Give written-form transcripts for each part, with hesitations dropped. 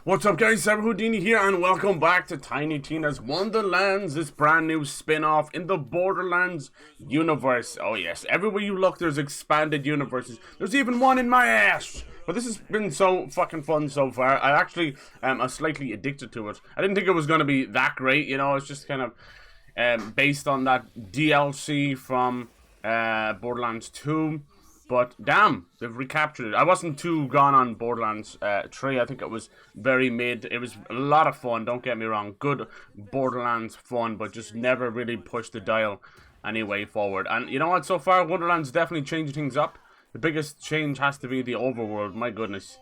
What's up guys, Cyber Houdini here and welcome back to Tiny Tina's Wonderlands, this brand new spin-off in the Borderlands universe. Oh yes, everywhere you look there's expanded universes. There's even one in my ass! But this has been so fucking fun so far. I actually am slightly addicted to it. I didn't think it was going to be that great, you know, it's just kind of based on that DLC from Borderlands 2. But damn, they've recaptured it. I wasn't too gone on Borderlands 3. I think it was very mid. It was a lot of fun, don't get me wrong. Good Borderlands fun, but just never really pushed the dial any way forward. And you know what, so far, Wonderland's definitely changing things up. The biggest change has to be the overworld, my goodness.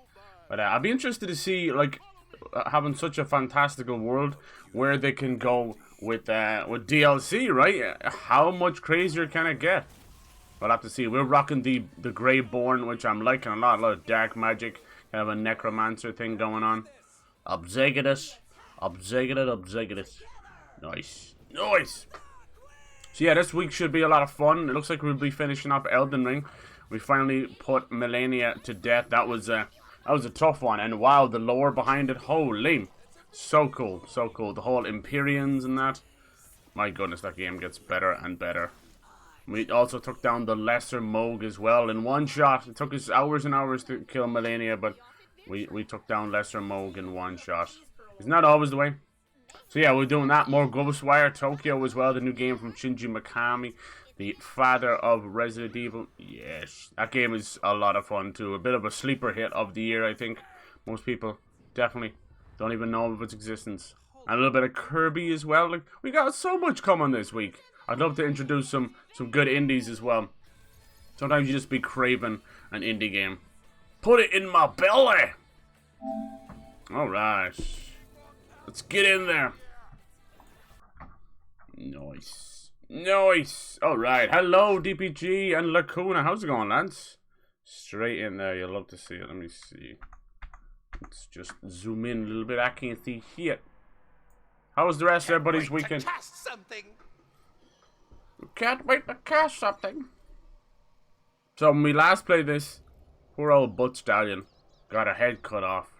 But I'd be interested to see, like, having such a fantastical world where they can go with DLC, right? How much crazier can it get? We'll have to see. We're rocking the Greyborn, which I'm liking a lot. A lot of dark magic. Kind of a necromancer thing going on. Obzegatus. Nice. Nice. So yeah, this week should be a lot of fun. It looks like we'll be finishing up Elden Ring. We finally put Melania to death. That was a tough one. And wow, the lore behind it. Holy. So cool. So cool. The whole Empyreans and that. My goodness, that game gets better and better. We also took down the Lesser Moog as well in one shot. It took us hours and hours to kill Melania, but we took down Lesser Moog in one shot. Isn't that always the way? So yeah, we're doing that. More Ghostwire Tokyo as well, the new game from Shinji Mikami, the father of Resident Evil. Yes, that game is a lot of fun too. A bit of a sleeper hit of the year, I think. Most people definitely don't even know of its existence. And a little bit of Kirby as well. Like, we got so much coming this week. I'd love to introduce some good indies as well. Sometimes you just be craving an indie game. Put it in my belly! Alright. Let's get in there. Nice. Nice. Alright. Hello, DPG and Lacuna. How's it going, lads? Straight in there. You'll love to see it. Let me see. Let's just zoom in a little bit. I can't see shit. How was the rest of everybody's weekend? Can't wait to cast something. So when we last played this, poor old butt stallion got her head cut off.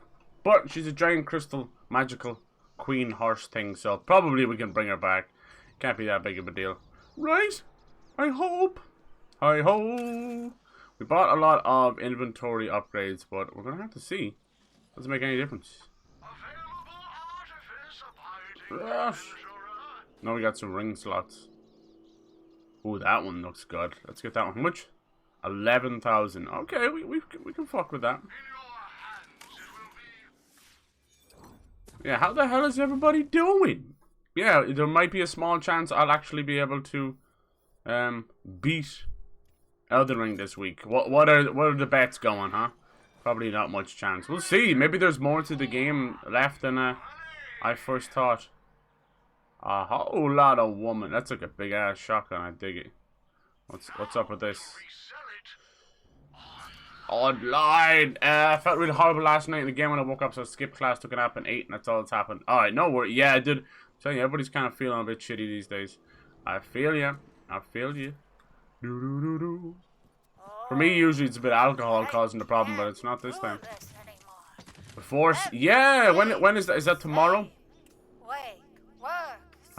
But she's a giant crystal magical queen horse thing, so probably we can bring her back. Can't be that big of a deal. Right? I hope. I hope. We bought a lot of inventory upgrades, but we're gonna have to see. Doesn't make any difference. Yes. Now we got some ring slots. Oh, that one looks good. Let's get that one. How much? 11,000. Okay, we can fuck with that. Yeah, how the hell is everybody doing? Yeah, there might be a small chance I'll actually be able to beat Elden Ring this week. What are the bets going, huh? Probably not much chance. We'll see. Maybe there's more to the game left than I first thought. A whole lot of woman. That's like a big ass shotgun. I dig it. What's up with this? Online. I felt really horrible last night in the game when I woke up, so I skipped class, took a nap, and ate, and that's all that's happened. Alright, no worries. Yeah, I did. I'm telling you, everybody's kind of feeling a bit shitty these days. I feel ya. I feel you. For me, usually it's a bit alcohol causing the problem, but it's not this time. Before, yeah. When is that? Is that tomorrow?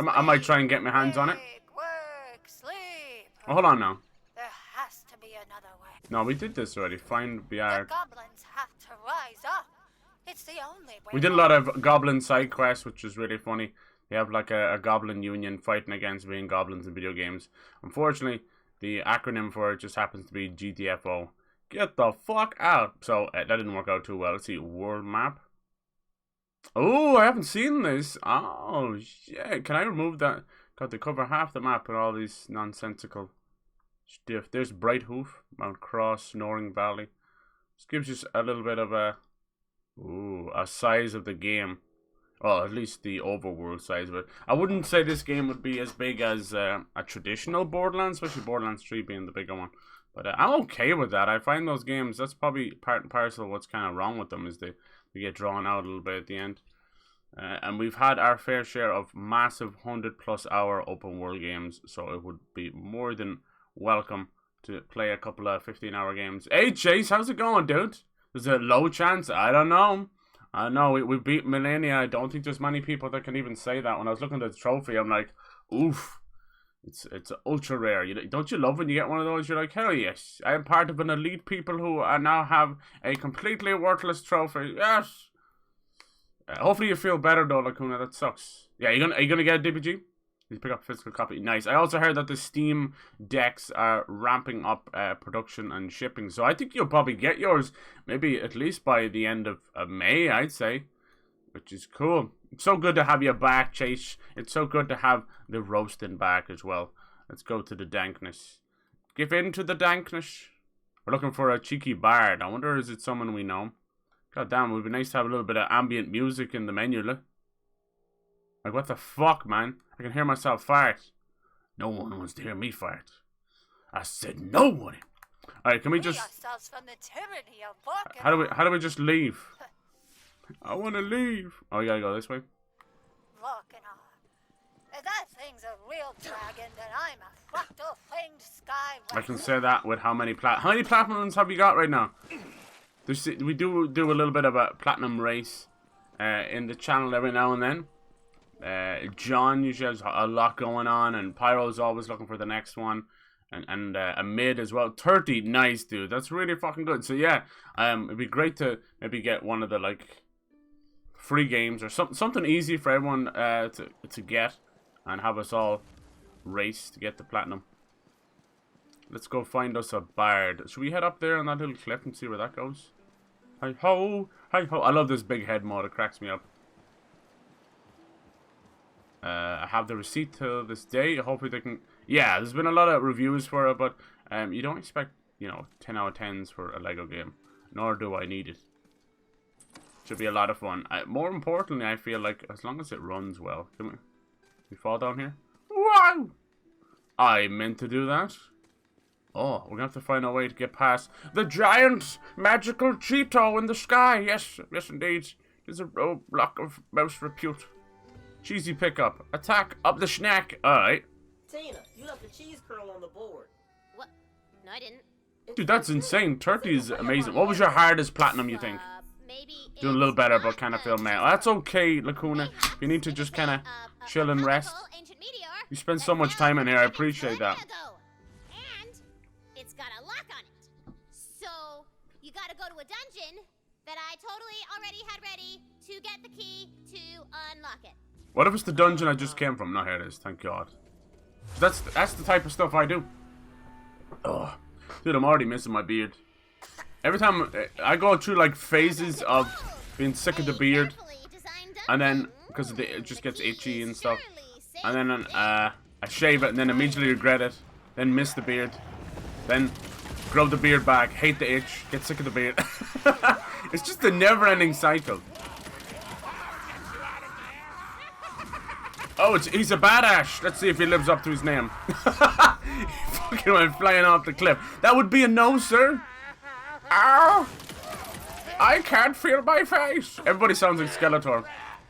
I might try and get my hands on it. Work, sleep. Oh, hold on now. There has to be another way. No, we did this already. Find The Biard. goblins have to rise up. It's the only way. We did a lot of goblin side quests, which is really funny. They have like a goblin union fighting against being goblins in video games. Unfortunately, the acronym for it just happens to be GTFO. Get the fuck out. So that didn't work out too well. Let's see. World map. Oh, I haven't seen this. Oh, yeah. Can I remove that? Got to cover half the map with all these nonsensical stuff. There's Bright Hoof, Mount Cross, Snoring Valley. This gives you a little bit of a size of the game. Well, at least the overworld size of it. I wouldn't say this game would be as big as a traditional Borderlands, especially Borderlands 3 being the bigger one. But I'm okay with that. I find those games, that's probably part and parcel of what's kind of wrong with them, is they get drawn out a little bit at the end. And we've had our fair share of massive 100+ hour open world games, so it would be more than welcome to play a couple of 15-hour games. Hey Chase, how's it going, dude? There's a low chance. I don't know. I know we beat Millennia. I don't think there's many people that can even say that. When I was looking at the trophy, I'm like, oof. It's ultra rare. Don't you love when you get one of those? You're like, hell yes. I am part of an elite people who now have a completely worthless trophy. Yes. Hopefully you feel better though, Lacuna. That sucks. Yeah, are you gonna get a DPG? You pick up a physical copy. Nice. I also heard that the Steam decks are ramping up production and shipping. So I think you'll probably get yours maybe at least by the end of May, I'd say. Which is cool. It's so good to have you back, Chase. It's so good to have the roasting back as well. Let's go to the dankness. Give in to the dankness. We're looking for a cheeky bard. I wonder, is it someone we know? God damn, it would be nice to have a little bit of ambient music in the menu, look. Like, what the fuck, man? I can hear myself fart. No one wants to hear me fart. I said no one. Alright, can we just... From the tyranny of How do we just leave? I want to leave. Oh, you gotta go this way? If that thing's a real dragon, then I'm a fractal-winged sky I can say that with how many platinums have you got right now? We do a little bit of a platinum race in the channel every now and then. John usually has a lot going on, and Pyro's always looking for the next one. And a mid as well. 30, nice, dude. That's really fucking good. So yeah, it'd be great to maybe get one of the like free games or something easy for everyone to get, and have us all race to get the platinum. Let's go find us a bard. Should we head up there on that little cliff and see where that goes? Hi ho, hi ho. I love this big head mod. It cracks me up. I have the receipt till this day. Hopefully they can... Yeah, there's been a lot of reviews for it, but you don't expect, 10 out of 10s for a Lego game. Nor do I need it. Should be a lot of fun. More importantly, I feel like as long as it runs well. Can we fall down here? Wow! I meant to do that. Oh, we're gonna have to find a way to get past the giant magical Cheeto in the sky. Yes, yes indeed. There's a roadblock of mouse repute. Cheesy pickup. Attack up the snack. Alright. Tina, you left a cheese curl on the board. What? No, I didn't. Dude, that's insane. 30 is amazing. What was your hardest platinum, you think? Maybe Doing a little better, but kind of feel mad. That's okay, Lacuna. You need to just kind of chill and rest. You spend so much time in here. I appreciate that. And it's got a lock on it. So you gotta go to a dungeon that I totally already had ready to get the key to unlock it. What if it's the dungeon I just came from? No, here it is. Thank God. That's the type of stuff I do. Oh, dude, I'm already missing my beard. Every time I go through like phases of being sick of the beard, and then because it just gets itchy and stuff, and then I shave it and then immediately regret it, then miss the beard, then grow the beard back, hate the itch, get sick of the beard. It's just a never-ending cycle. Oh, he's a badass. Let's see if he lives up to his name. He fucking went flying off the cliff. That would be a no, sir. Ow! I can't feel my face. Everybody sounds like Skeletor.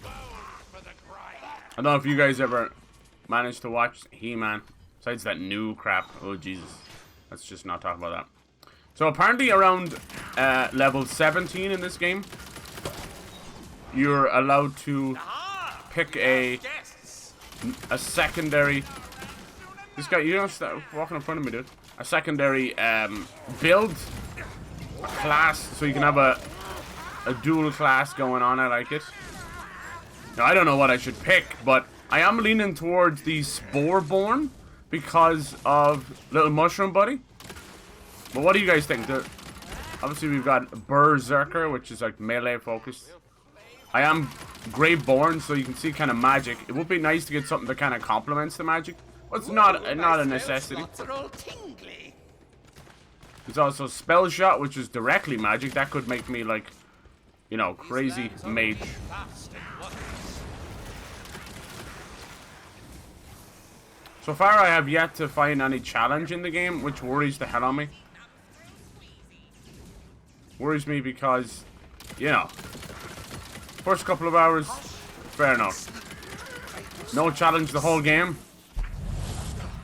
I don't know if you guys ever managed to watch He-Man. Besides that new crap. Oh, Jesus. Let's just not talk about that. So apparently around level 17 in this game, you're allowed to pick a secondary... This guy, you don't start walking in front of me, dude. A secondary build class, so you can have a dual class going on. I like it. Now, I don't know what I should pick, but I am leaning towards the Sporeborn because of Little Mushroom Buddy. But what do you guys think? Obviously, we've got Berserker, which is like melee focused. I am Graveborn, so you can see kind of magic. It would be nice to get something that kind of complements the magic. Well, it's not a necessity. There's also Spell Shot, which is directly magic. That could make me like, crazy mage. So far, I have yet to find any challenge in the game, which worries the hell on me. Worries me because, first couple of hours, fair enough. No challenge the whole game.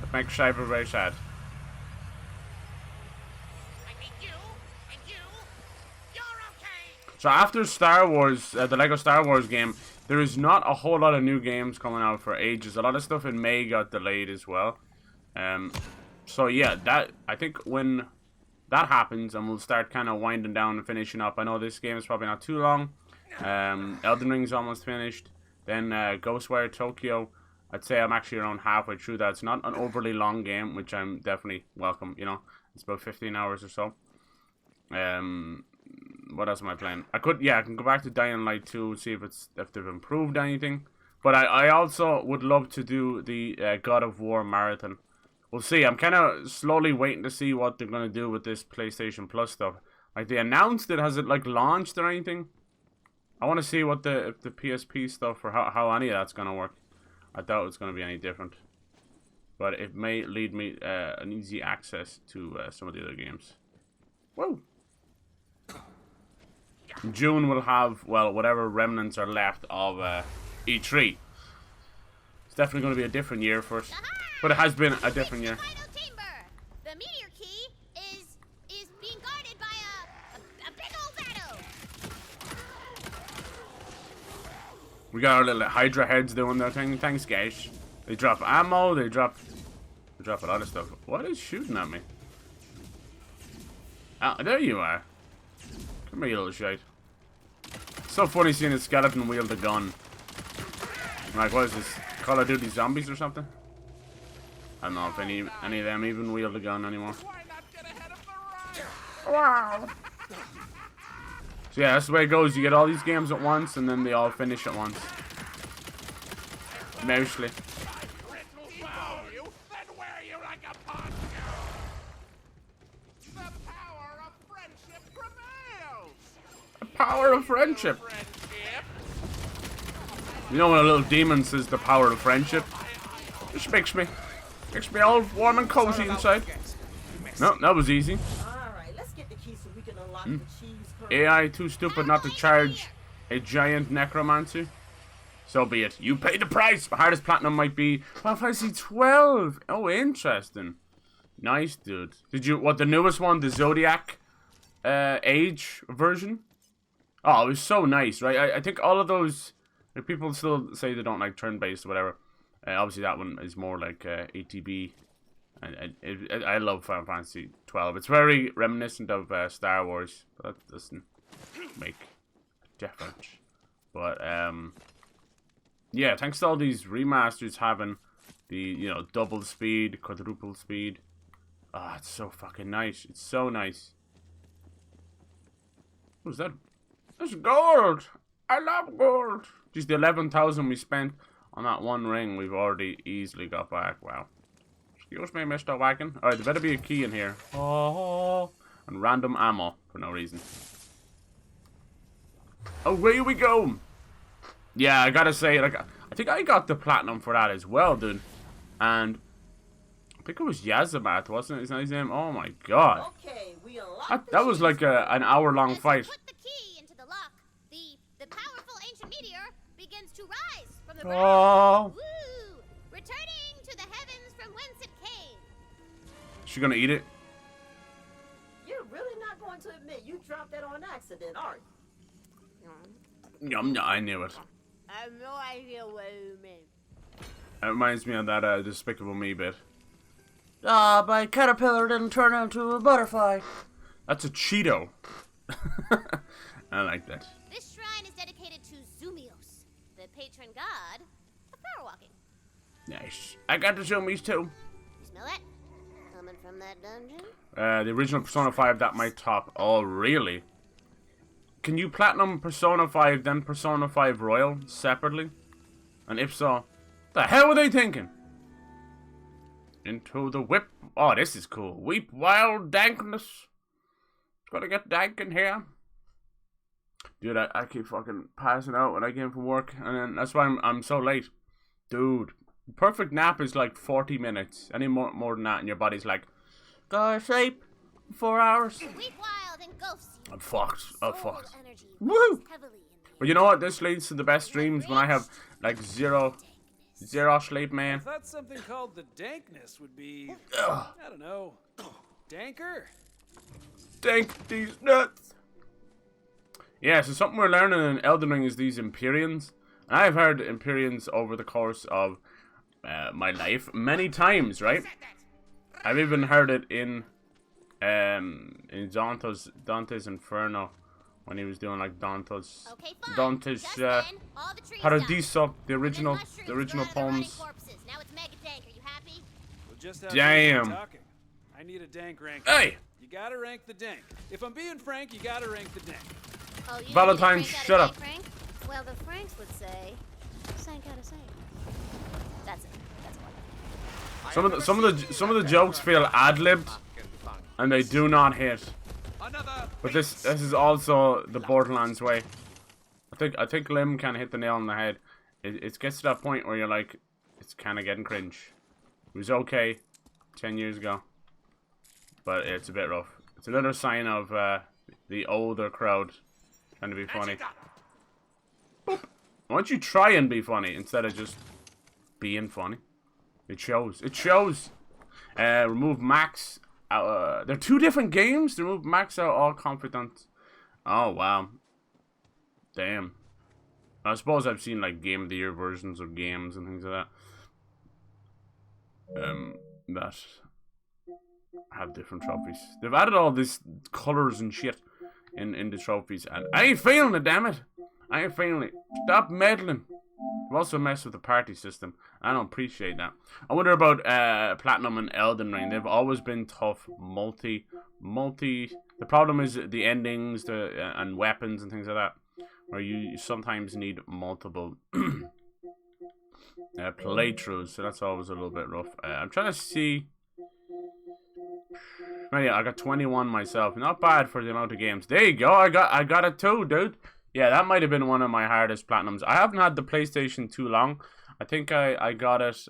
That makes Cyber very sad. I need you, and you. You're a So after Star Wars, the Lego Star Wars game, there is not a whole lot of new games coming out for ages. A lot of stuff in May got delayed as well. So yeah, I think when that happens and we'll start kind of winding down and finishing up. I know this game is probably not too long. Elden Ring's almost finished. Then Ghostwire Tokyo. I'd say I'm actually around halfway through that. It's not an overly long game, which I'm definitely welcome. You know, it's about 15 hours or so. What else am I playing? I can go back to Dying Light 2, see if they've improved anything. But I also would love to do the God of War marathon. We'll see. I'm kind of slowly waiting to see what they're gonna do with this PlayStation Plus stuff. Like, they announced it. Has it like launched or anything? I want to see what if the PSP stuff or how any of that's gonna work. I doubt it's gonna be any different, but it may lead me an easy access to some of the other games. Whoa! In June we'll have, well, whatever remnants are left of E3. It's definitely going to be a different year for us, but it has been a different year. Final chamber. The meteor key is being guarded by a big old battle. We got our little Hydra heads doing their thing. Thanks, guys. They drop ammo. They drop a lot of stuff. What is shooting at me? Ah, there you are. Come here, you little shite. So funny seeing a skeleton wield a gun. I'm like, what is this? Call of Duty Zombies or something? I don't know if any of them even wield a gun anymore. Wow. So yeah, that's the way it goes. You get all these games at once, and then they all finish at once. Mostly. Power of friendship. You know when a little demon says the power of friendship, just makes me all warm and cozy inside. No, that was easy. Alright, let's get the key so we can unlock the cheese curl. AI too stupid not to charge a giant necromancer. So be it. You pay the price. The hardest platinum might be Final Fantasy 12. Oh, interesting. Nice, dude. Did you the newest one, the Zodiac Age version? Oh, it was so nice, right? I think all of those, like, people still say they don't like turn-based or whatever. Obviously, that one is more like ATB. I love Final Fantasy 12. It's very reminiscent of Star Wars, but that doesn't make a difference. But, yeah, thanks to all these remasters having the, double speed, quadruple speed. Ah, it's so fucking nice. It's so nice. What was that? It's gold! I love gold! Just the 11,000 we spent on that one ring, we've already easily got back. Wow. Excuse me, Mr. Wagon. Alright, there better be a key in here. Oh. And random ammo for no reason. Away we go! Yeah, I gotta say, like, I think I got the platinum for that as well, dude. And I think it was Yazamat, wasn't it? Is that his name? Oh my god. Okay, we unlocked That was like an hour-long fight. Put the key into the lock. The powerful ancient meteor begins to rise from the Oh. ground. Woo! Returning to the heavens from whence it came. She gonna eat it? You're really not going to admit you dropped that on accident, are you? Yum, I knew it. I have no idea what you mean. It reminds me of that Despicable Me bit. My caterpillar didn't turn into a butterfly. That's a Cheeto. I like that. This shrine is dedicated to Zumios, the patron god of power walking. Nice. I got the zoomies too. You smell that? Coming from that dungeon? The original Persona 5, that my top. Oh, really? Can you platinum Persona 5, then Persona 5 Royal separately? And if so, the hell were they thinking? Into the whip. Oh, this is cool. Weep wild dankness. Gotta get dank in here. Dude, I keep fucking passing out when I get in from work, and then that's why I'm so late. Dude, perfect nap is like 40 minutes. Any more than that, and your body's like, Go to sleep. 4 hours. Weep wild and ghosts. I'm fucked. I'm Soul fucked. energy Woo! flows heavily in the But you know what? This leads to the best streams when I have like zero sleep, man. I thought something called the dankness would be, Ugh. I don't know, danker? Dank these nuts. Yeah, so something we're learning in Elden Ring is these Empyreans. And I've heard Empyreans over the course of my life many times, right? I've even heard it in Dante's Inferno when he was doing like Dante's Paradiso, the original poems. Now it's mega dank. Are you happy? We'll just have Damn. talking. I need a dank rank. Hey! You gotta rank the dank. If I'm being frank, you gotta rank the dank. Oh, you Valentine, need to rank shut out a up. dank rank? Well, the Franks would say, "Sank out of sank." That's it. That's what. Some of the jokes feel ad-libbed, and they do not hit. But this is also the Borderlands way. I think Lim kind of hit the nail on the head. It gets to that point where you're like, it's kind of getting cringe. It was okay 10 years ago, but it's a bit rough. It's another sign of the older crowd trying to be funny. Boop. Why don't you try and be funny instead of just being funny? It shows. It shows. Remove max. They're two different games. Remove max out all confidence. Oh wow. Damn. I suppose I've seen like Game of the Year versions of games and things like that. That have different trophies. They've added all these colors and shit in the trophies, and I ain't feeling it. Damn it! I ain't feeling it. Stop meddling. They've also messed with the party system. I don't appreciate that. I wonder about Platinum and Elden Ring. They've always been tough. Multi. The problem is the endings, and weapons and things like that, where you sometimes need multiple playthroughs. So that's always a little bit rough. I'm trying to see. Oh yeah, I got 21 myself. Not bad for the amount of games. There you go. I got it too, dude. Yeah, that might have been one of my hardest platinums. I haven't had the PlayStation too long. I think I got it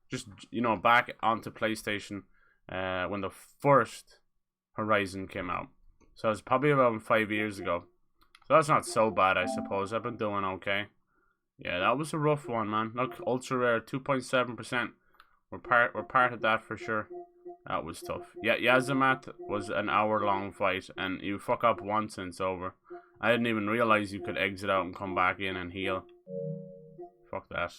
just, you know, back onto PlayStation when the first Horizon came out. So it's probably about 5 years ago. So that's not so bad, I suppose. I've been doing okay. Yeah, that was a rough one, man. Look, ultra rare, 2.7%. We're part of that for sure. That was tough. Yeah, Yazamat was an hour-long fight, and you fuck up once and it's over. I didn't even realize you could exit out and come back in and heal. Fuck that.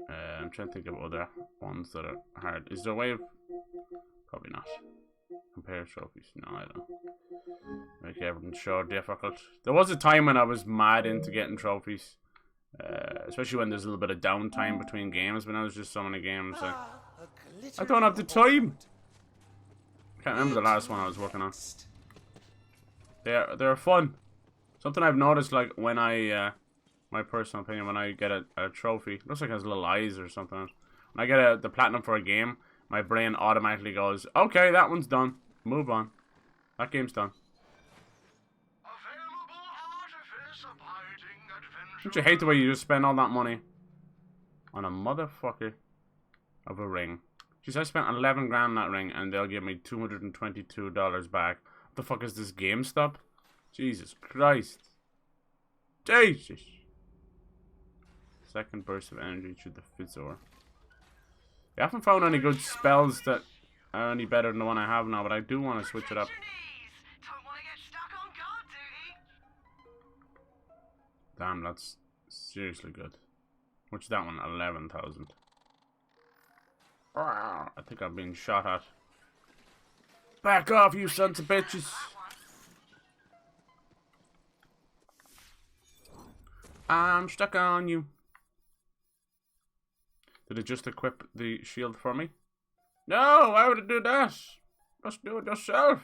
I'm trying to think of other ones that are hard. Is there a way of... Probably not. Compare trophies. No, I don't. Make everything so difficult. There was a time when I was mad into getting trophies. Especially when there's a little bit of downtime between games, but now there's just so many games. I don't have the time. Can't remember the last one I was working on. They're fun. Something I've noticed, like when I, my personal opinion, when I get a trophy, it looks like it has little eyes or something. When I get the platinum for a game, my brain automatically goes, okay, that one's done. Move on. That game's done. Don't you hate the way you just spend all that money on a motherfucker of a ring? Jeez, I spent 11 grand on that ring and they'll give me $222 back. What the fuck is this, GameStop? Jesus Christ. Jesus. Second burst of energy through the Fizzor. I haven't found any good spells that are any better than the one I have now, but I do want to switch it up. Damn, that's seriously good. What's that one? 11,000. I think I've been shot at. Back off, you sons of bitches! I'm stuck on you. Did it just equip the shield for me? No, why would it do that? Just do it yourself.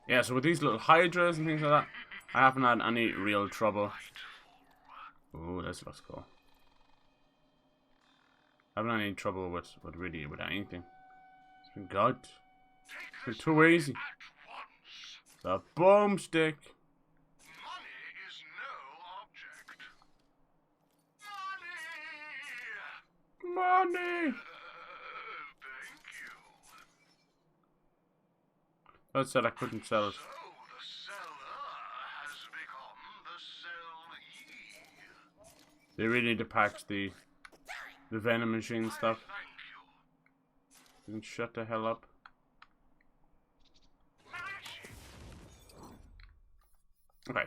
Yeah, so with these little hydras and things like that, I haven't had any real trouble. Ooh, this looks cool. I haven't had any trouble with anything. It's been good. It's been too easy. The boomstick. Money is no object. Money. Thank you. That said I couldn't sell it. So the seller has become the sellee. They really need to patch the venom machine stuff. Thank you. You can shut the hell up. Magic. Okay.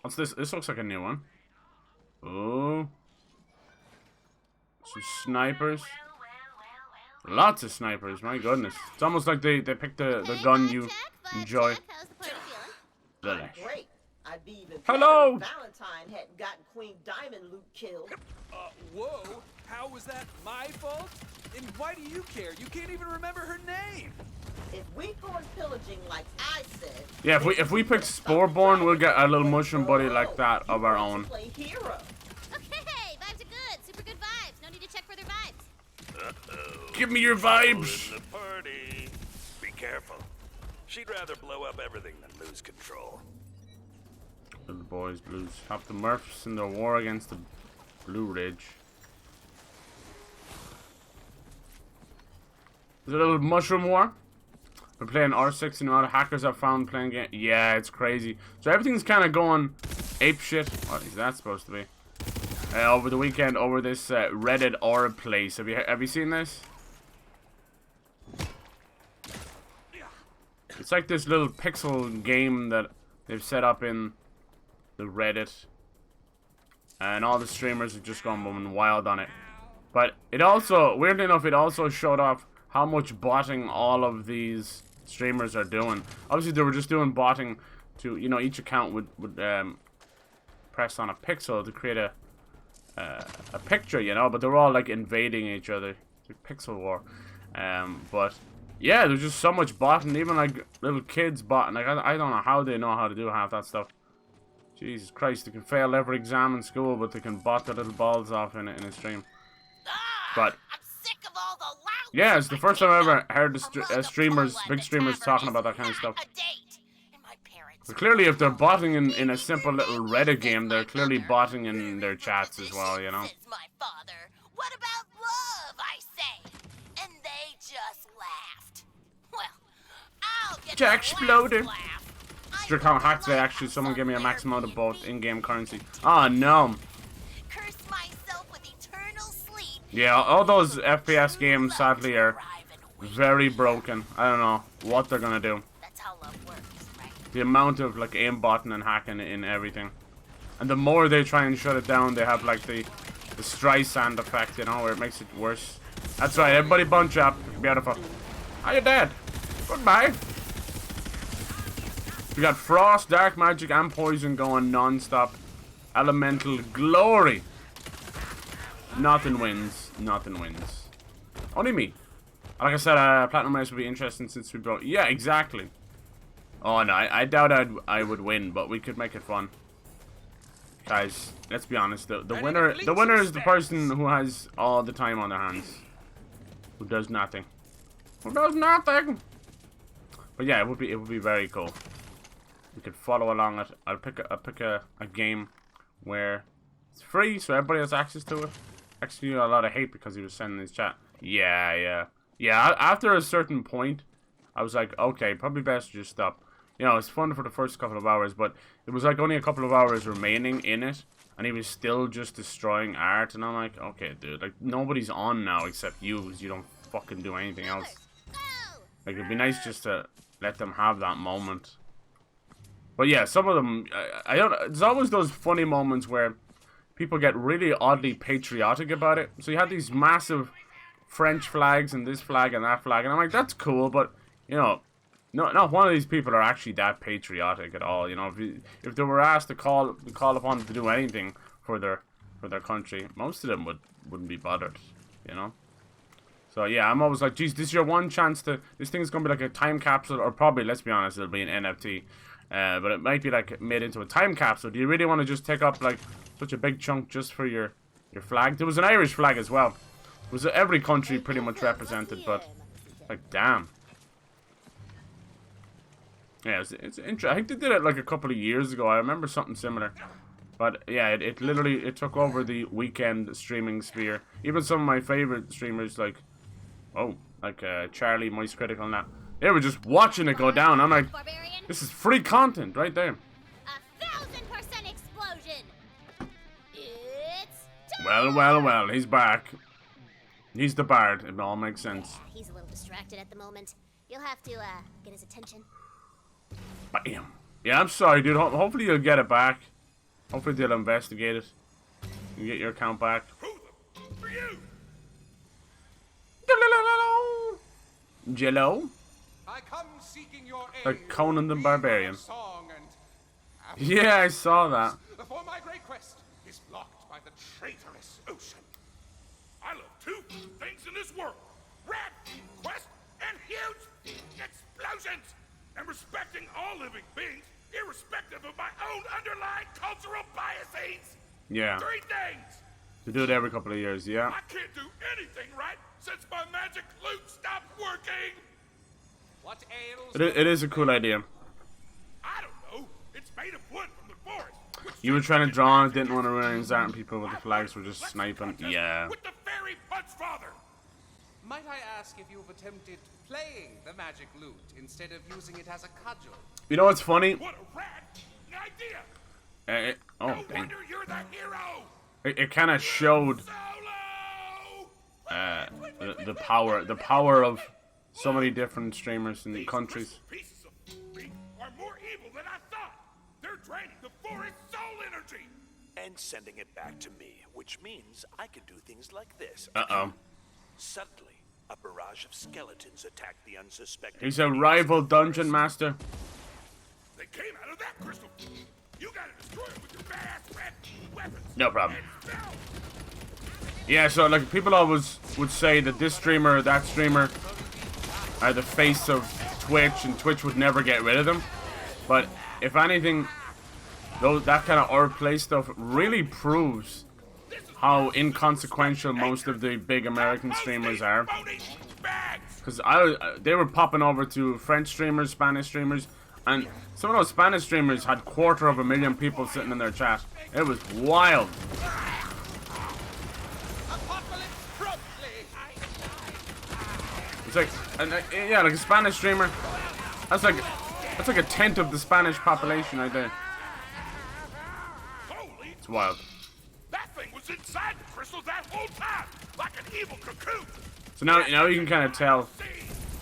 What's this? This looks like a new one. Oh. Some snipers. Lots of snipers, my goodness. It's almost like they picked the gun you enjoy. How's the party feeling? Delish. Great. I'd be even Hello. better if Valentine hadn't gotten Queen Diamond Luke killed. Whoa, how was that my fault? And why do you care? You can't even remember her name. If we go on pillaging like I said. Yeah, if we pick Sporeborn, we'll get a little mushroom buddy like that of our own. Play hero. Okay, vibes are good. Super good vibes. No need to check for their vibes. Give me your vibes. The party. Be careful. She'd rather blow up everything than lose control. Little boys, blues. Help the Murphs in their war against the Blue Ridge. Is it a little mushroom war? We're playing R6 and all the hackers have found playing game. Yeah, it's crazy. So everything's kind of going ape shit. What is that supposed to be? Over the weekend, over this Reddit aura place. Have you seen this? It's like this little pixel game that they've set up in the Reddit, and all the streamers have just gone wild on it. But it also, weirdly enough, it also showed off how much botting all of these streamers are doing. Obviously, they were just doing botting to, you know, each account would press on a pixel to create a picture, you know, but they're all like invading each other. It's like pixel war. But yeah, there's just so much botting, even like little kids botting. Like I don't know how they know how to do half that stuff. Jesus Christ, they can fail every exam in school, but they can bot their little balls off in a stream. But I'm sick of all the loud. yeah, it's the first time I ever heard the streamers, big streamers, talking about that kind of stuff. A date. And my parents. But clearly, if they're botting in a simple little Reddit game, they're clearly botting in their chats as well, you know. Says my father. What about love, I say? And they just laughed. Well, I'll get Jack the exploded. last laugh. Strict on hack today, actually, someone gave me a max amount of both in-game currency. Oh no. Curse myself with eternal sleep. Yeah, all those FPS games, sadly, are very broken. I don't know what they're gonna do. That's how love works, right? The amount of like aimbotting and hacking in everything, and the more they try and shut it down, they have like the Streisand effect, you know, where it makes it worse. That's right, everybody bunch up. Beautiful. Are you dead? Goodbye. We got frost, dark magic, and poison going non-stop. Elemental glory. Nothing wins. Nothing wins. Only me. Like I said, Platinum Race would be interesting since we broke. Yeah, exactly. Oh no, I doubt I would win, but we could make it fun. Guys, let's be honest. The winner is the person who has all the time on their hands, who does nothing. Who does nothing. But yeah, it would be very cool. We could follow along it. I'll pick a game where it's free, so everybody has access to it. Actually, a lot of hate because he was sending his chat. Yeah. After a certain point, I was like, okay, probably best to just stop. You know, it's fun for the first couple of hours, but it was like only a couple of hours remaining in it, and he was still just destroying art, and I'm like, okay, dude, like nobody's on now except you, because you don't fucking do anything else. Like it'd be nice just to let them have that moment. But yeah, some of them, I don't. There's always those funny moments where people get really oddly patriotic about it. So you had these massive French flags and this flag and that flag, and I'm like, that's cool, but you know, not one of these people are actually that patriotic at all. You know, if they were asked to call upon to do anything for their country, most of them wouldn't be bothered. You know. So yeah, I'm always like, geez, this is your one chance to. This thing's gonna be like a time capsule, or probably, let's be honest, it'll be an NFT. But it might be like made into a time capsule. Do you really want to just take up like such a big chunk just for your flag? There was an Irish flag as well. It was every country pretty much represented, but like damn. Yeah, it's interesting. I think they did it like a couple of years ago. I remember something similar. But yeah, it literally took over the weekend streaming sphere. Even some of my favorite streamers like Charlie, Moist Critical, and that, they were just watching it go down. I'm like, this is free content right there. 1000% explosion. It's time. Well, he's back. He's the bard. It all makes sense. Yeah, he's a little distracted at the moment. You'll have to get his attention. Bam. Yeah, I'm sorry, dude. Hopefully you'll get it back. Hopefully they'll investigate it. You get your account back. Who the you? Jello? I come seeking your aid. Like Conan the We Barbarian. were a song and Yeah, I saw that. for my great quest is blocked by the traitorous ocean. I love two things in this world: rat, quest, and huge explosions. And respecting all living beings, irrespective of my own underlying cultural biases. Yeah. 3 things. To do it every couple of years, yeah. I can't do anything right since my magic loot stopped working. What ails It is a cool idea. I don't know. It's made of wood from the forest. which You were just trying to didn't draw and make it didn't want to easy. run in certain people with the I flags were won a just lesson sniping. contest Yeah. With the fairy punch father. Might I ask if you've attempted playing the magic lute instead of using it as a cudgel? You know what's funny? What a rad idea. Oh, No dang. wonder you're the hero. It kind of showed Solo. the power of so many different streamers in the These countries. crystal pieces of meat are more evil than I thought. They're draining the forest's soul energy. And sending it back to me, which means I can do things like this. Uh-oh. Suddenly, a barrage of skeletons attack the unsuspecting. He's a rival dungeon master. They came out of that crystal. You gotta destroy them with your badass red weapons. No problem. And now, Yeah, so like people always would say that this streamer or that streamer are the face of Twitch, and Twitch would never get rid of them. But if anything, that kind of play stuff really proves how inconsequential most of the big American streamers are. phony bags. Because they were popping over to French streamers, Spanish streamers, and some of those Spanish streamers had 250,000 people sitting in their chat. It was wild. Apocalypse promptly! It's like, yeah, like a Spanish streamer. That's like a tenth of the Spanish population right there. Holy, It's wild. that thing was inside the crystal that whole time, like an evil cocoon. So now you can kind of tell See,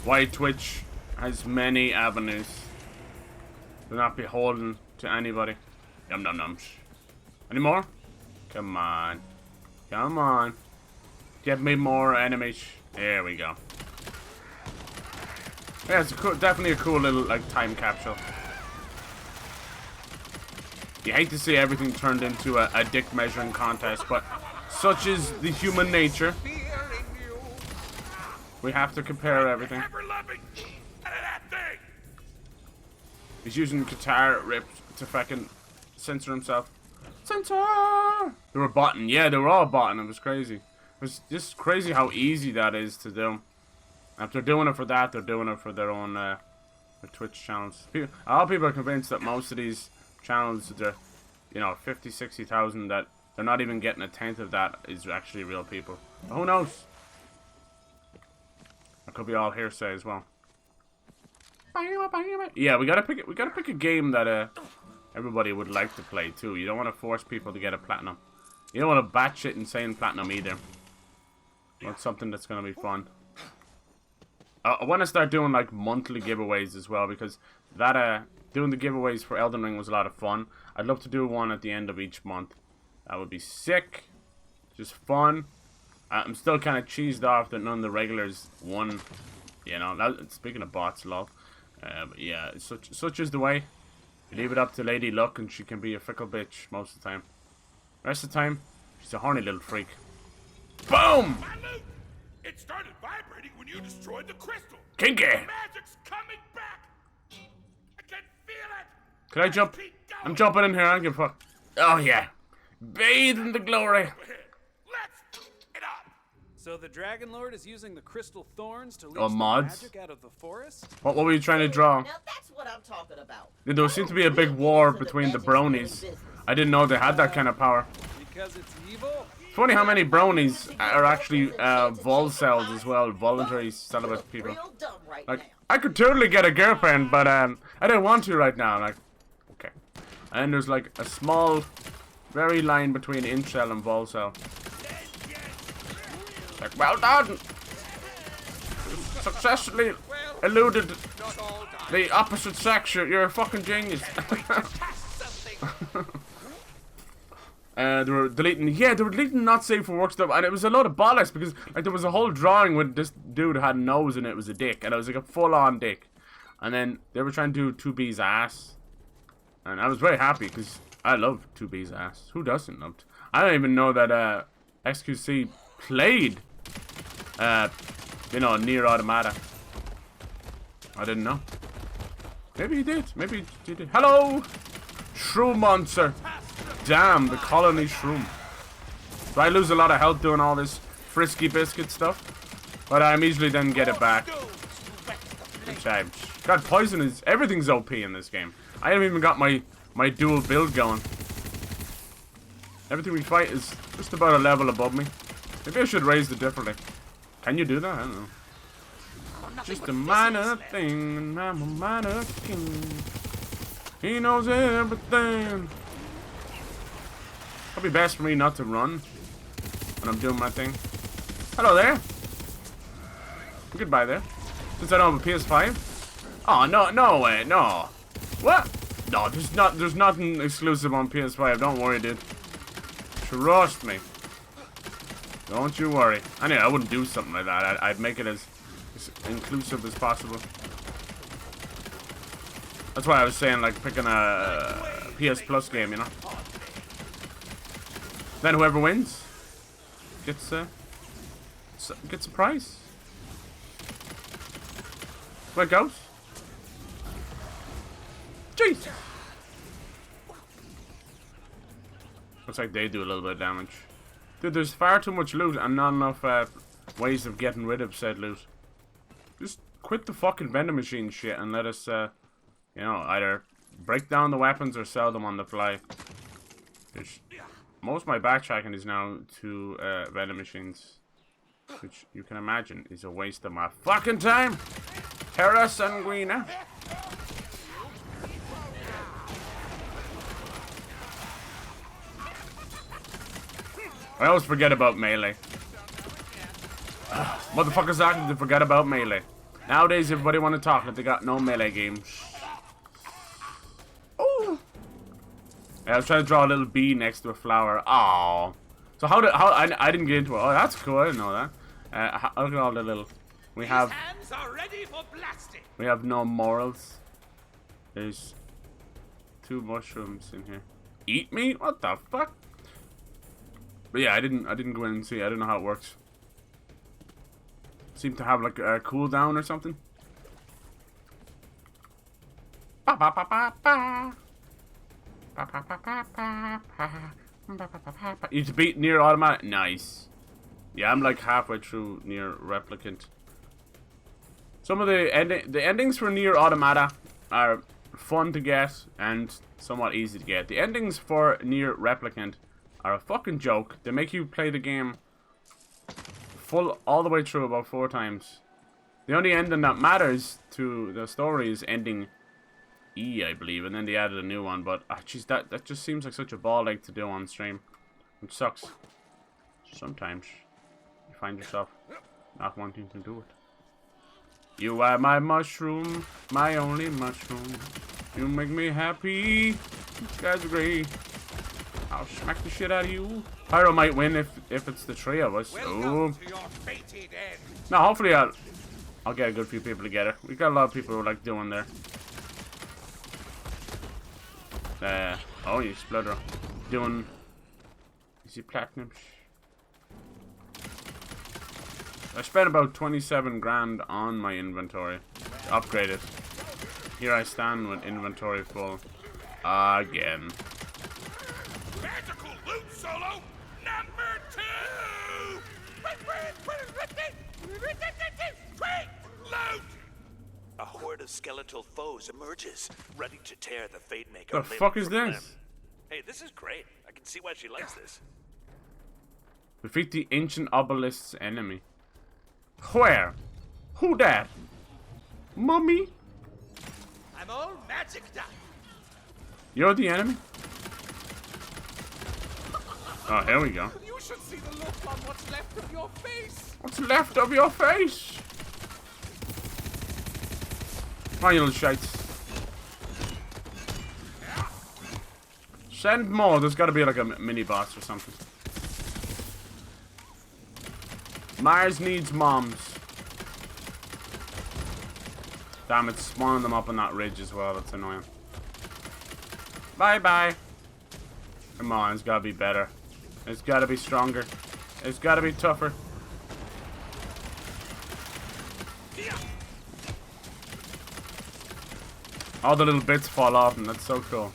why Twitch has many avenues. They're not beholden to anybody. Yum num nums. Any more? Come on. Come on. Get me more enemies. There we go. Yeah, it's definitely a cool little like time capsule. You hate to see everything turned into a dick measuring contest, but such is the human nature. Fearing you! We have to compare everything. ever loving out of that thing. He's using guitar rips to fucking censor himself. Censor! They were botting. Yeah, they were all botting. It was crazy. It was just crazy how easy that is to do. And if they're doing it for that, they're doing it for their own their Twitch channels. A lot of people are convinced that most of these channels, they're, 50, 60,000, that they're not even getting a tenth of that is actually real people. But who knows? That could be all hearsay as well. Yeah, we gotta pick a game that everybody would like to play too. You don't want to force people to get a platinum. You don't want to batshit insane platinum either. You want something that's gonna be fun. I want to start doing like monthly giveaways as well, because that doing the giveaways for Elden Ring was a lot of fun. I'd love to do one at the end of each month. That would be sick. Just fun. I'm still kind of cheesed off that none of the regulars won. Speaking of bots, lol. But yeah, such is the way. You leave it up to Lady Luck, and she can be a fickle bitch most of the time. Rest of the time, she's a horny little freak. Boom! My loot. It started vibrating when you destroyed the crystal. Kinky! The magic's coming back. I can feel it. Can I jump? Keep going. I'm jumping in here. I don't give a fuck. Oh yeah, bathe in the glory. Let's get up. So the Dragon Lord is using the crystal thorns to leech Oh, the mods? magic out of the forest? What were you trying to draw? Now that's what I'm talking about. There seemed to be a big war between the bronies. I didn't know they had that kind of power. Because it's evil? It's funny how many bronies are actually vol cells as well, voluntary celibate people. Real dumb right Like, now. I could totally get a girlfriend, but I didn't want to right now. Like, okay. And there's like a small, very line between incel and vol cell. Like, well done! Successfully eluded Not all die. The opposite sex, you're a fucking genius. They were deleting not safe for work stuff, and it was a lot of bollocks because like there was a whole drawing with this dude had a nose and it was a dick, and it was like a full-on dick, and then they were trying to do 2B's ass, and I was very happy because I love 2B's ass. Who doesn't love it? I don't even know that XQC played you know, Nier Automata. I didn't know. Maybe he did. Maybe he did. Hello, shroom monster. Damn, the colony shroom. So I lose a lot of health doing all this frisky biscuit stuff, but I immediately then get it back. God, poison is everything's OP in this game. I haven't even got my dual build going. Everything we fight is just about a level above me. Maybe I should raise the difficulty. Can you do that? I don't know. Just a minor thing, and I'm a minor king. He knows everything. Probably best for me not to run when I'm doing my thing. Hello there. Goodbye there. Since I don't have a PS5. Oh no way, no. What? No, there's nothing exclusive on PS5. Don't worry, dude. Trust me. Don't you worry. I know I wouldn't do something like that. I'd make it as inclusive as possible. That's why I was saying like picking a PS Plus game, you know. Then whoever wins gets a prize. Where it goes? Jeez. Looks like they do a little bit of damage. Dude, there's far too much loot and not enough ways of getting rid of said loot. Just quit the fucking vending machine shit and let us, you know, either break down the weapons or sell them on the fly. Most of my backtracking is now to vending machines, which you can imagine is a waste of my fucking time. Terra Sanguina. I always forget about melee. Motherfuckers acting to forget about melee. Nowadays, everybody want to talk like they got no melee games. Oh. I was trying to draw a little bee next to a flower. Oh. So how I didn't get into it. Oh, that's cool. I didn't know that. Look at all the little. We have no morals. There's 2 mushrooms in here. Eat me? What the fuck? But yeah, I didn't go in and see. I don't know how it works. Seem to have like a cooldown or something. Ba ba ba ba ba. Ba ba ba ba ba ba. Ba ba ba ba ba. You to beat Nier Automata. Nice. Yeah, I'm like halfway through Nier Replicant. Some of the endings for Nier Automata are fun to get and somewhat easy to get. The endings for Nier Replicant are a fucking joke. They make you play the game full all the way through about 4 times. The only ending that matters to the story is ending E, I believe, and then they added a new one. But jeez, that just seems like such a ball ache to do on stream. It sucks. Sometimes you find yourself not wanting to do it. You are my mushroom, my only mushroom. You make me happy. You guys are great. I'll smack the shit out of you. Pyro might win if it's the 3 of us. Oh. No, hopefully I'll get a good few people together. We got a lot of people who like doing there. Oh, you splutter. Doing easy platinums. I spent about 27 grand on my inventory to upgrade it. Here I stand with inventory full again. Magical loot solo number 2! Loot! A horde of skeletal foes emerges, ready to tear the Fate Maker. The fuck is this? Hey, this is great. I can see why she likes this. Defeat the ancient obelisk's enemy. Where? Who that? Mummy? I'm all magic done. You're the enemy? Oh, here we go. You should see the look on what's left of your face. What's left of your face? Come on, you little shites. Send more. There's got to be like a mini boss or something. Mars needs moms. Damn, it's spawning them up on that ridge as well. That's annoying. Bye bye. Come on, it's got to be better. It's got to be stronger. It's got to be tougher. All the little bits fall off, and that's so cool.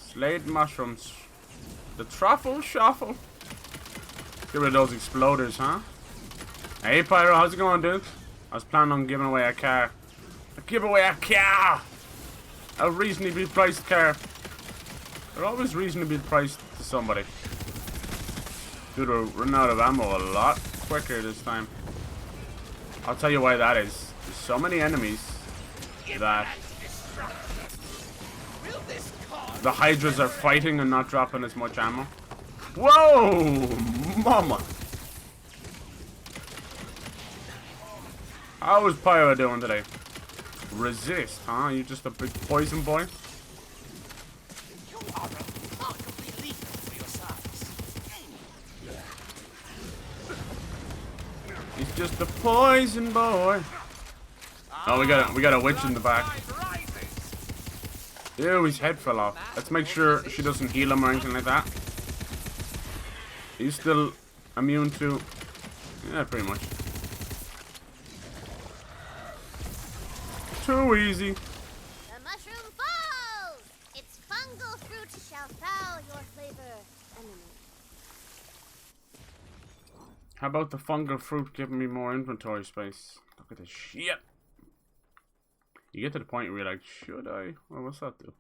Slayed mushrooms. The truffle shuffle. Get rid of those exploders, huh? Hey, Pyro, how's it going, dude? I was planning on giving away a car. Give away a car! A reasonably priced car. They're always reasonably priced to somebody. Dude, we're running out of ammo a lot quicker this time. I'll tell you why that is. There's so many enemies that the Hydras are fighting and not dropping as much ammo. Whoa! Mama! How is Pyro doing today? Resist, huh? You just a big poison boy? You are remarkably lethal for your size. He's just a poison boy. Oh, we got a witch in the back. Ew, his head fell off. Let's make sure she doesn't heal him or anything like that. He's still immune to... Yeah, pretty much. Too easy. The mushroom falls! Its fungal fruit shall foul your flavor, enemy. How about the fungal fruit giving me more inventory space? Look at this shit. You get to the point where you're like, should I? Well, what's that do?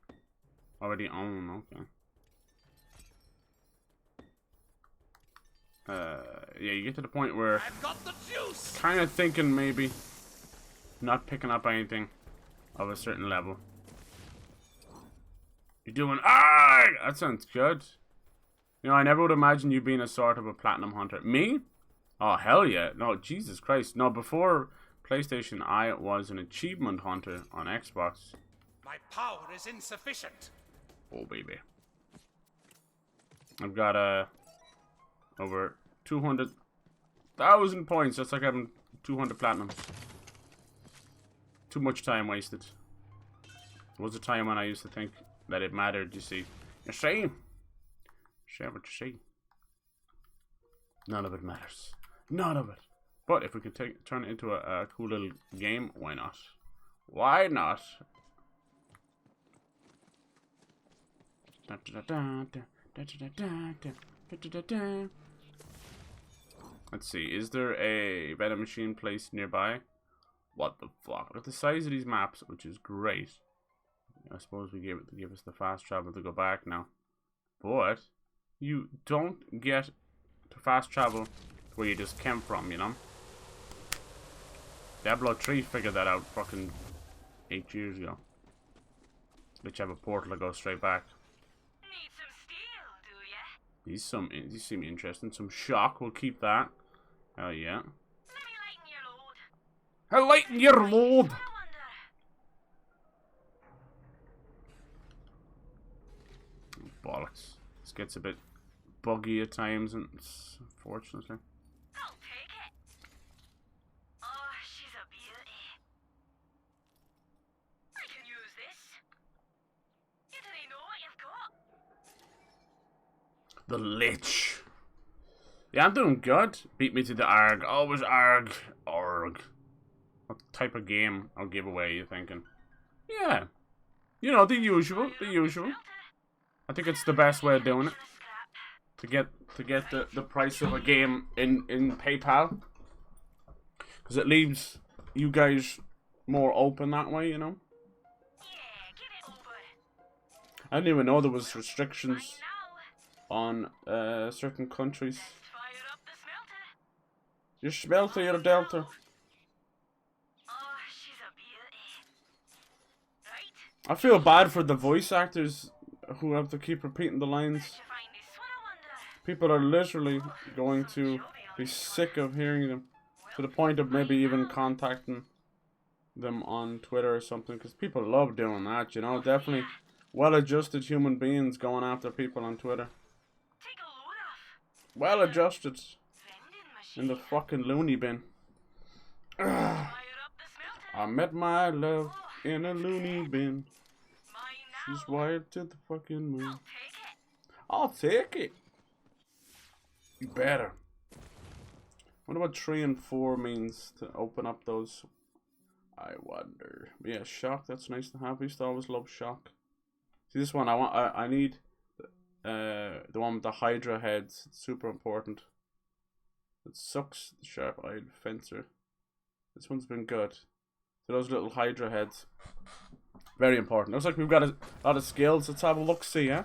Already own, okay. Yeah, you get to the point where I've got the juice. kind of thinking maybe not picking up anything of a certain level. You're doing, that sounds good. You know, I never would imagine you being a sort of a platinum hunter. Me? Oh, hell yeah. No, Jesus Christ. No, before PlayStation, I was an achievement hunter on Xbox. My power is insufficient. Oh, baby. I've got over 200,000 points, just like having 200 platinums. Too much time wasted. There was a time when I used to think that it mattered, you see. You see? Share what you see. None of it matters. None of it. But if we could turn it into a cool little game, why not? Why not? Let's see, is there a vending machine place nearby? What the fuck? Look at the size of these maps, which is great. I suppose we gave it to give us the fast travel to go back now. But you don't get to fast travel where you just came from, you know? Diablo 3 figured that out fucking 8 years ago. Which have a portal to go straight back. Need some steel, do ya? These seem interesting. Some shock, we'll keep that. Hell yeah. Let me lighten your load. I'll lighten your load! I wonder. Bollocks. This gets a bit buggy at times, and unfortunately. I'll take it. Oh, she's a beauty. I can use this. You didn't know what you've got. The Lich. Yeah, I'm doing good. Beat me to the ARG. Always ARG. ARG. What type of game I'll give away, you thinking? Yeah. You know, the usual. The usual. I think it's the best way of doing it. To get the price of a game in PayPal. Because it leaves you guys more open that way, you know? Yeah, give it over. I didn't even know there was restrictions Right now, on certain countries. let's fire up the smelter. Your smelter, your delta. Oh, she's a beauty. Right? I feel bad for the voice actors who have to keep repeating the lines. Did you find this one, I wonder? People are literally going to be sick of hearing them. To the point of maybe even contacting them on Twitter or something, because people love doing that, you know. Definitely well-adjusted human beings going after people on Twitter. Well-adjusted in the fucking loony bin. Ugh. I met my love in a loony bin. She's wired to the fucking moon. I'll take it. You better. What about 3 and 4 means to open up those? I wonder. Yeah, shock. That's nice to have. I used to always love shock. See this one. I need the one with the Hydra heads. It's super important. It sucks. The sharp-eyed fencer. This one's been good. So those little Hydra heads. Very important. Looks like we've got a lot of skills. Let's have a look. See, yeah.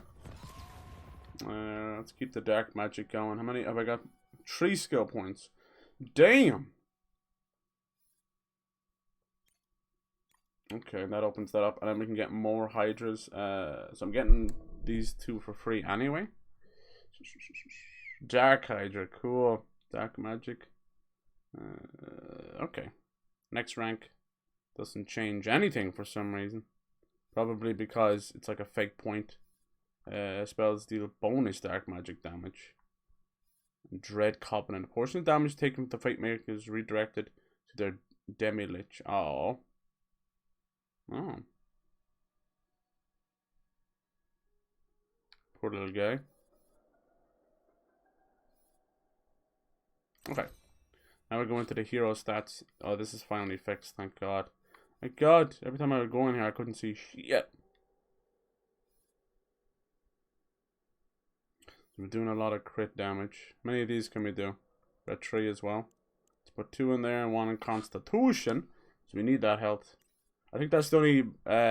Let's keep the dark magic going. How many have I got? 3 skill points. Damn. Okay, that opens that up, and then we can get more Hydras. So I'm getting these 2 for free anyway. Dark Hydra, cool. Dark magic. Okay. Next rank doesn't change anything for some reason. Probably because it's like a fake point. Spells deal bonus dark magic damage. Dread Covenant. A portion of damage taken from the Fate Maker is redirected to their Demi-Lich. Oh. Oh. Poor little guy. Okay. Now we're going to the hero stats. Oh, this is finally fixed, thank God. Thank God. Every time I would go in here, I couldn't see shit. We're doing a lot of crit damage. Many of these can we do? Got 3 as well. Let's put 2 in there and 1 in Constitution. So we need that health. I think that's the only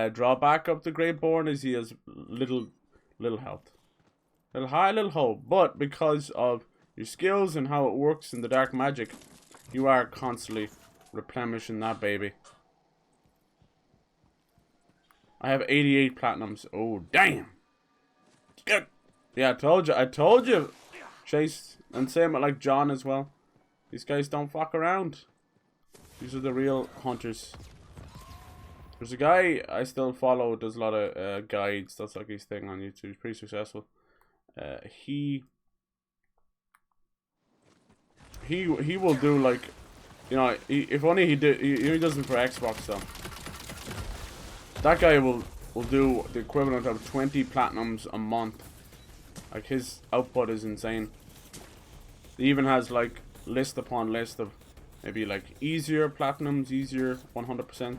drawback of the Greatborn is he has little health. Little high, little low. But because of your skills and how it works in the dark magic, you are constantly replenishing that baby. I have 88 platinums. Oh, damn. Good. Yeah, I told you, Chase, and same with like John as well. These guys don't fuck around. These are the real hunters. There's a guy I still follow, does a lot of guides. That's like his thing on YouTube. He's pretty successful. He will do like, you know, if only he did. He does it for Xbox though. That guy will do the equivalent of 20 platinums a month. Like his output is insane. He even has like list upon list of maybe like easier platinums, easier 100%.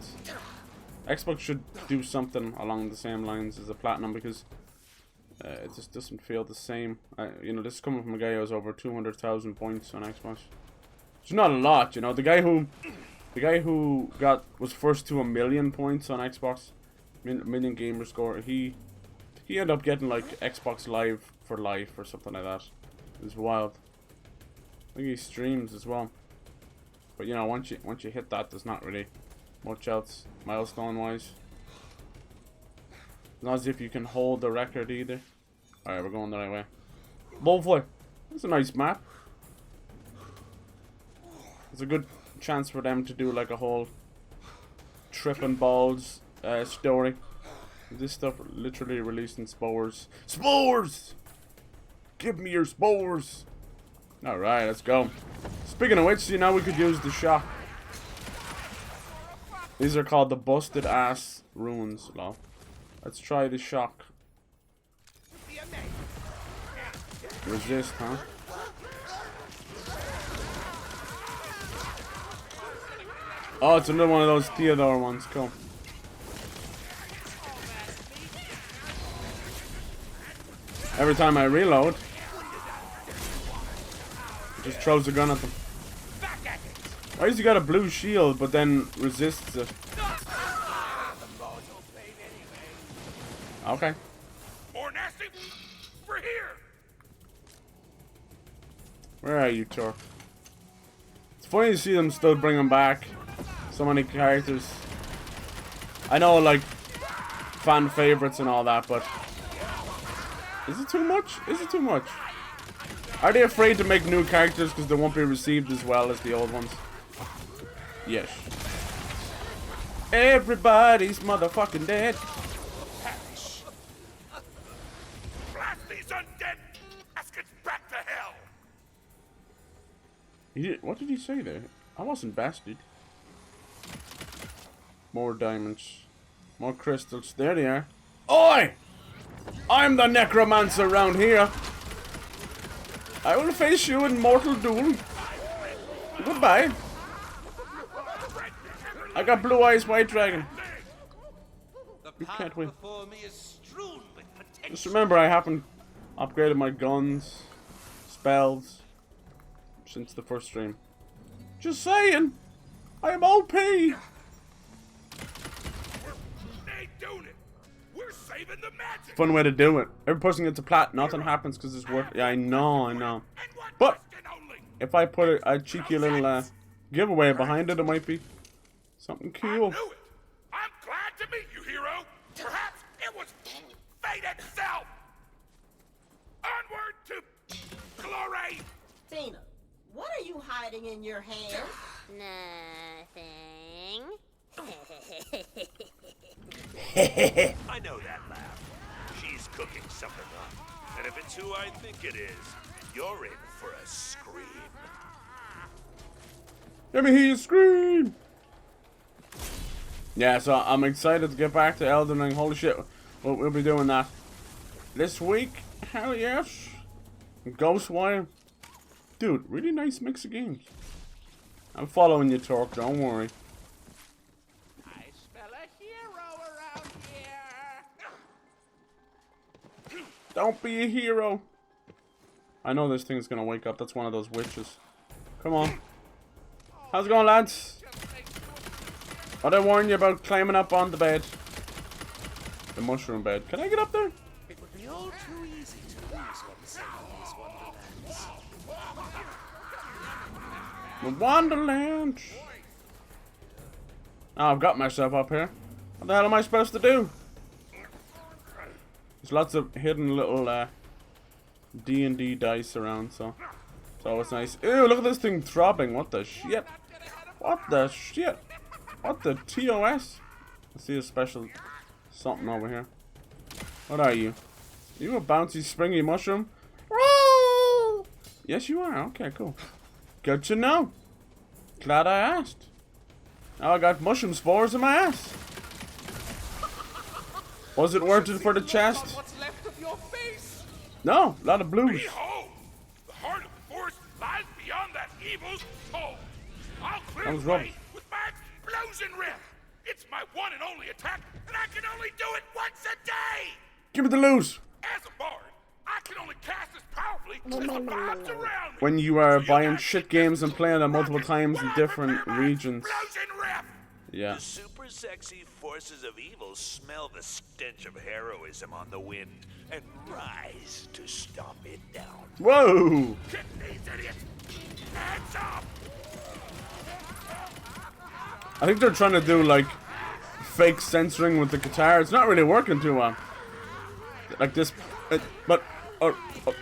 Xbox should do something along the same lines as a platinum because it just doesn't feel the same. You know, this is coming from a guy who has over 200,000 points on Xbox. It's not a lot, you know. The guy who was first to 1 million points on Xbox, million gamer score. He ended up getting like Xbox Live for life or something like that. It was wild. I think he streams as well. But you know, once you hit that, there's not really much else milestone wise. Not as if you can hold the record either. Alright, we're going the right way. Lovely. That's a nice map. It's a good chance for them to do like a whole tripping balls story. This stuff literally releasing spores. Spores! Give me your spores! Alright, let's go. Speaking of which, you know, we could use the shock. These are called the busted ass runes, lol. Let's try the shock. Resist, huh? Oh, it's another one of those Theodore ones. Cool. Every time I reload, it just throws a gun at them. Why has he got a blue shield but then resists it? Okay. More nasty? We're here. Where are you, Tor? It's funny to see them still bring them back. So many characters. I know, like, fan favorites and all that, but is it too much? Is it too much? Are they afraid to make new characters because they won't be received as well as the old ones? Yes. Everybody's motherfucking dead. Blast these undead baskets back to hell! What did he say there? I wasn't bastard. More diamonds. More crystals. There they are. Oi! I'm the necromancer around here. I will face you in mortal duel. Goodbye. I got blue eyes, white dragon. You can't win. Just remember, I haven't upgraded my guns, spells, since the first stream. Just saying, I am OP. They doing it. We're saving the magic. Fun way to do it. Every person gets a plat. Nothing happens because it's worth. Yeah, I know. But if I put a cheeky little giveaway behind it, it might be something I cool. knew it. I'm glad to meet you, hero. Perhaps it was fate itself. Onward to glory. Tina, what are you hiding in your hand? Nothing. I know that laugh. She's cooking something up. And if it's who I think it is, you're in for a scream. Let me hear you scream. Yeah, so I'm excited to get back to Elden Ring. Holy shit, we'll be doing that this week. Hell yes. Ghostwire. Dude, really nice mix of games. I'm following you, Torque, don't worry. I smell a hero around here. Don't be a hero. I know this thing's gonna wake up. That's one of those witches. Come on. How's it going, lads? What'd I warn you about climbing up on the bed? The mushroom bed. Can I get up there? It would be all too easy to lose oneself in these wonderlands. The Wonderlands. Oh, I've got myself up here. What the hell am I supposed to do? There's lots of hidden little D&D dice around, so it's always nice. Ew, look at this thing throbbing. What the shit? What the shit? What the TOS? I see a special something over here. What are you? Are you a bouncy springy mushroom? Woo! Yes, you are. Okay, cool. Good to know. Glad I asked. Now I got mushroom spores in my ass. Was it worth it for the chest? What's left of your face? No, a lot of blues. Behold, the heart of the forest lies beyond that evil's soul. I'll clear That was the way rubbish. with my explosion rift. It's my one and only attack, and I can only do it once a day. Give me the loot. As a bard, I can only cast as powerfully as the vibes around me. When you are So buying guys shit can games and playing them multiple rocket times in while I different prepare my regions. explosion rift. Yeah. The super sexy forces of evil smell the stench of heroism on the wind and rise to stomp it down. Whoa! Kick these idiots. Hands up. I think they're trying to do like fake censoring with the guitar. It's not really working too well. Like this, but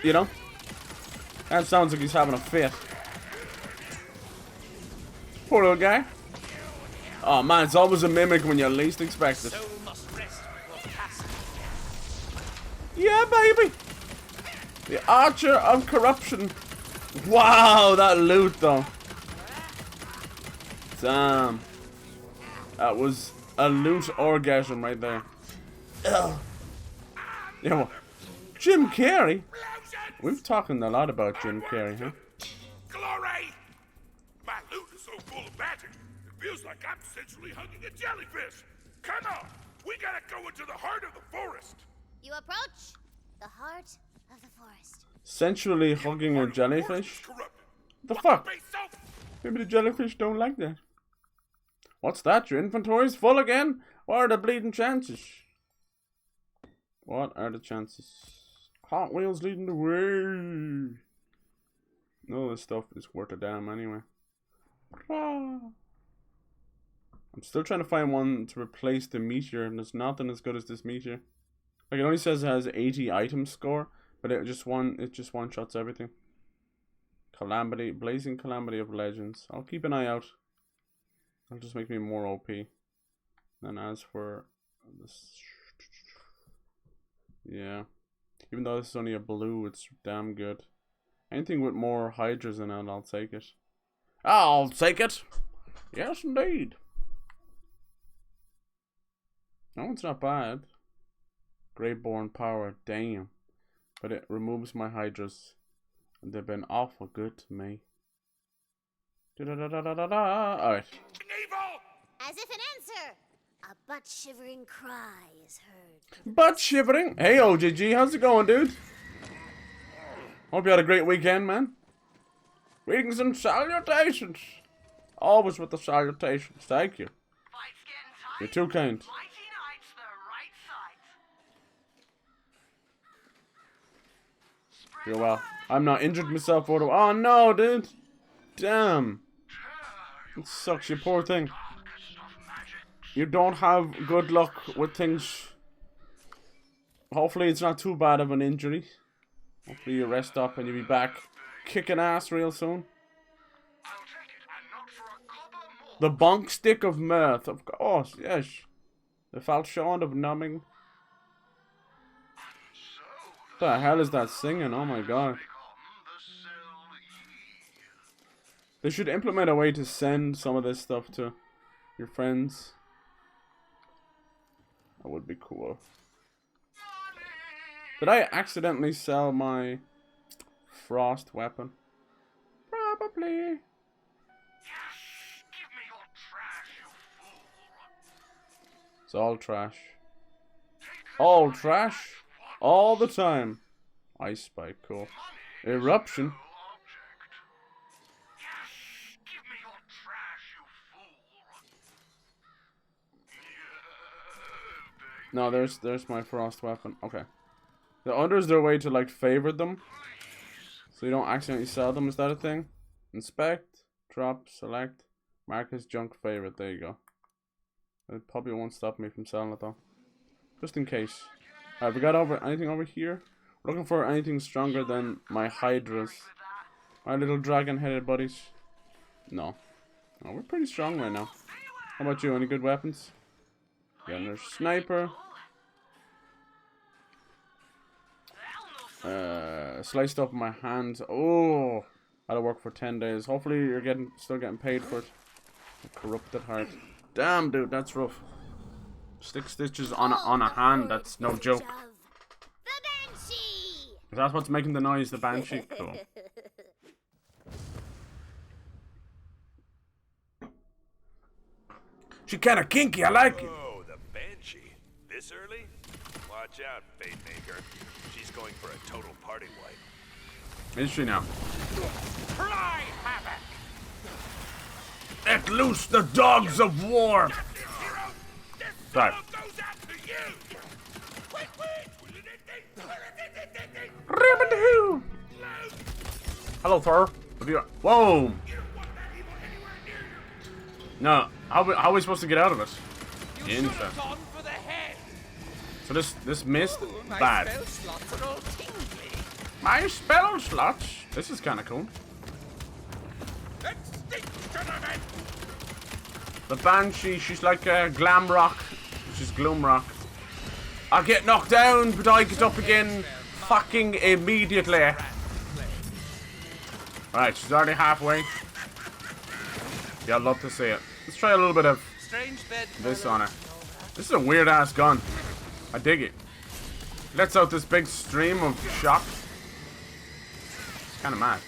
you know, that sounds like he's having a fit. Poor little guy. Oh man, it's always a mimic when you least expect it. Soul must rest before casting. Yeah, baby. The Archer of Corruption. Wow, that loot though. Damn. That was a loot orgasm right there. Ugh. Yeah, well, Jim Carrey. We've talking a lot about Jim Carrey, huh? Glory! My loot is so full of magic, it feels like I'm sensually hugging a jellyfish. Come on, we gotta go into the heart of the forest. You approach the heart of the forest. Sensually hugging a jellyfish? The fuck? Maybe the jellyfish don't like that. What's that? Your inventory's full again? What are the bleeding chances? What are the chances? Hot Wheels leading the way. No, this stuff is worth a damn anyway. I'm still trying to find one to replace the meteor, and there's nothing as good as this meteor. Like, it only says it has 80 item score, but it just one shots everything. Calamity, Blazing Calamity of Legends. I'll keep an eye out. That'll just make me more OP. And as for this, yeah, even though this is only a blue, it's damn good. Anything with more hydras in it, I'll take it. I'll take it. Yes, indeed. That one's not bad. Greyborn power, damn. But it removes my hydras, and they've been awful good to me. Alright. As if an answer, a butt-shivering cry is heard. Butt shivering? Hey, OGG, how's it going, dude? Hope you had a great weekend, man. Greetings and salutations. Always with the salutations. Thank you. You're too kind. You're well. I'm not injured myself, Odo. Oh no, dude. Damn. It sucks, you poor thing. You don't have good luck with things. Hopefully it's not too bad of an injury. Hopefully you rest up and you'll be back kicking ass real soon. The bonk stick of mirth, of course, yes. The falchion of numbing. What the hell is that singing? Oh my god. They should implement a way to send some of this stuff to your friends. That would be cool. Did I accidentally sell my frost weapon? Probably. It's all trash. All trash. All the time. Ice spike, cool. Eruption. No, there's my frost weapon. Okay. The unders their way to like favorite them, so you don't accidentally sell them. Is that a thing? Inspect, drop, select, mark as junk favorite. There you go. It probably won't stop me from selling it though, just in case. Alright, we got anything over here? We're looking for anything stronger than my hydras. My little dragon-headed buddies. No. Oh, we're pretty strong right now. How about you? Any good weapons? Yeah, there's sniper. Sliced up my hands. Oh, I'll work for 10 days. Hopefully you're still getting paid for it. A corrupted heart. Damn, dude, that's rough. 6 stitches on a hand. That's no joke. The Banshee! Is that what's making the noise? The Banshee? Cool. She kinda kinky. I like it. Oh, the Banshee. This early? Watch out, Fate Maker. She's going for a total party wipe. Is she now? Fly havoc! Let loose the dogs of war! Sorry. Hello, Thor. Whoa! No, how are we supposed to get out of it? Interesting. So this missed bad. My spell slots. This is kind of cool. The Banshee, she's like a glam rock. She's gloom rock. I get knocked down, but I get up again fucking immediately. Alright, she's already halfway. Yeah, I'd love to see it. Let's try a little bit of this on her. This is a weird ass gun. I dig it. Lets out this big stream of shock. It's kind of mad.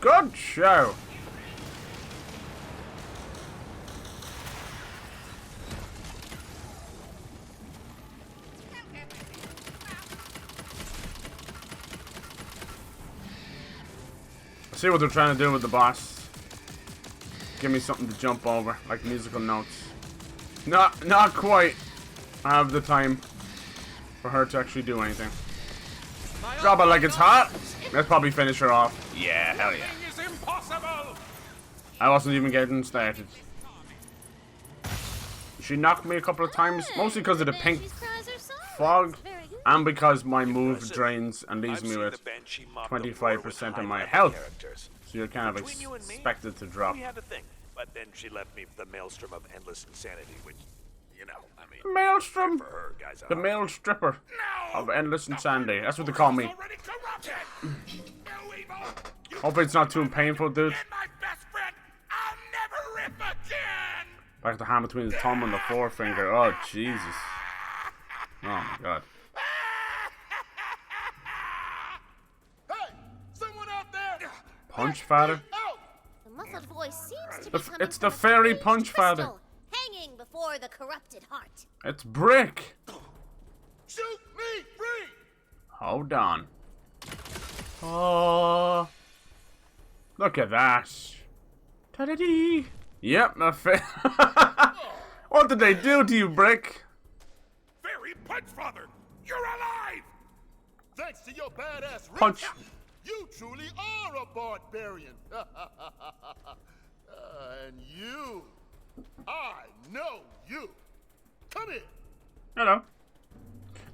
Good show. I see what they're trying to do with the boss. Give me something to jump over, like musical notes. Not quite. I have the time for her to actually do anything. Drop it like it's hot. Let's probably finish her off. Yeah, hell yeah. I wasn't even getting started. She knocked me a couple of times, mostly because of the pink fog. And because my move drains and leaves me with 25% of my health. So you're kind of expected to drop. We had a thing, but then she left me the maelstrom of endless insanity, which, you know, I mean... Maelstrom! For her, guys, The male stripper of endless insanity. That's what they call me. Hopefully it's not too painful, dude. Like the hand between the thumb and the forefinger. Oh, Jesus. Oh, my God. Hey, someone out there! Punch father? The muffled voice seems to be coming It's the from a fairy strange punch father. crystal hanging before the corrupted heart. It's Brick. Shoot me free! Hold on. Oh. Look at that. Ta-da-dee. Yep, my What did they do to you, Brick? Fairy Punch Father, you're alive! Thanks to your badass Punch. roots, you truly are a barbarian. And you, I know you. Come here. Hello.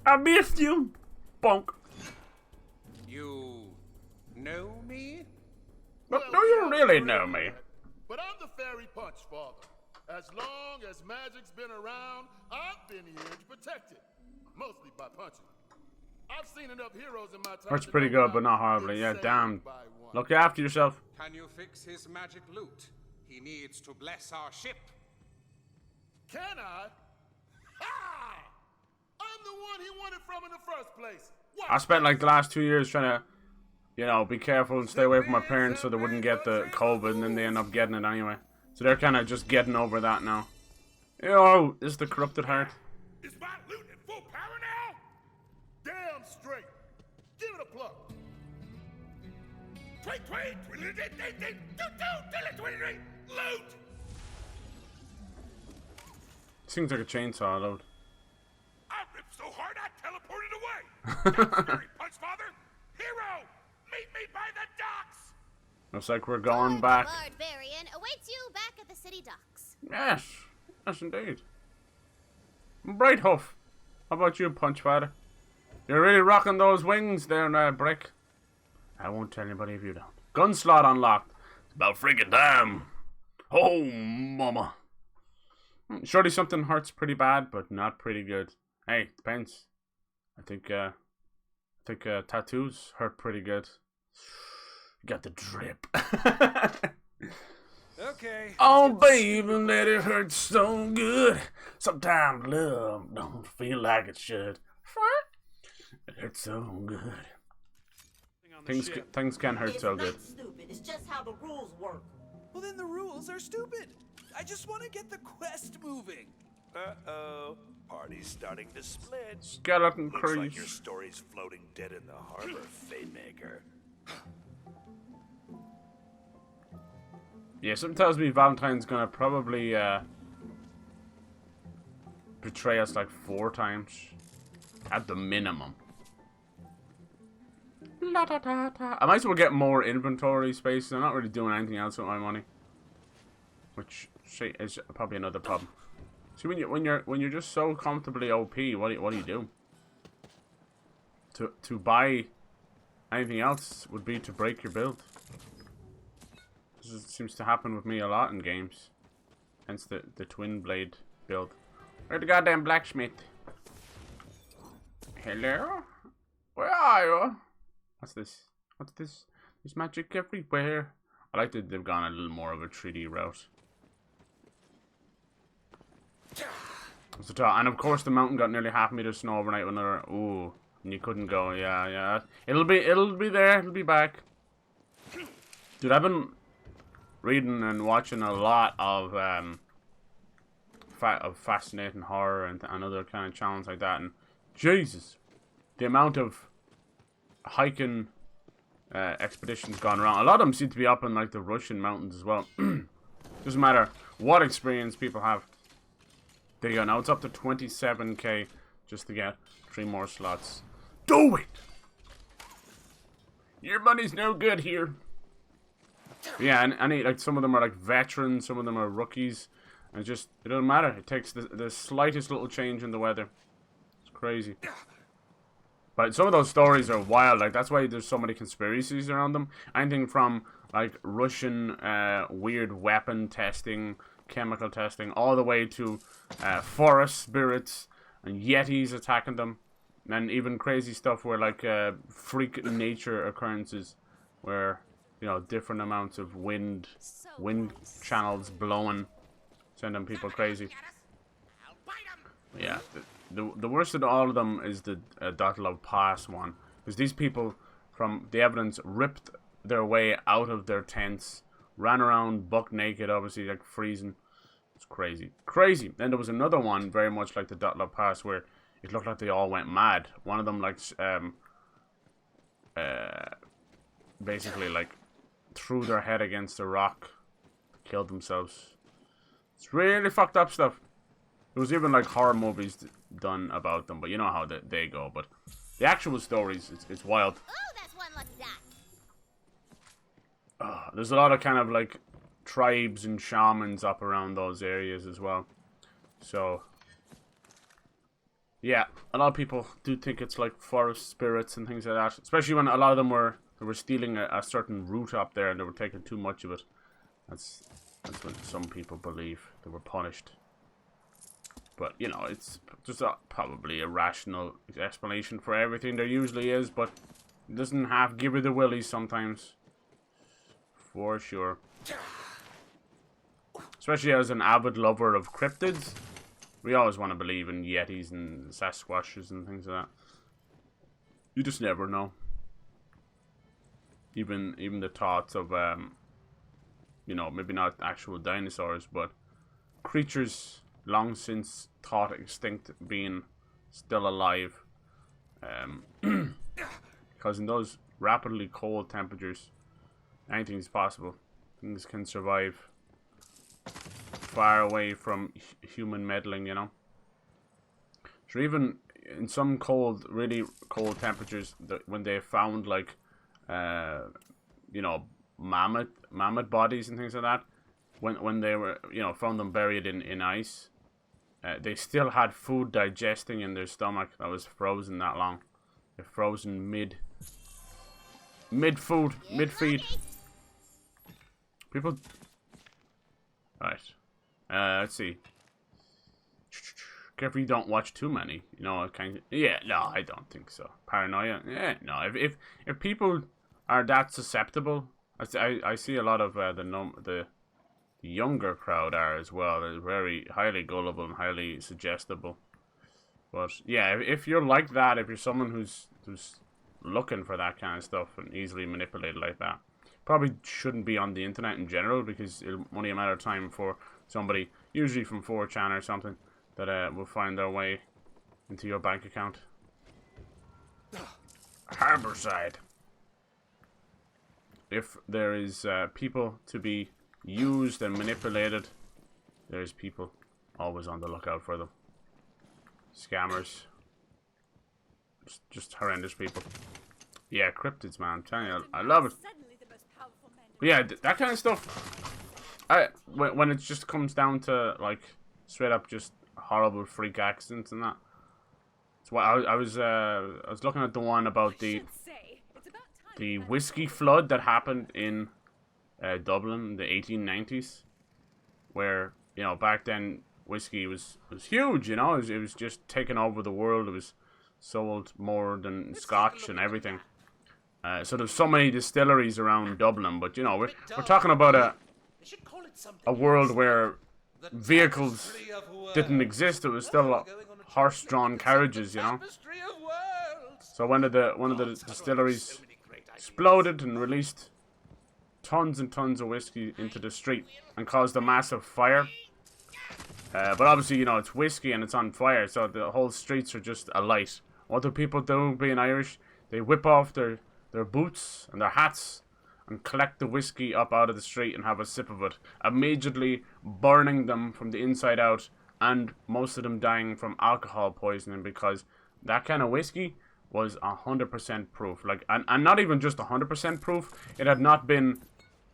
I missed you. Bonk. You know me? But do you really know me? But I'm the Fairy Punch Father. As long as magic's been around, I've been here to protect it. Mostly by punching. I've seen enough heroes in my time. That's pretty good, but not horribly. Yeah, damn. Look after yourself. Can you fix his magic loot? He needs to bless our ship. Can I? Ha! I'm the one he wanted from in the first place. I spent like the last 2 years trying to, you know, be careful and stay away from my parents so they wouldn't get the COVID, and then they end up getting it anyway. So they're kind of just getting over that now. Yo, this is the corrupted heart. Is my loot in full power now? Damn straight. Give it a plug. Tweet, tweet, tweet, loot. Seems like a chainsaw load. I ripped so hard I teleported away. Thanks, Fairy Punch Father. Hero, meet me by the docks. Looks like we're going back. Barbarian awaits you back at the city docks. Yes, yes indeed. Bright Huff. How about you, Punch Father? You're really rocking those wings there, Brick. I won't tell anybody if you don't. Gun slot unlocked. It's about freaking time. Oh, mama. Surely something hurts pretty bad, but not pretty good. Hey, depends. I think tattoos hurt pretty good. You got the drip. Okay. Oh, baby, that it hurts so good. Sometimes love don't feel like it should. It hurts so good. Things can hurt so good. It's not stupid. It's just how the rules work. Well, then the rules are stupid. I just want to get the quest moving. Uh-oh. Party's starting to split. Skeleton Looks crease. like your story's floating dead in the harbor, Fatemaker. Yeah, something tells me Valentine's gonna probably betray us like 4 times. At the minimum. La da da da. I might as well get more inventory space. I'm not really doing anything else with my money. Which is probably another problem. See, when you're just so comfortably OP, what do you do? To buy anything else would be to break your build. This seems to happen with me a lot in games. Hence the twin blade build. Where's the goddamn blacksmith? Hello? Where are you? What's this? What's this? There's magic everywhere. I like that they've gone a little more of a 3D route. And of course the mountain got nearly half a meter of snow overnight with another. Ooh, and you couldn't go. Yeah. It'll be there. It'll be back. Dude, I've been reading and watching a lot of fascinating horror and other kind of channels like that, and Jesus, the amount of hiking expeditions gone around. A lot of them seem to be up in like the Russian mountains as well. Doesn't matter what experience people have. There you go. Now it's up to 27k just to get 3 more slots. Do it! Your money's no good here. Yeah, and like some of them are like veterans, some of them are rookies, and it doesn't matter. It takes the slightest little change in the weather. It's crazy. But some of those stories are wild. Like, that's why there's so many conspiracies around them. Anything from, like, Russian weird weapon testing, chemical testing, all the way to forest spirits and yetis attacking them. And even crazy stuff where, like, freak nature occurrences where, you know, different amounts of wind channels blowing, sending people crazy. Yeah, the worst of all of them is the Dotlow Pass one. Because these people, from the evidence, ripped their way out of their tents, ran around buck naked, obviously, like, freezing. It's crazy. Crazy! Then there was another one, very much like the Dotlow Pass, where it looked like they all went mad. One of them, like, basically, like, threw their head against a rock, killed themselves. It's really fucked up stuff. There was even, like, horror movies done about them, but you know how they go. But the actual stories, it's wild. Oh, that's one lucky dot. There's a lot of kind of, like, tribes and shamans up around those areas as well. So, yeah, a lot of people do think it's, like, forest spirits and things like that. Especially when a lot of them were stealing a certain root up there and they were taking too much of it. That's what some people believe. They were punished. But, you know, it's just probably a rational explanation for everything. There usually is, but it doesn't give you the willies sometimes. For sure. Especially as an avid lover of cryptids. We always want to believe in yetis and sasquatches and things like that. You just never know. Even the thoughts of, you know, maybe not actual dinosaurs, but creatures long since thought extinct being still alive. Because in those rapidly cold temperatures, anything's possible. Things can survive far away from human meddling, you know. So even in some cold, really cold temperatures, when they found, like, you know, mammoth bodies and things like that, when they were, you know, found them buried in ice, they still had food digesting in their stomach that was frozen that long. They're frozen mid food, mid feed. People. Right. Let's see. Careful you don't watch too many. You know, kind of. Yeah, no, I don't think so. Paranoia. Yeah, no. If people are that susceptible, I see a lot of the younger crowd are as well. They're very highly gullible and highly suggestible. But yeah, if you're like that, if you're someone who's looking for that kind of stuff and easily manipulated like that, probably shouldn't be on the internet in general, because it'll only a matter of time for somebody, usually from 4chan or something, that will find their way into your bank account. Harborside. If there is people to be used and manipulated, there's people always on the lookout for them. Scammers. Just horrendous people. Yeah, cryptids, man. I'm telling you, I love it. But yeah, that kind of stuff. When it just comes down to, like, straight up just horrible freak accidents and that. So I was looking at the one about the whiskey flood that happened in Dublin in the 1890s, where, you know, back then whiskey was huge, you know. It was just taking over the world. It was sold more than scotch and everything. So there's so many distilleries around Dublin, but, you know, we're talking about a world where vehicles didn't exist. It was still horse-drawn carriages, you know. So one of the distilleries exploded and released tons and tons of whiskey into the street and caused a massive fire. But obviously, you know, it's whiskey and it's on fire, so the whole streets are just alight. What do people do, being Irish? They whip off their boots and their hats and collect the whiskey up out of the street and have a sip of it, immediately burning them from the inside out, and most of them dying from alcohol poisoning, because that kind of whiskey was 100% proof. Like, and not even just 100% proof, it had not been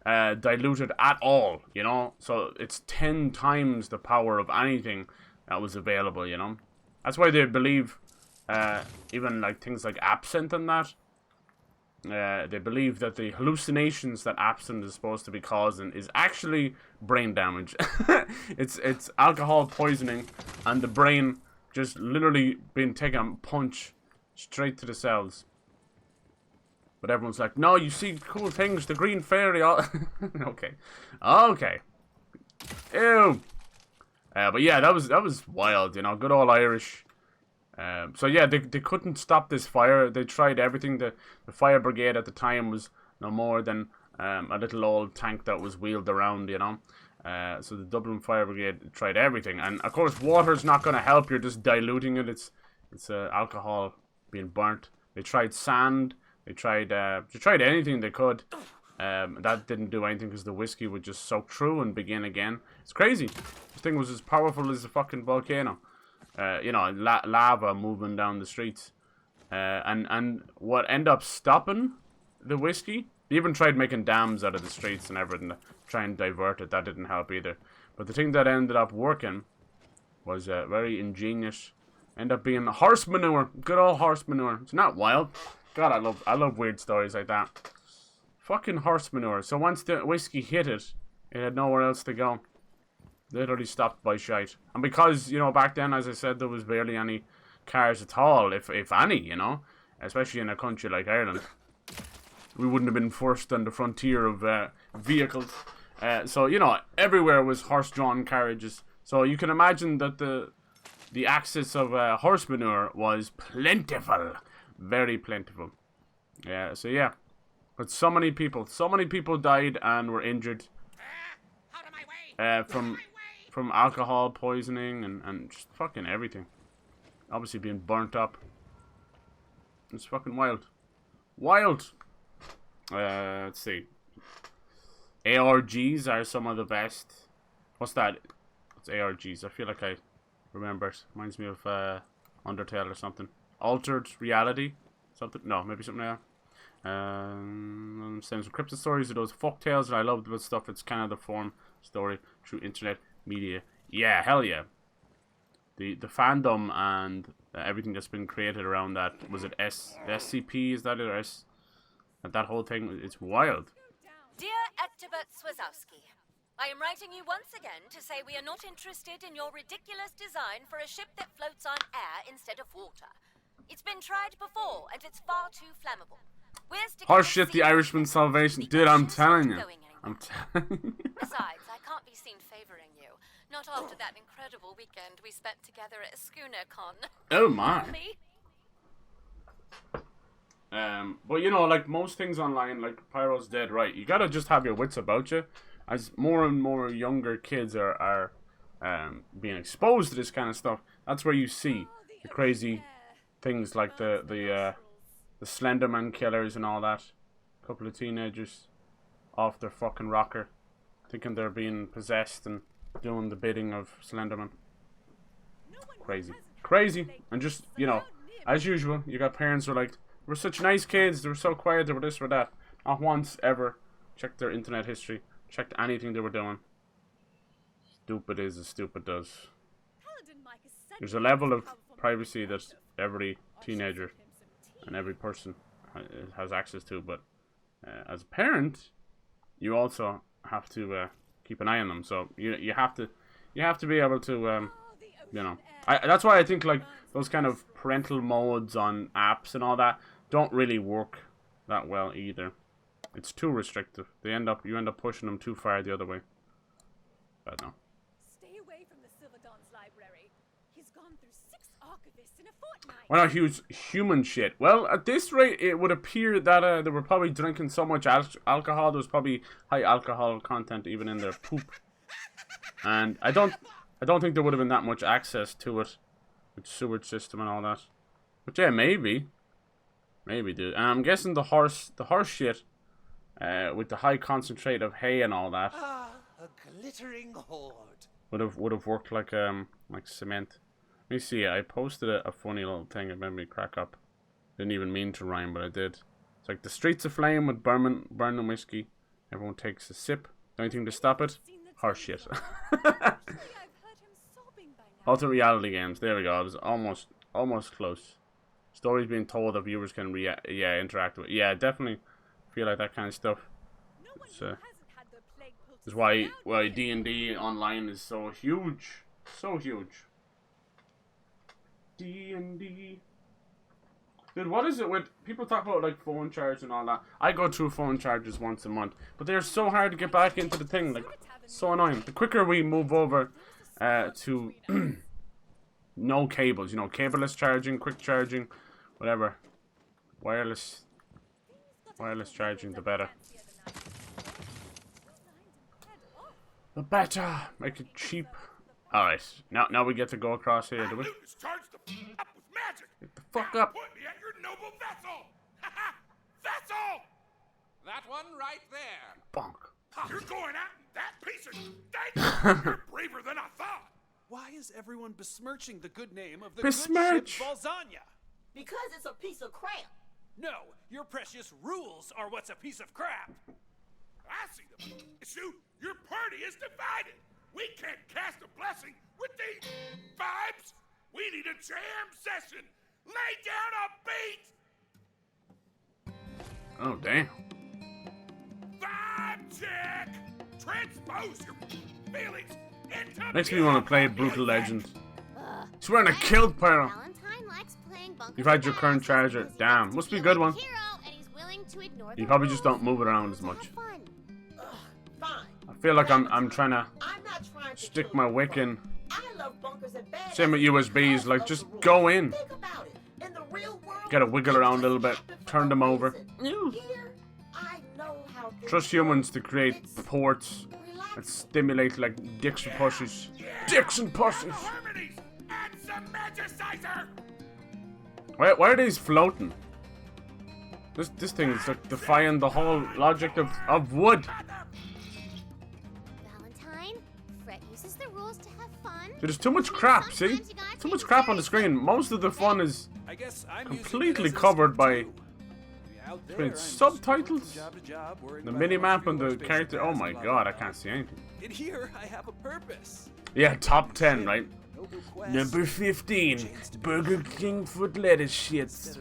diluted at all, you know. So it's 10 times the power of anything that was available, you know. That's why they believe even like things like absinthe and that. They believe that the hallucinations that absinthe is supposed to be causing is actually brain damage. it's alcohol poisoning, and the brain just literally being taken a punch straight to the cells. But everyone's like, no, you see cool things, the green fairy. Okay. Ew. But yeah, that was wild, you know, good old Irish. So yeah, they couldn't stop this fire. They tried everything. The fire brigade at the time was no more than a little old tank that was wheeled around, you know. So the Dublin Fire Brigade tried everything, and of course water's not going to help. You're just diluting it. It's alcohol being burnt. They tried sand. They tried anything they could. That didn't do anything because the whiskey would just soak through and begin again. It's crazy. This thing was as powerful as a fucking volcano. You know, lava moving down the streets. And what ended up stopping the whiskey, they even tried making dams out of the streets and everything to try and divert it. That didn't help either. But the thing that ended up working was very ingenious. Ended up being horse manure. Good old horse manure. It's not wild. God, I love weird stories like that. Fucking horse manure. So once the whiskey hit it, it had nowhere else to go. Literally stopped by shite. And because, you know, back then, as I said, there was barely any cars at all, if any, you know. Especially in a country like Ireland. We wouldn't have been first on the frontier of vehicles. So, you know, everywhere was horse-drawn carriages. So you can imagine that the access of horse manure was plentiful. Very plentiful. Yeah, so yeah. But so many people died and were injured from alcohol poisoning and just fucking everything. Obviously being burnt up. It's fucking wild. Wild! Let's see. ARGs are some of the best. What's that? It's ARGs. I feel like I remember it. Reminds me of Undertale or something. Altered reality? Something? No, maybe something like that. Same some cryptid stories, or those folk tales that I loved about stuff. It's kind of the form story through internet media. Yeah, hell yeah. The fandom and everything that's been created around that. Was it SCP? Is that it? Or that whole thing? It's wild. Dear Ectobert Swazowski, I am writing you once again to say we are not interested in your ridiculous design for a ship that floats on air instead of water. It's been tried before, and it's far too flammable. Horse shit, the Irishman's salvation. Dude, I'm telling you. Besides, I can't be seen favoring you. Not after that incredible weekend we spent together at SchoonerCon. Oh my. But you know, like most things online, like Pyro's dead right. You gotta just have your wits about you. As more and more younger kids are being exposed to this kind of stuff, that's where you see the crazy things like the Slenderman killers and all that. A couple of teenagers off their fucking rocker, thinking they're being possessed and doing the bidding of Slenderman. Crazy. And just, you know, as usual, you got parents who are like, we're such nice kids, they were so quiet, they were this or that. Not once ever checked their internet history, checked anything they were doing. Stupid is as stupid does. There's a level of privacy that every teenager and every person has access to, but as a parent, you also have to keep an eye on them. So you have to be able to you know. That's why I think like those kind of parental modes on apps and all that don't really work that well either. It's too restrictive. You end up pushing them too far the other way. But no. Stay away from the Silverdon's library. He's gone through 6 archivists in a fortnight. Why not use human shit? Well, at this rate, it would appear that they were probably drinking so much alcohol. There was probably high alcohol content even in their poop. And I don't think there would have been that much access to it with sewage system and all that. But yeah, maybe, dude. And I'm guessing the horse shit, with the high concentrate of hay and all that. Ah, a glittering hoard. Would have worked like cement. Let me see. I posted a funny little thing. It made me crack up. Didn't even mean to rhyme, but I did. It's like the streets aflame with burning whiskey. Everyone takes a sip. The only thing to stop it, horse shit. Ultimate reality games. There we go. I was almost close. Stories being told that viewers can interact with. Yeah, definitely feel like that kind of stuff. So that's why D&D online is so huge. So huge. D&D. Dude, what is it with people talk about like phone charge and all that? I go through phone charges once a month, but they're so hard to get back into the thing. Like, so annoying. The quicker we move over to no cables, you know, cableless charging, quick charging, whatever, wireless charging, the better. The better. Make it cheap. All right, now we get to go across here, do we? Get the fuck up. Point me at your noble vessel! Vessel! That one right there. Bonk. You're going out in that piece of dank! You're braver than I thought! Why is everyone besmirching the good name of the Besmirch. good ship Valzania? Because it's a piece of crap. No, your precious rules are what's a piece of crap. I see them. It's your party is divided. We can't cast a blessing with these vibes. We need a jam session. Lay down a beat. Oh, damn. Vibe check. Transpose your feelings into Makes me want to play Brutal Legends. He's wearing a kilt, Pyro. You've had your current charger. Damn, must be a good one. You probably just don't move it around as much. I feel like I'm trying to stick my wick in. Same with USBs, like just go in. Gotta wiggle around a little bit, turn them over. Trust humans to create ports that stimulate like dicks and pussies. Dicks and pussies! Why are these floating? This thing is like defying the whole logic of wood. There's too much crap, see? Too much crap on the screen. Most of the fun is completely covered by subtitles, the mini-map and the character. Oh my god, I can't see anything. In here, I have a purpose. Yeah, top 10, right? Number 15, Burger King foot lettuce shits.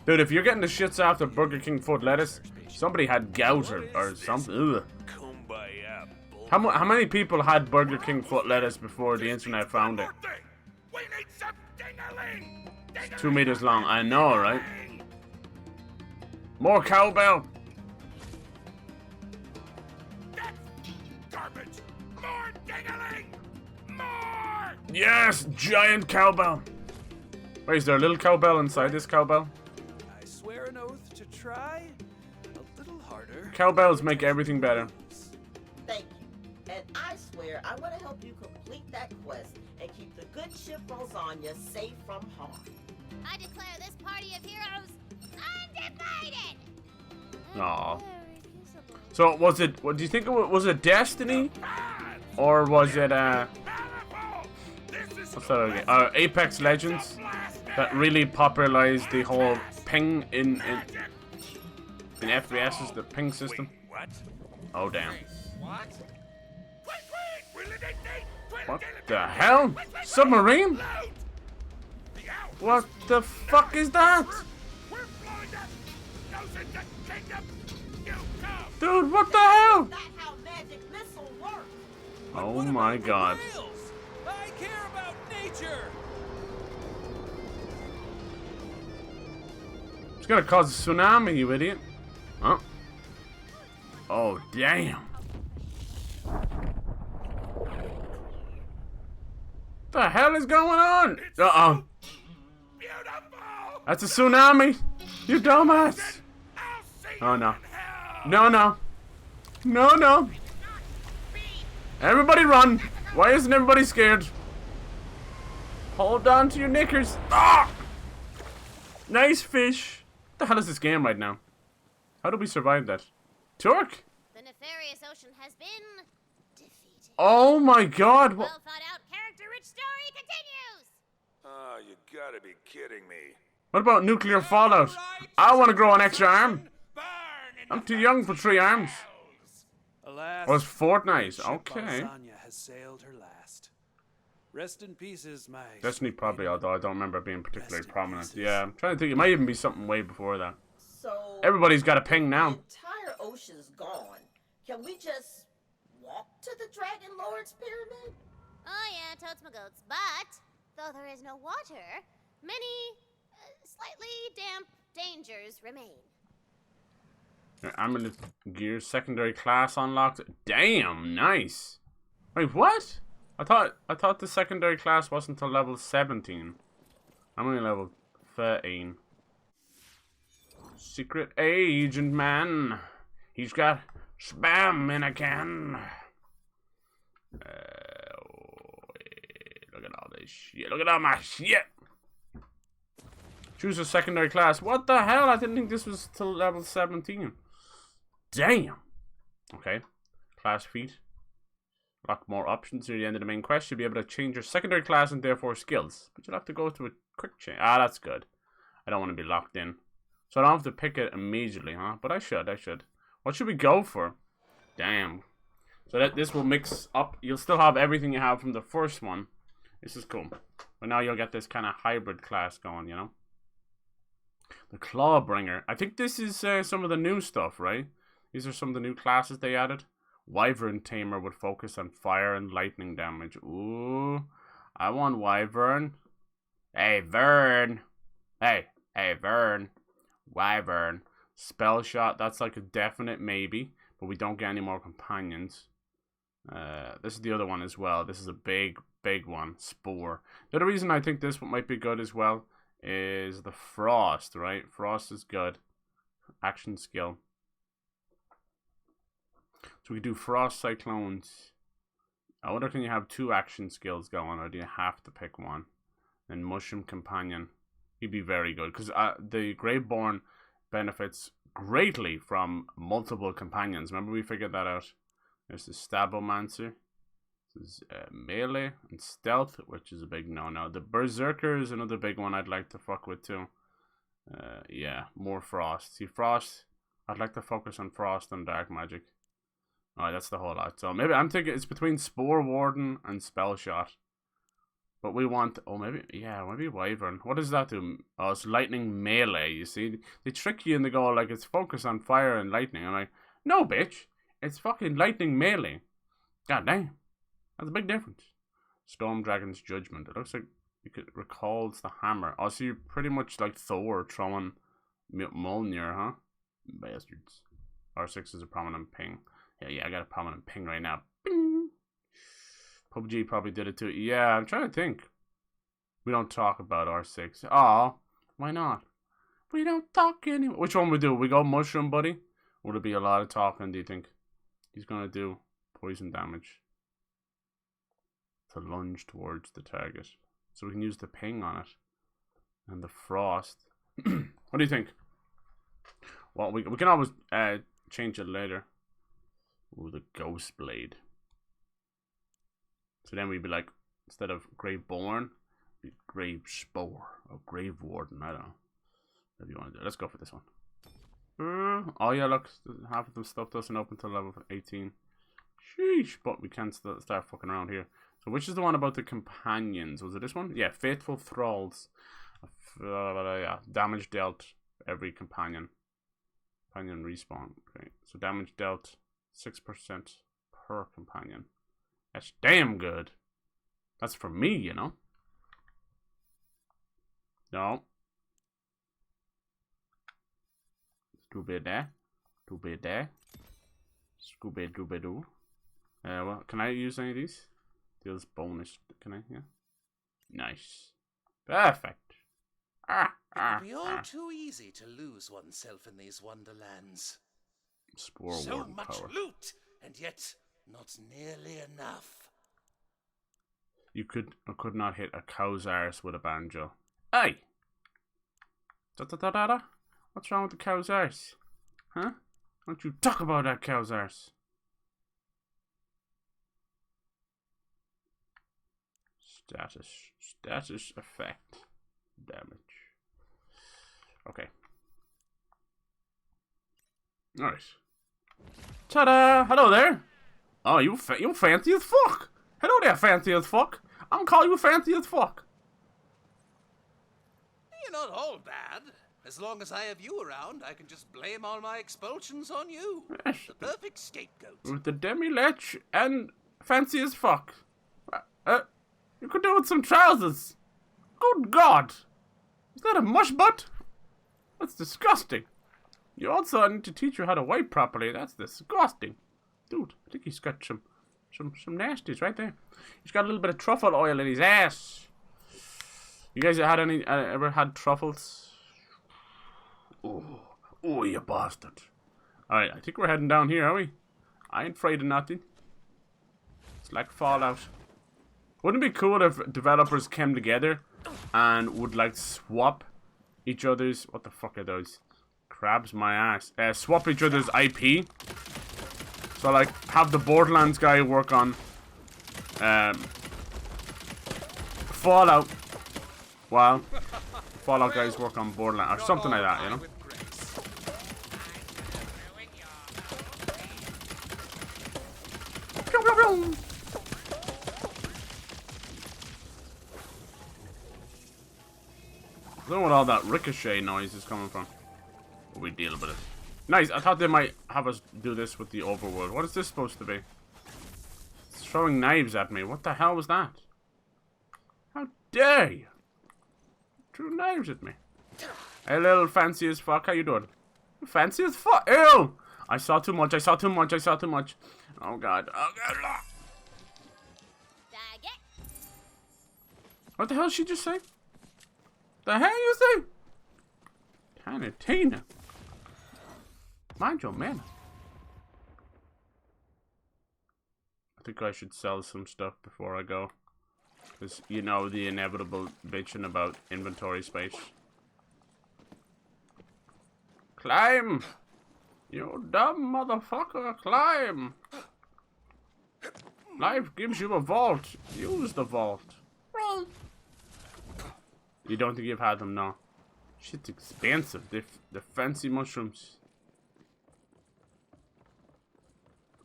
Dude, if you're getting the shits after Burger King foot lettuce, somebody had gout or something. Ugh. How many people had Burger King foot lettuce before the internet found it? It's 2 meters long. I know, right? More cowbell. Garbage. More dingling. More. Yes, giant cowbell. Wait, is there a little cowbell inside this cowbell? I swear an oath to try a little harder. Cowbells make everything better. Thank you. And I swear I want to help you complete that quest and keep the good ship Valzania safe from harm. I declare this party of heroes undivided. Aww. So was it? What do you think? Was it Destiny, or was it what's that again? Apex Legends that really popularized the whole ping in FPS's, the ping system. Oh damn. What the hell? Submarine? What the fuck is that? Dude, what the hell? Oh my god. I care about nature. It's gonna cause a tsunami, you idiot. Huh? Oh, damn. What the hell is going on? Uh-oh. That's a tsunami. You dumbass. Oh, no. No, no. No, no. Everybody run. Why isn't everybody scared? Hold on to your knickers. Ah! Nice fish. What the hell is this game right now? How do we survive that? Turk? The nefarious ocean has been defeated. Oh my god. Well thought out, character-rich story continues. Oh, you gotta be kidding me. What about nuclear fallout? I want to grow an extra arm. I'm too young for 3 arms. Alas, Oh, it's Fortnite. Okay. Valzania has sailed her last. Rest in pieces, my... Destiny probably, although I don't remember it being particularly prominent. Yeah, I'm trying to think. It might even be something way before that. So Everybody's got a ping now. the entire ocean's gone. Can we just walk to the Dragon Lord's pyramid? Oh yeah, totes my goats. But, though there is no water, many, slightly damp dangers remain. Amulet gear secondary class unlocked. Damn, nice. Wait, what? I thought the secondary class wasn't until level 17. I'm only level 13. Secret agent man. He's got spam in a can. Look at all this shit. Look at all my shit. Choose a secondary class. What the hell? I didn't think this was till level 17. Damn. Okay. Class feat. Lock more options near the end of the main quest. You'll be able to change your secondary class and therefore skills. But you'll have to go to a quick change. Ah, that's good. I don't want to be locked in. So I don't have to pick it immediately, huh? But I should. What should we go for? Damn. So that this will mix up. You'll still have everything you have from the first one. This is cool. But now you'll get this kind of hybrid class going, you know? The Clawbringer. I think this is some of the new stuff, right? These are some of the new classes they added. Wyvern Tamer would focus on fire and lightning damage. Ooh, I want Wyvern. Hey, Vern. Hey, Vern. Wyvern. Spell shot, that's like a definite maybe. But we don't get any more companions. This is the other one as well. This is a big one. Spore. The other reason I think this one might be good as well is the Frost, right? Frost is good. Action skill. So we do Frost Cyclones. I wonder, can you have 2 action skills going, or do you have to pick one? And Mushroom Companion. He'd be very good, because the Graveborn benefits greatly from multiple companions. Remember we figured that out? There's the Stabomancer. This is melee and stealth, which is a big no-no. The Berserker is another big one I'd like to fuck with too. Yeah, more Frost. See, Frost, I'd like to focus on Frost and Dark Magic. Oh, that's the whole lot. So maybe I'm thinking it's between Spore Warden and Spell Shot. But we want, oh maybe, yeah, maybe Wyvern. What does that do? Oh, it's lightning melee, you see. They trick you and they go like it's focused on fire and lightning. I'm like, no bitch, it's fucking lightning melee. God damn. That's a big difference. Storm Dragon's Judgment. It looks like it recalls the hammer. Oh, so you're pretty much like Thor throwing Mjolnir, huh? Bastards. R6 is a prominent ping. Yeah, I got a prominent ping right now. Bing! PUBG probably did it too. Yeah, I'm trying to think. We don't talk about R6. Oh, why not? We don't talk anymore. Which one we do? We go Mushroom Buddy? Would it be a lot of talking, do you think? He's going to do poison damage to lunge towards the target. So we can use the ping on it. And the Frost. What do you think? Well, we can always change it later. Ooh, the Ghost Blade. So then we'd be like, instead of Graveborn, be Grave Spore or Grave Warden. I don't know. Whatever you want to do. Let's go for this one. Oh yeah, look, half of the stuff doesn't open until level 18. Sheesh, but we can still start fucking around here. So which is the one about the companions? Was it this one? Yeah, Faithful Thralls. Yeah, damage dealt every companion. Companion respawn. Okay, so damage dealt 6% per companion. That's damn good. That's for me, you know. No. Stupid there. Stupid there. Scooby dooby doo. Well, can I use any of these? Deals bonus. Can I? Yeah. Nice. Perfect. It would be all too easy to lose oneself in these wonderlands. Spore so Warden much power. loot, and yet not nearly enough. You could or could not hit a cow's arse with a banjo. Hey! Da-da-da-da-da. What's wrong with the cow's arse? Huh? Don't you talk about that cow's arse. Status effect. Damage. Okay. Nice. Ta-da! Hello there! Oh, you fancy as fuck! Hello there, fancy as fuck! I'm calling you fancy as fuck. You're not all bad. As long as I have you around, I can just blame all my expulsions on you. Yes. The perfect scapegoat. With the demi-lech and fancy as fuck. You could do with some trousers. Good God. Is that a mush butt? That's disgusting. You also need to teach you how to wipe properly. That's disgusting. Dude, I think he's got some nasties right there. He's got a little bit of truffle oil in his ass. You guys ever had truffles? Oh, you bastard. Alright, I think we're heading down here, are we? I ain't afraid of nothing. It's like Fallout. Wouldn't it be cool if developers came together and would like swap each other's... What the fuck are those? Crabs my ass. Swap each other's IP. So like, have the Borderlands guy work on Fallout. Well, Fallout guys work on Borderlands or something like that, you know? I don't know what all that ricochet noise is coming from. We deal with it. Nice, I thought they might have us do this with the overworld. What is this supposed to be? It's throwing knives at me. What the hell was that? How dare you? Threw knives at me. Hey, little fancy as fuck, how you doing? Fancy as fuck? Ew! I saw too much, I saw too much, I saw too much. Oh god, oh god. What the hell did she just say? The hell you say? Tiny Tina. Mind your man. I think I should sell some stuff before I go. Because, you know, the inevitable bitching about inventory space. Climb! You dumb motherfucker, climb! Life gives you a vault. Use the vault. You don't think you've had them? No. Shit's expensive. They're fancy mushrooms.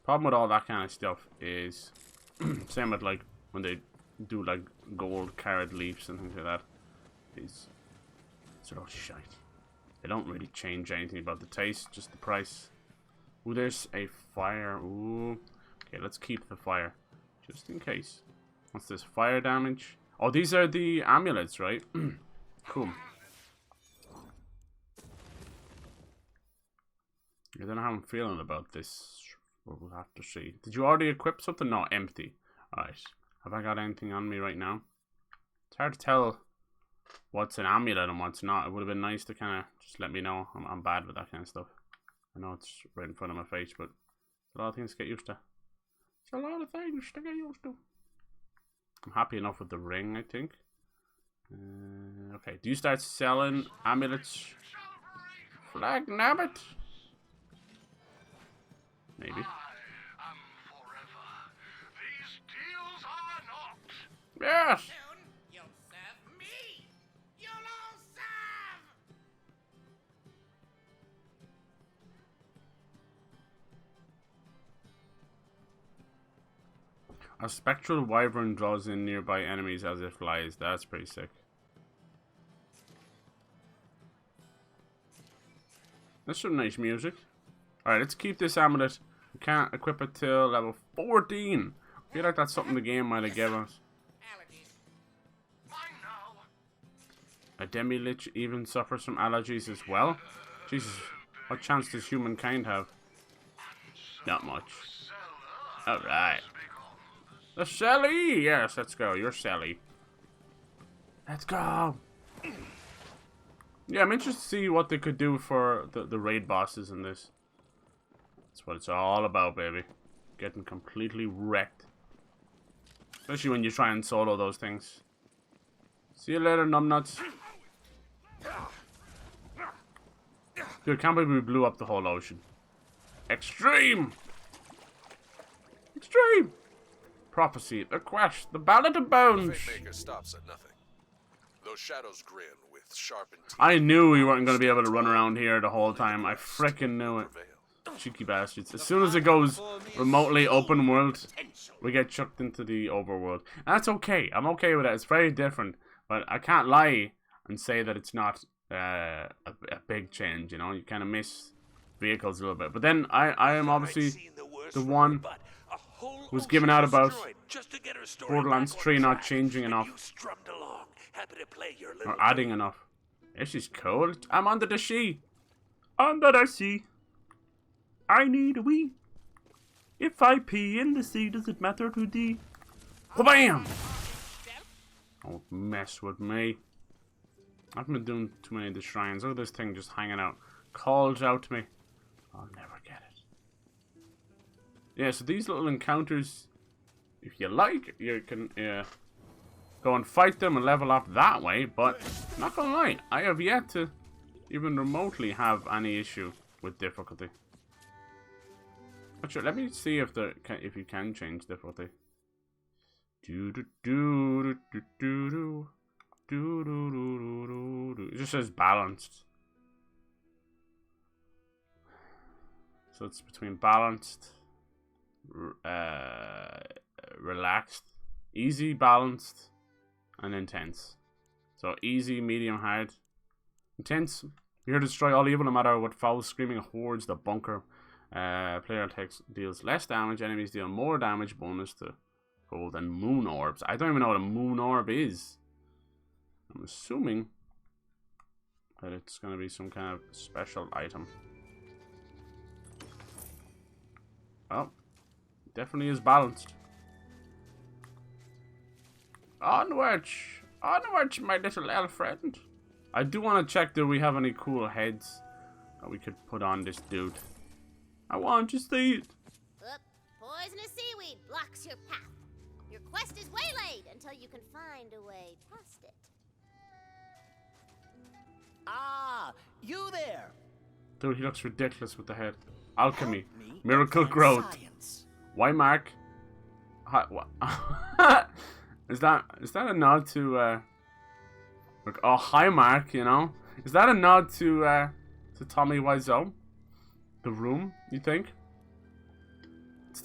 Problem with all that kind of stuff is same with like when they do like gold carrot leaves and things like that. It's all shite. They don't really change anything about the taste, just the price. Ooh, there's a fire. Ooh. Okay, let's keep the fire. Just in case. What's this? Fire damage? Oh, these are the amulets, right? Cool. I don't know how I'm feeling about this. We'll have to see. Did you already equip something? No, empty. Alright. Have I got anything on me right now? It's hard to tell what's an amulet and what's not. It would have been nice to kind of just let me know. I'm bad with that kind of stuff. I know it's right in front of my face, but it's a lot of things to get used to. It's a lot of things to get used to. I'm happy enough with the ring, I think. Okay, do you start selling amulets? Flag nabbit? Maybe. Yes! Soon, you'll serve me! You'll all serve! A spectral wyvern draws in nearby enemies as it flies. That's pretty sick. That's some nice music. Alright, let's keep this amulet. We can't equip it till level 14. I feel like that's something the game might have given us. A demi-lich even suffers from allergies as well? Jesus, what chance does humankind have? Not much. Alright. The Sally! Yes, let's go. You're Sally. Let's go! Yeah, I'm interested to see what they could do for the raid bosses in this. That's what it's all about, baby. Getting completely wrecked. Especially when you try and solo those things. See you later, numbnuts. Dude, can't believe we blew up the whole ocean. Extreme! Extreme! Prophecy, the quest, the ballad of bones. Fate-maker stops at nothing. Those shadows grin with sharpened teeth. I knew we weren't going to be able to run around here the whole time. I frickin' knew it. Cheeky bastards. As soon as it goes remotely open world, we get chucked into the overworld. And that's okay. I'm okay with it. It's very different. But I can't lie and say that it's not a big change, you know? You kind of miss vehicles a little bit. But then I am obviously the one who's given out about Borderlands 3 not changing enough. Or adding enough. This is cold. I'm under the sea. Under the sea. I need a wee. If I pee in the sea, does it matter to thee? Bam! Don't mess with me. I haven't been doing too many of the shrines. Look at this thing just hanging out. Calls out to me. I'll never get it. Yeah, so these little encounters, if you like, you can go and fight them and level up that way. But, not gonna lie, I have yet to even remotely have any issue with difficulty. But sure, let me see if you can change difficulty. It just says balanced. So it's between balanced, relaxed, easy, balanced, and intense. So easy, medium, hard. Intense. You're here to destroy all evil no matter what foul screaming hordes the bunker. Player deals less damage, enemies deal more damage, bonus to gold and moon orbs. I don't even know what a moon orb is. I'm assuming that it's going to be some kind of special item. Well, definitely is balanced. Onwards! Onwards, my little elf friend. I do want to check, do we have any cool heads that we could put on this dude? I want to see it. Oop, poisonous seaweed blocks your path. Your quest is waylaid until you can find a way past it. Ah, you there. Dude, he looks ridiculous with the head. Alchemy. Miracle growth. Why, Mark? Hi, what? Is that a nod to oh, hi, Mark, you know? Is that a nod to Tommy Wiseau? The Room, you think?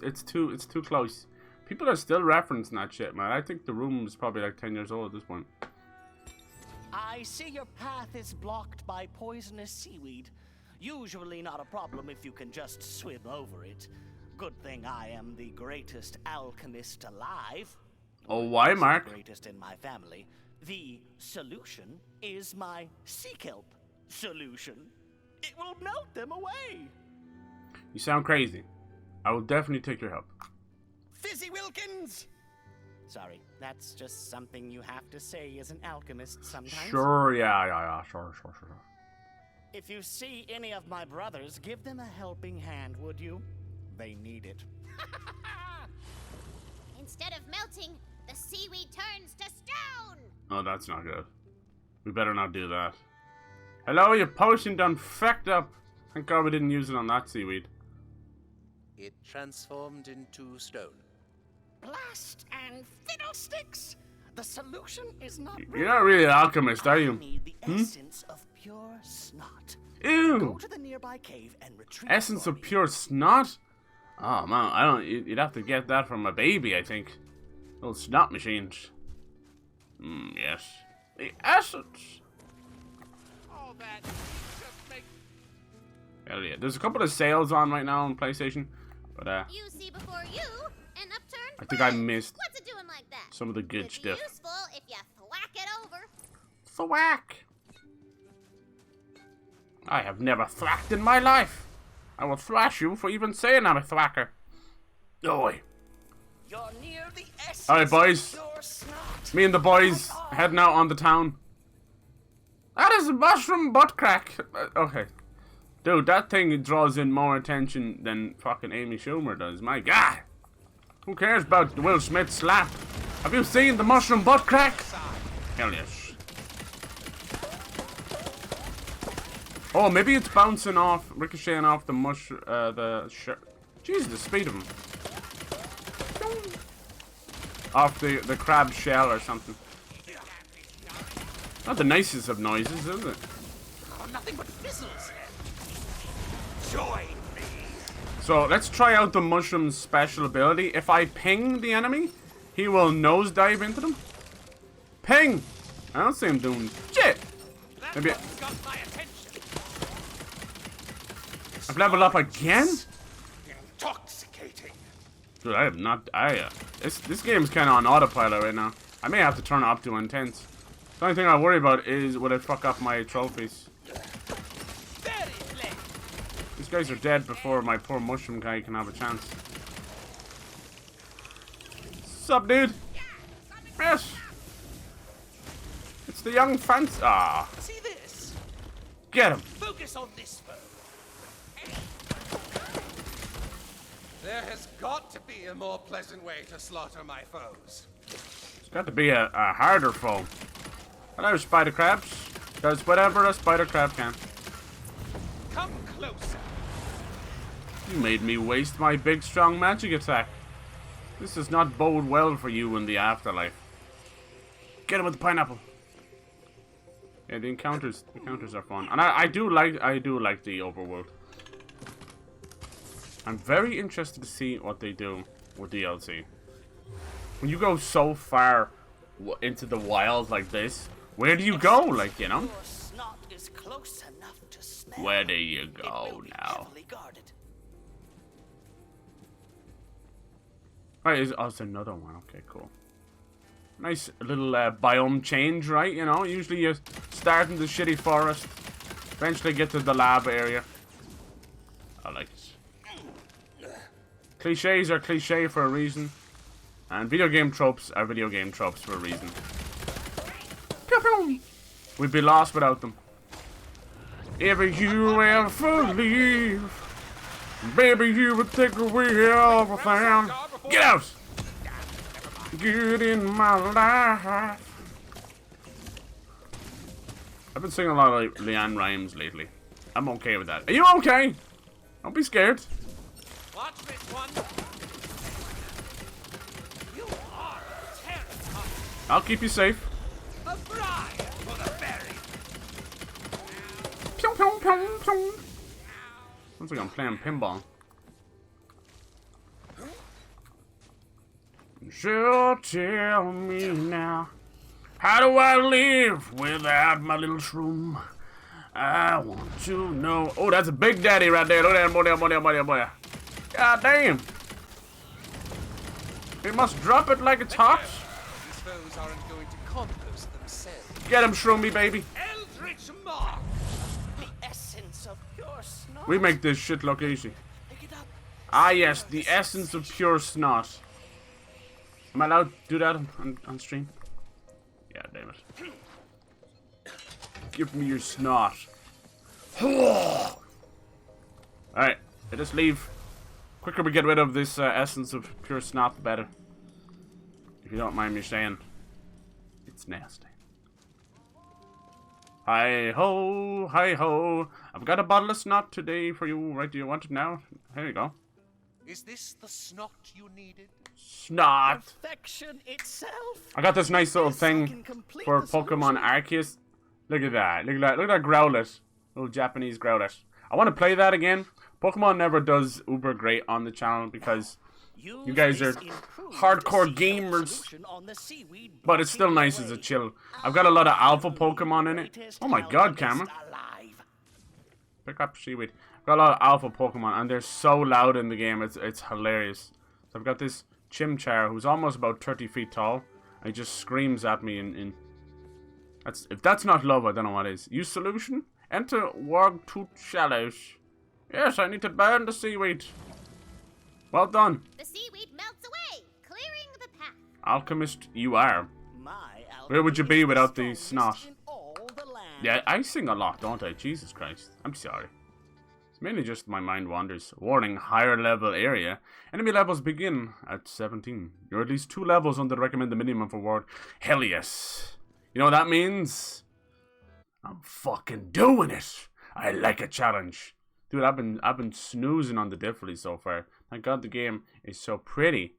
It's too close. People are still referencing that shit, man. I think The Room is probably like 10 years old at this point. I see your path is blocked by poisonous seaweed. Usually not a problem if you can just swim over it. Good thing I am the greatest alchemist alive. Oh, why, Mark? The greatest in my family. The solution is my sea kelp solution. It will melt them away. You sound crazy. I will definitely take your help. Fizzy Wilkins! Sorry, that's just something you have to say as an alchemist sometimes. Sure, yeah, sure. If you see any of my brothers, give them a helping hand, would you? They need it. Instead of melting, the seaweed turns to stone! Oh, that's not good. We better not do that. Hello, your potion done fecked up. Thank God we didn't use it on that seaweed. It transformed into stone. Blast and fiddlesticks! The solution is not. You're not really an alchemist, are you? I need the essence of pure snot. Ew! Go to the nearby cave and retrieve Essence of pure snot? Oh man, I don't. You'd have to get that from a baby, I think. Little snot machines. Yes. The essence. All that just make. Hell yeah. There's a couple of sales on right now on PlayStation, but You see before you an upturned I think I missed What's it doing like that? some of the good stuff. Useful if you thwack it over. Thwack! I have never thwacked in my life. I will thrash you for even saying I'm a thwacker. Oi. You're near the essence. Alright, boys. Me and the boys heading out on the town. That is a mushroom butt crack. Okay. Dude, that thing draws in more attention than fucking Amy Schumer does. My God. Who cares about the Will Smith slap? Have you seen the mushroom butt crack? Hell yes. Oh, maybe it's bouncing off, ricocheting off the Jeez, the speed of him. Off the crab shell or something. Not the nicest of noises, is it? Oh, nothing but fizzles. Join me, So let's try out the mushroom's special ability. If I ping the enemy, he will nosedive into them. Ping! I don't see him doing shit. Maybe I've leveled up again? Intoxicating. Dude, I have not. This game's kind of on autopilot right now. I may have to turn it up to intense. The only thing I worry about is will it fuck up my trophies. These guys are dead before my poor mushroom guy can have a chance. Sup, dude? Yes. It's the young fancy. Ah. See this? Get him. Focus on this foe. There has got to be a more pleasant way to slaughter my foes. It's got to be a harder foe. Hello, spider crabs. Does whatever a spider crab can. Come closer. You made me waste my big strong magic attack. This does not bode well for you in the afterlife. Get him with the pineapple. Yeah, the encounters are fun, and I do like the overworld. I'm very interested to see what they do with DLC. When you go so far into the wild like this, where do you go? Like, you know? Where do you go now? Right, oh, it's another one. Okay, cool. Nice little biome change, right? You know, usually you start in the shitty forest, eventually get to the lab area. I like it. Cliches are cliche for a reason, and video game tropes are video game tropes for a reason. We'd be lost without them. If you ever leave, baby, you would take away everything. Get out! Get in my life. I've been singing a lot of Leanne rhymes lately. I'm okay with that. Are you okay? Don't be scared. Watch this one. You are a terror. I'll keep you safe. A bribe for the berry. Pew, pew, pew, pew. Sounds like I'm playing pinball. So tell me now, how do I live without my little shroom? I want to know. Oh, that's a big daddy right there. Look at that boy, boy, boy, boy. God damn. We must drop it like it's hot. These foes aren't going to compost themselves. Get him, Shroomy, baby. Eldritch Mark. The essence of pure snot. We make this shit look easy. Ah, yes, the essence of pure snot. Am I allowed to do that on stream? Yeah, damn it. Give me your snot. Alright, let us leave. Quicker we get rid of this essence of pure snot, the better. If you don't mind me saying. It's nasty. Hi-ho, hi-ho. I've got a bottle of snot today for you. Right, do you want it now? Here you go. Is this the snot you needed? Snot. Perfection itself. I got this nice little thing for Pokemon Arceus. Look at that. Look at that Growlithe. Little Japanese Growlithe. I want to play that again. Pokemon never does uber great on the channel because you guys are hardcore gamers. But it's still nice as a chill. I've got a lot of alpha Pokemon in it. Oh my god, camera. Pick up seaweed. Got a lot of alpha Pokemon and they're so loud in the game. It's hilarious. So I've got this Chimchar who's almost about 30 feet tall. And he just screams at me in if that's not love, I don't know what is. Use solution. Enter Warg Tooth Shallows. Yes, I need to burn the seaweed. Well done. The seaweed melts away, clearing the path. Alchemist, you are. Where would you be without the snot? Yeah, I sing a lot, don't I? Jesus Christ. I'm sorry. It's mainly just my mind wanders. Warning, higher level area. Enemy levels begin at 17. You're at least 2 levels under the recommended minimum for ward. Hell yes. You know what that means? I'm fucking doing it. I like a challenge. Dude, I've been snoozing on the difficulty so far. Thank God the game is so pretty.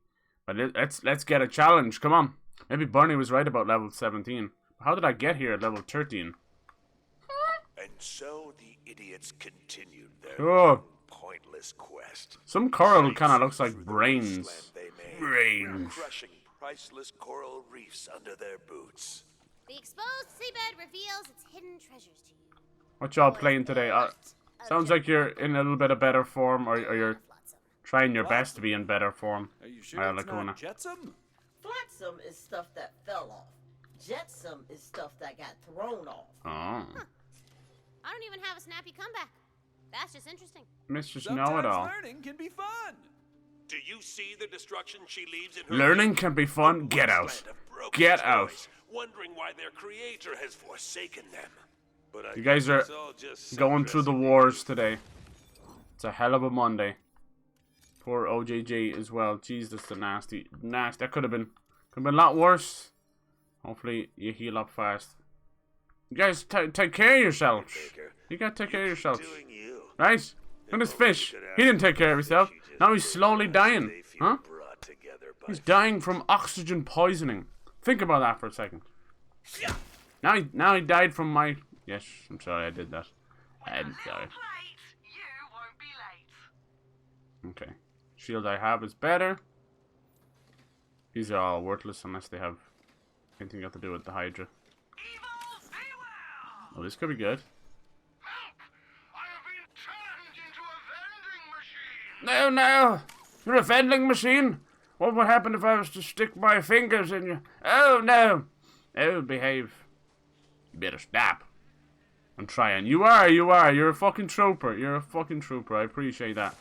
But let's get a challenge. Come on. Maybe Barney was right about level 17. How did I get here at level 13? And so the idiots continued their Oh. pointless quest. Some coral kind of looks like brains. They're crushing priceless coral reefs under their boots. The exposed seabed reveals its hidden treasures to you. What y'all playing today? Sounds like you're in a little bit of better form, or you're trying your best to be in better form. Are you sure it's not jetsam? Flotsam is stuff that fell off. Jetsam is stuff that got thrown off. Oh. Huh. I don't even have a snappy comeback. That's just interesting. Mistress Know-It-All. Learning can be fun. Do you see the destruction she leaves in her Learning can be fun. Get out. Get out. Wondering why their creator has forsaken them. But You guys are going through the wars today. It's a hell of a Monday. Poor OJJ as well. Jeez, that's the nasty. That could have been a lot worse. Hopefully you heal up fast. You guys take care of yourselves. You gotta take care of yourselves. Right? Look at this fish. He didn't take care of himself. Now he's slowly dying. Huh? He's dying from oxygen poisoning. Think about that for a second. Now he died from my... Yes, I'm sorry I did that. I'm sorry. Okay. Shield I have is better. These are all worthless unless they have anything got to do with the Hydra. Oh, this could be good. No! You're a vending machine? What would happen if I was to stick my fingers in you? Oh, no! Oh, behave. You better stop. I'm trying. You are. You're a fucking trooper. You're a fucking trooper. I appreciate that.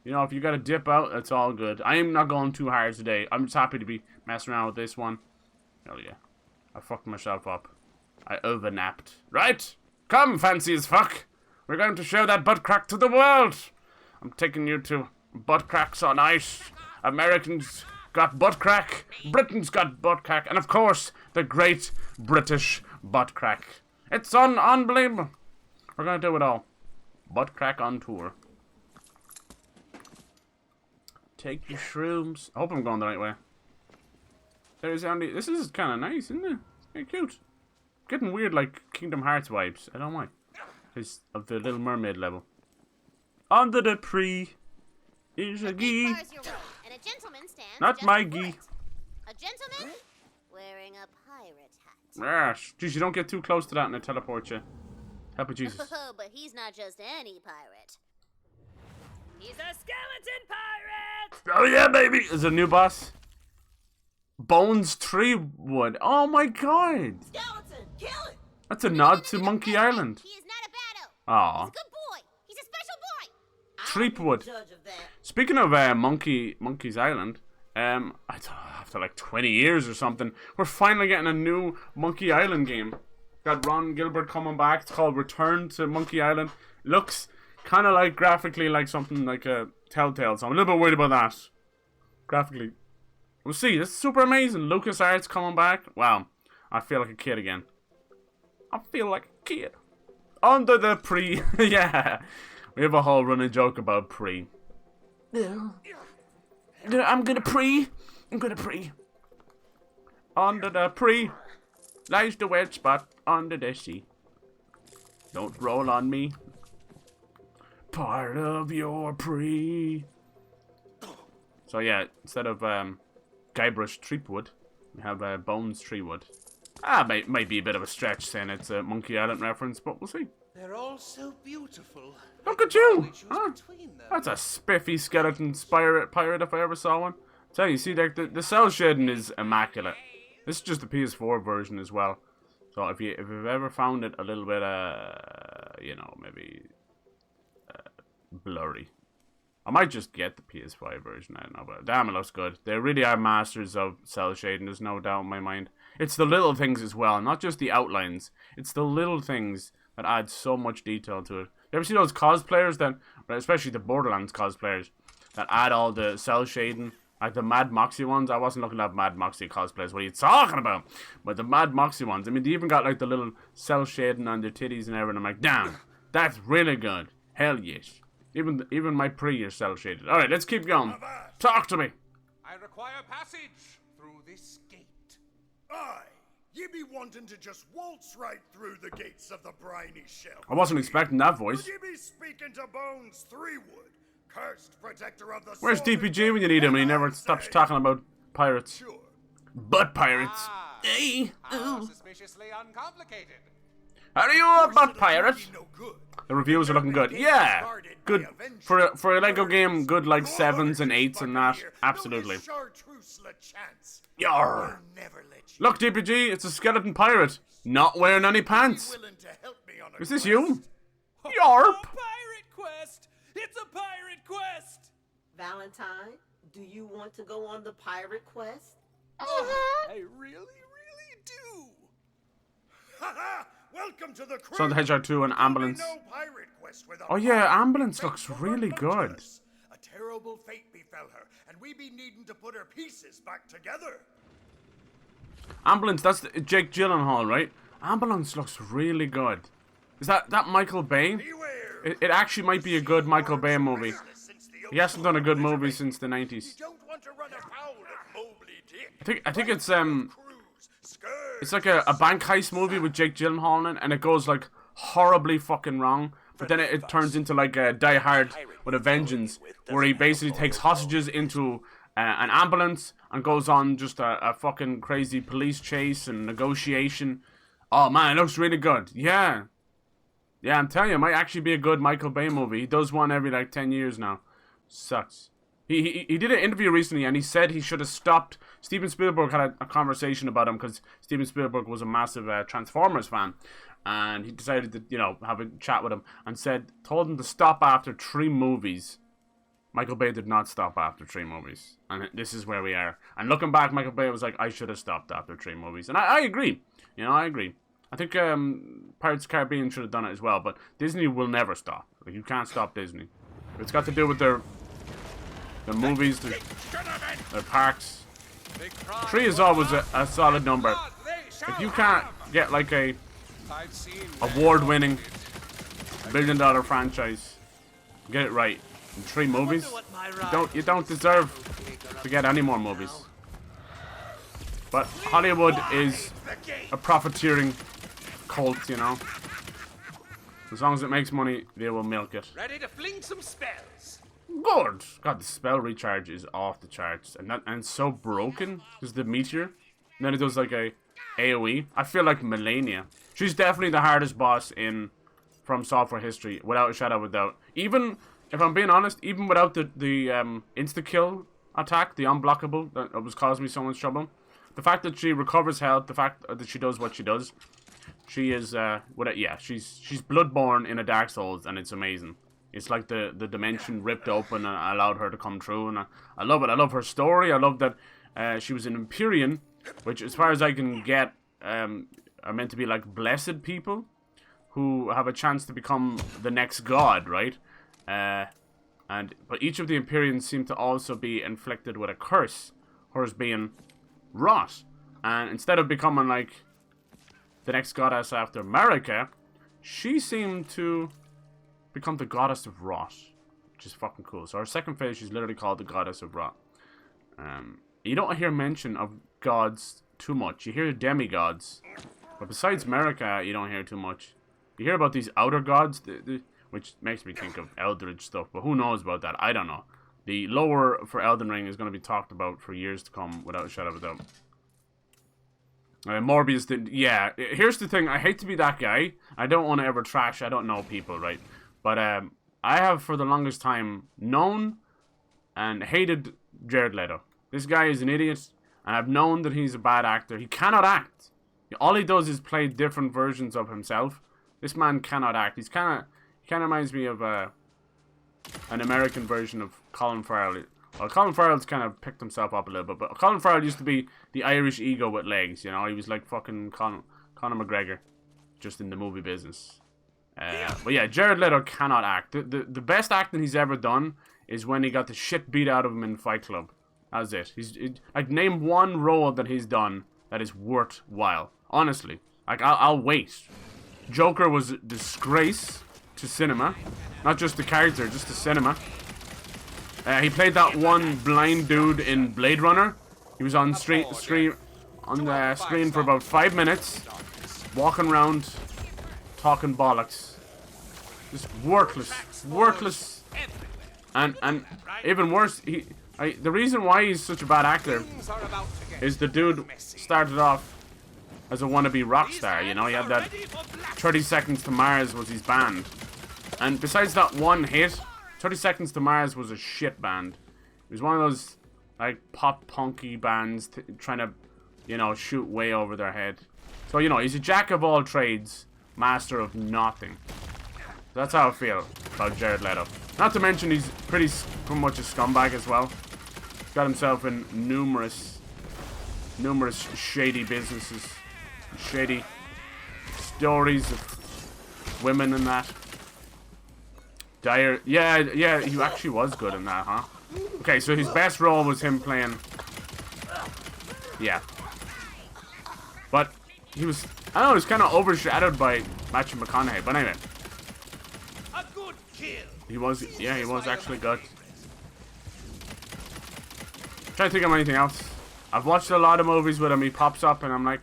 You know, if you gotta dip out, it's all good. I am not going too hard today. I'm just happy to be messing around with this one. Hell yeah. I fucked myself up. I overnapped. Right? Come, fancy as fuck. We're going to show that butt crack to the world. I'm taking you to butt cracks on ice. Americans got butt crack. Britain's got butt crack. And of course, the great British butt crack. It's unbelievable. We're going to do it all. Butt crack on tour. Take your shrooms. I hope I'm going the right way. There's only... This is kind of nice, isn't it? Very cute. Getting weird, like Kingdom Hearts vibes. I don't know why. Because of the Little Mermaid level. Under the tree is a gee. And a gentleman stands Not just my before gee. it. A gentleman wearing a pirate hat. Yes. Jeez, you don't get too close to that and it teleports you. Help of Jesus. Oh, but he's not just any pirate. He's a skeleton pirate! Oh yeah, baby! Is it a new boss? Bones Tree Wood. Oh my god! Skeleton, kill it! That's a nod to Monkey Island. He is not a baddo. Aw. He's a good boy. He's a special boy. Treepwood. Speaking of Monkey's Island, I don't know, after like 20 years or something, we're finally getting a new Monkey Island game. Got Ron Gilbert coming back. It's called Return to Monkey Island. Looks kind of like graphically like something like a Telltale, so I'm a little bit worried about that. Graphically. We'll see. This is super amazing. LucasArts coming back. Wow. I feel like a kid again. I feel like a kid. Under the pre. Yeah. We have a whole running joke about pre. I'm gonna pre. Under the pre lies the wet spot under the sea. Don't roll on me. Part of your pre. So yeah, instead of Guybrush Threepwood, we have Bones Treewood. Might be a bit of a stretch saying it's a Monkey Island reference, but we'll see. They're all so beautiful. Look at you! Huh? That's a spiffy skeleton pirate if I ever saw one. Tell you, see, the cell shading is immaculate. This is just the PS4 version as well. So if you've ever found it a little bit, you know, maybe blurry, I might just get the PS5 version. I don't know, but damn, it looks good. They really are masters of cell shading. There's no doubt in my mind. It's the little things as well, not just the outlines. It's the little things that add so much detail to it. You ever see those cosplayers that, especially the Borderlands cosplayers, that add all the cell shading? Like the Mad Moxie ones. I wasn't looking at Mad Moxie cosplays. What are you talking about? But the Mad Moxie ones, I mean, they even got like the little cell shading on their titties and everything. I'm like, damn, that's really good. Hell yes. Even my pre is cell shaded. All right, let's keep going. Talk to me. I require passage through this gate. Aye, Ye be wanting to just waltz right through the gates of the briny shell. I wasn't expecting that voice. Would ye be speaking to Bones Threewood, cursed protector of the Where's sword DPG when you need him and he never stops talking about pirates? Sure. But pirates. Hey. How suspiciously uncomplicated. How do you about pirates? The reviews are looking good. Yeah, good for a Lego game. Good like 7s and 8s and that. Absolutely. Yarr. Look, DPG, it's a skeleton pirate, not wearing any pants. Is this you? Yarp. Pirate quest. It's a pirate quest. Valentine, do you want to go on the pirate quest? I really do. Haha! Welcome to the crew. Sonic the Hedgehog 2 and Ambulance. Oh yeah, Ambulance looks really good. A terrible fate befell her, and we be needing to put her pieces back together. Ambulance, that's Jake Gyllenhaal, right? Ambulance looks really good. Is that Michael Bay? It actually might be a good Michael Bay movie. He hasn't done a good movie since the 90s. I think it's like a bank heist movie with Jake Gyllenhaal in it, and it goes like horribly fucking wrong. But then it turns into like a Die Hard with a Vengeance, where he basically takes hostages into an ambulance and goes on just a fucking crazy police chase and negotiation. Oh man, it looks really good. Yeah, I'm telling you, it might actually be a good Michael Bay movie. He does one every like 10 years now. Sucks. He did an interview recently and he said he should have stopped. Steven Spielberg had a conversation about him because Steven Spielberg was a massive Transformers fan, and he decided to, you know, have a chat with him and told him to stop after 3 movies. Michael Bay did not stop after 3 movies, and this is where we are. And looking back, Michael Bay was like, I should have stopped after 3 movies, and I agree. You know, I agree. I think Pirates of the Caribbean should have done it as well, but Disney will never stop. Like, you can't stop Disney. It's got to do with their movies, their parks. 3 is always a solid number. If you can't get like a award-winning billion-dollar franchise, get it right in 3 movies, you don't deserve to get any more movies. But Hollywood is a profiteering cult, you know. As long as it makes money, they will milk it. Ready to fling some spells. Good. God, the spell recharge is off the charts, and it's so broken because the meteor. And then it does like a AOE. I feel like Melania. She's definitely the hardest boss in From Software history, without a shadow of a doubt. Even if I'm being honest, even without the insta kill attack, the unblockable that was causing me so much trouble, the fact that she recovers health, the fact that she does what she does, she is she's Bloodborne in a Dark Souls, and it's amazing. It's like the dimension ripped open and allowed her to come through, and I love it. I love her story. I love that she was an Empyrean, which, as far as I can get, are meant to be like blessed people who have a chance to become the next god, right? But each of the Empyreans seem to also be inflicted with a curse, hers being rot. And instead of becoming like the next goddess after Marika, she seemed to become the goddess of rot, which is fucking cool. So her second phase, she's literally called the goddess of rot. You don't hear mention of gods too much. You hear demigods, but besides Marika, you don't hear too much. You hear about these outer gods, which makes me think of Eldritch stuff, but who knows about that? I don't know. The lore for Elden Ring is going to be talked about for years to come, without a shadow of a doubt. Morbius did, yeah. Here's the thing, I hate to be that guy. I don't want to ever trash, I don't know people, right? But I have for the longest time known and hated Jared Leto. This guy is an idiot, and I've known that he's a bad actor. He cannot act. All he does is play different versions of himself. This man cannot act. He kind of reminds me of an American version of Colin Farrell. Well, Colin Farrell's kind of picked himself up a little bit, but Colin Farrell used to be the Irish ego with legs, you know. He was like fucking Conor McGregor, just in the movie business. But yeah, Jared Leto cannot act. The best acting he's ever done is when he got the shit beat out of him in Fight Club. That's it. Like, name one role that he's done that is worthwhile. Honestly, like, I'll wait. Joker was a disgrace to cinema, not just the character, just the cinema. He played that one blind dude in Blade Runner. He was on on the screen for about 5 minutes, walking around, talking bollocks. Just worthless. And even worse, the reason why he's such a bad actor is the dude started off as a wannabe rock star, you know? He had that 30 Seconds to Mars was his band. And besides that one hit, 30 Seconds to Mars was a shit band. It was one of those, like, pop-punky bands trying to, you know, shoot way over their head. So, you know, he's a jack of all trades, master of nothing. That's how I feel about Jared Leto. Not to mention he's pretty much a scumbag as well. He's got himself in numerous shady businesses. Shady stories of women and that. Dire. Yeah, he actually was good in that, huh? Okay, so his best role was him playing. Yeah. But he was, I don't know, he was kind of overshadowed by Matthew McConaughey. But anyway. He was actually good. I'm trying to think of anything else. I've watched a lot of movies with him. He pops up and I'm like,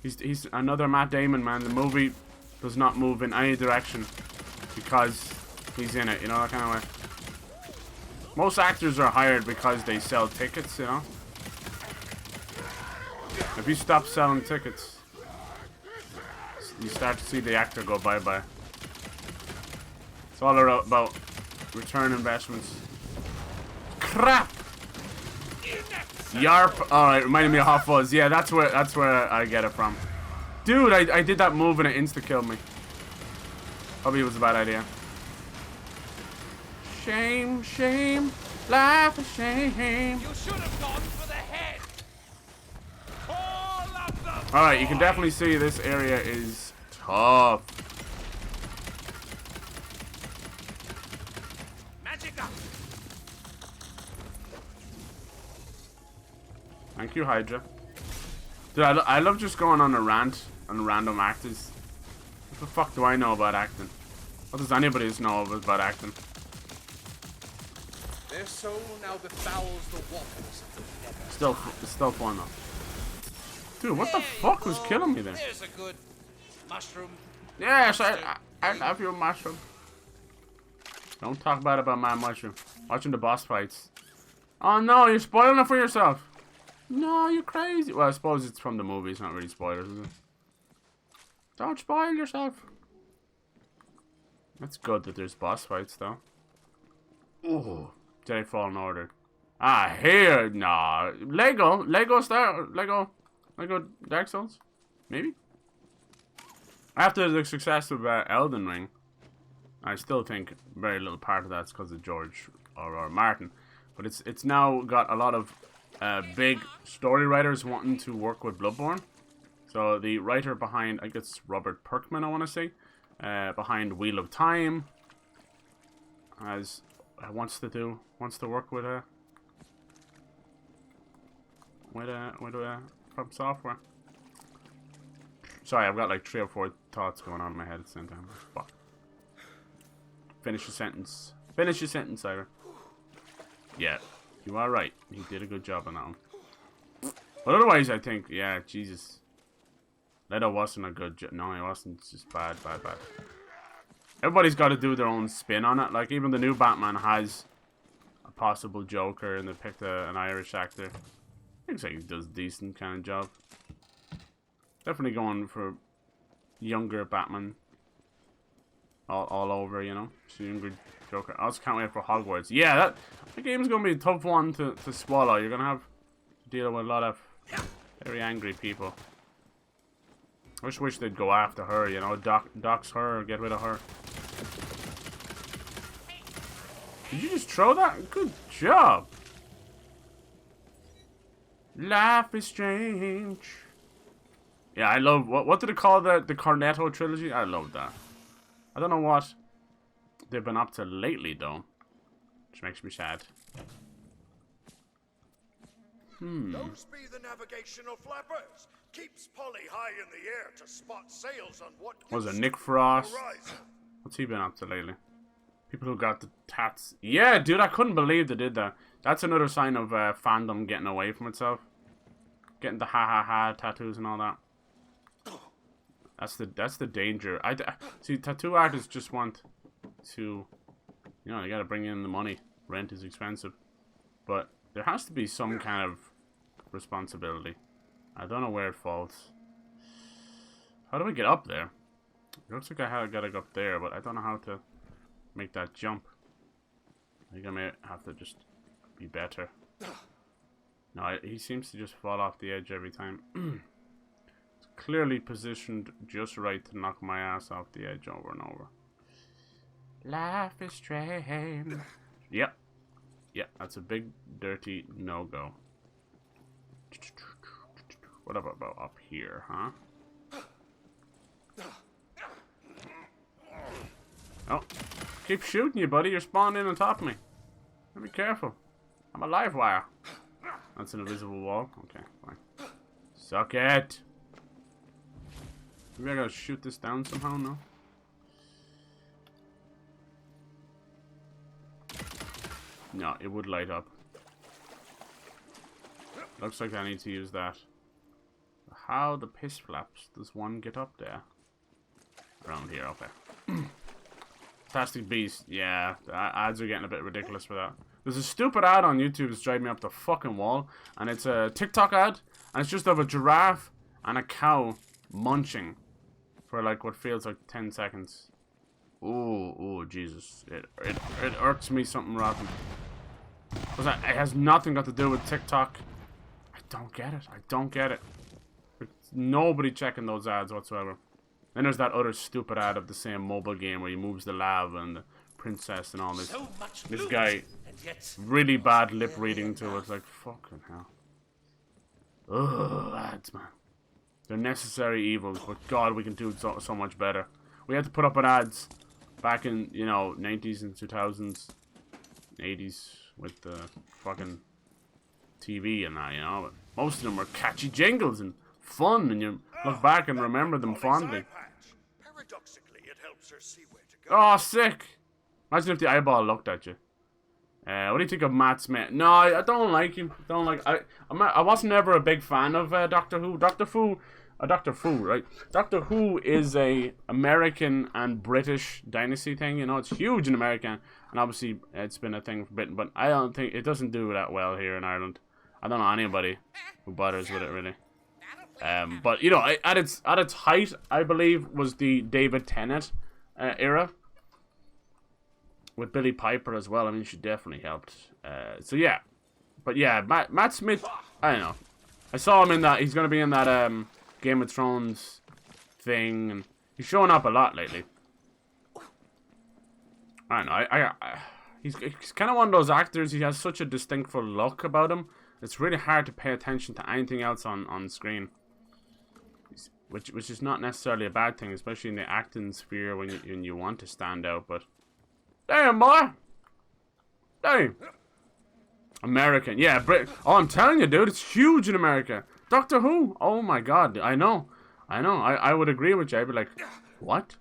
he's another Matt Damon, man. The movie does not move in any direction because he's in it, you know, that kind of way. Most actors are hired because they sell tickets, you know. If you stop selling tickets, you start to see the actor go bye-bye. It's all about return investments. Crap! Yarp! Alright, reminded me of Hot Fuzz. Yeah, that's where I get it from. Dude, I did that move and it insta-killed me. Probably was a bad idea. Shame, shame, life is shame. You should have gone for the head. Alright, you can definitely see this area is tough. Thank you, Hydra. Dude, I love just going on a rant on random actors. What the fuck do I know about acting? What does anybody know about acting? Their soul now befouls the waters of the nether. It's still fun though. Dude, what the fuck was killing me there? There's a good mushroom. Yes, I love your mushroom. Don't talk bad about my mushroom. Watching the boss fights. Oh no, you're spoiling it for yourself. No, you're crazy. Well, I suppose it's from the movie. It's not really spoilers, is it? Don't spoil yourself. That's good that there's boss fights, though. Ooh, Jedi Fallen Order. Ah, here, nah. Lego Dark Souls, maybe. After the success of Elden Ring, I still think very little part of that's because of George or Martin, but it's now got a lot of big story writers wanting to work with Bloodborne. So the writer behind, I think it's Robert Kirkman, I want to say, behind Wheel of Time, wants to work with From Software. Sorry, I've got like 3 or 4 thoughts going on in my head at the same time. Fuck. Finish your sentence. Finish your sentence, Ira. Yeah, you are right. He did a good job on that one. But otherwise, I think, yeah, Jesus. Leto wasn't a good job. No, he wasn't. It's just bad. Everybody's got to do their own spin on it. Like, even the new Batman has a possible Joker, and they picked an Irish actor. Looks like he does a decent kind of job. Definitely going for younger Batman. All over, you know. Just a younger Joker. I also can't wait for Hogwarts. Yeah, that game's going to be a tough one to swallow. You're going to have to deal with a lot of very angry people. I just wish they'd go after her, you know, dox her, get rid of her. Did you just throw that? Good job. Life is strange. Yeah, I love, what did they call the Cornetto trilogy? I love that. I don't know what they've been up to lately, though. Which makes me sad. Those be the navigational flappers. Keeps Polly high in the air to spot sails on what was it Nick Frost? What's he been up to lately? People who got the tats. Yeah, dude, I couldn't believe they did that. That's another sign of fandom getting away from itself. getting the ha ha ha tattoos and all that. That's the danger. See, tattoo artists just want to, you know, they gotta bring in the money. Rent is expensive, but there has to be some kind of responsibility. I don't know where it falls. How do I get up there? It looks like I gotta go up there, but I don't know how to make that jump. I think I may have to just be better. No, he seems to just fall off the edge every time. It's clearly positioned just right to knock my ass off the edge over and over. Life is strange. Yep. Yep, that's a big, dirty no-go. What about up here, huh? Oh, keep shooting you, buddy. You're spawning in on top of me. Be careful. I'm a live wire. That's an invisible wall. Okay, fine. Suck it. Maybe I gotta shoot this down somehow, no? No, it would light up. Looks like I need to use that. How the piss flaps does one get up there? Around here, okay. Fantastic Beast, yeah, the ads are getting a bit ridiculous for that. There's a stupid ad on YouTube that's driving me up the fucking wall, and it's a TikTok ad, and it's just of a giraffe and a cow munching for like what feels like 10 seconds. Oh, Jesus, it irks me something rotten. Because it has nothing got to do with TikTok. I don't get it. I don't get it. There's nobody checking those ads whatsoever. Then there's that other stupid ad of the same mobile game where he moves the lava and the princess and all this. This guy, really bad lip reading to it. It's like, fucking hell. Ugh, ads, man. They're necessary evils, but God, we can do so much better. We had to put up with ads back in, you know, 90s and 2000s, 80s with the fucking TV and that, you know. But most of them were catchy jingles and fun, and you look back and remember them fondly. Paradoxically, it helps her see where to go. Oh, sick! Imagine if the eyeball looked at you. What do you think of Matt Smith? No, I don't like him. I wasn't ever a big fan of Doctor Who. Doctor Who, right? Doctor Who is a American and British dynasty thing. You know, it's huge in America, and obviously it's been a thing for Britain. But I don't think it doesn't do that well here in Ireland. I don't know anybody who bothers with it really. But you know, at its height, I believe was the David Tennant era. With Billy Piper as well. I mean, she definitely helped. So yeah. But yeah, Matt Smith, I don't know. I saw him in that, he's going to be in that Game of Thrones thing. And he's showing up a lot lately. I don't know. He's kind of one of those actors, he has such a distinctful look about him. It's really hard to pay attention to anything else on screen. Which is not necessarily a bad thing, especially in the acting sphere when you want to stand out, but... Damn, boy! Damn! American, yeah, oh, I'm telling you, dude, it's huge in America. Doctor Who, oh my God, I know. I would agree with you. I'd be like, what?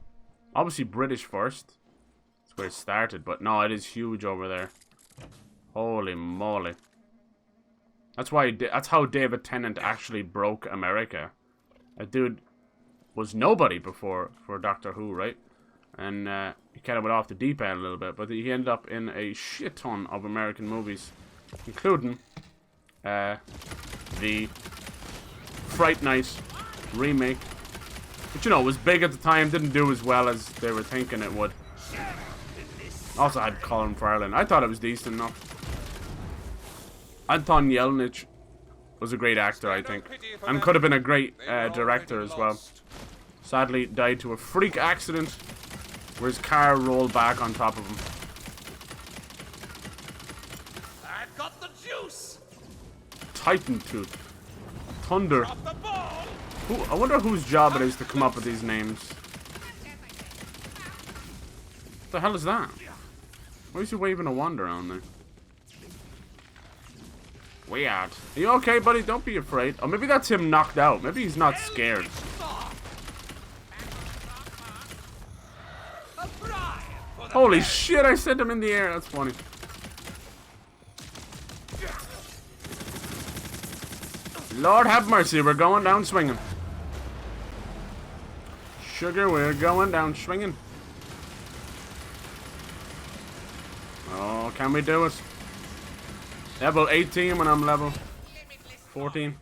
Obviously British first. That's where it started, but no, it is huge over there. Holy moly. That's how David Tennant actually broke America. That dude was nobody before for Doctor Who, right? And he kind of went off the deep end a little bit, but he ended up in a shit ton of American movies, including the Fright Night remake, which, you know, was big at the time, didn't do as well as they were thinking it would. Also had Colin Farrell. I thought it was decent enough. Anton Yelnats was a great actor, I think, and could have been a great director as well. Sadly, died to a freak accident where his car rolled back on top of him. I've got the juice. Titan Tooth. Thunder. I wonder whose job it is to come up with these names. What the hell is that? Why is he waving a wand around there? Weird. Are you okay, buddy? Don't be afraid. Oh, maybe that's him knocked out. Maybe he's not scared. Holy shit, I sent him in the air. That's funny. Lord have mercy, we're going down swinging. Sugar, we're going down swinging. Oh, can we do it? Level 18 when I'm level 14.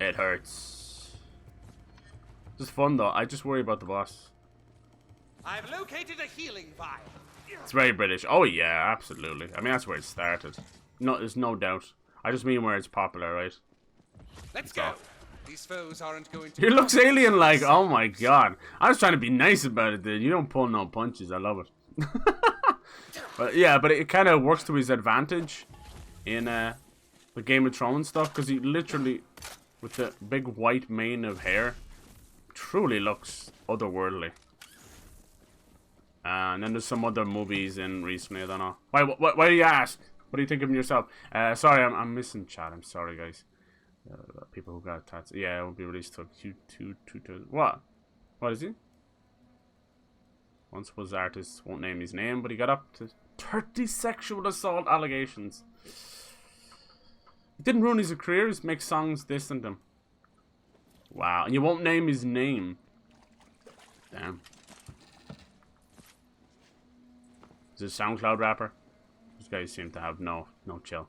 It hurts. It's fun though. I just worry about the boss. I've located a healing vial. It's very British. Oh yeah, absolutely. I mean, that's where it started. No, there's no doubt. I just mean where it's popular, right? Let's go. These foes aren't going to. He looks alien-like. Oh my god. I was trying to be nice about it, dude. You don't pull no punches. I love it. But yeah, but it kind of works to his advantage in the Game of Thrones stuff, because he literally, with the big white mane of hair, truly looks otherworldly. And then there's some other movies in recently. I don't know. Why do you ask? What do you think of yourself? Sorry, I'm missing chat. I'm sorry, guys. People who got tats. Yeah, it will be released to Q2. What? What is he? Once was artist. Won't name his name, but he got up to 30 sexual assault allegations. It didn't ruin his career. He makes songs dissing him. Wow, and you won't name his name. Damn. Is this a SoundCloud rapper? These guys seem to have no chill.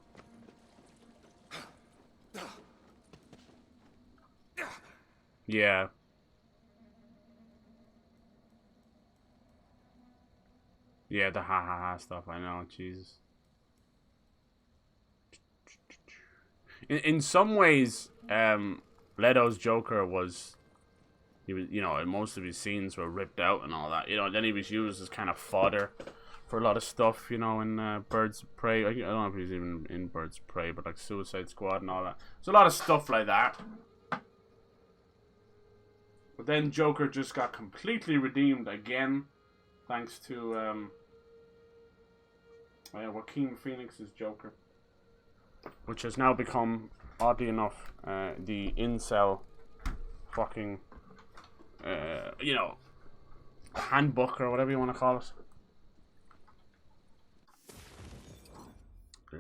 Yeah. Yeah, the ha ha ha stuff. I know, Jesus. In some ways, Leto's Joker was, he was, you know, most of his scenes were ripped out and all that. You know, then he was used as kind of fodder for a lot of stuff, you know, in Birds of Prey. I don't know if he was even in Birds of Prey, but like Suicide Squad and all that. There's a lot of stuff like that. But then Joker just got completely redeemed again, thanks to Joaquin Phoenix's Joker, which has now become, oddly enough, the incel fucking, you know, handbook or whatever you want to call it.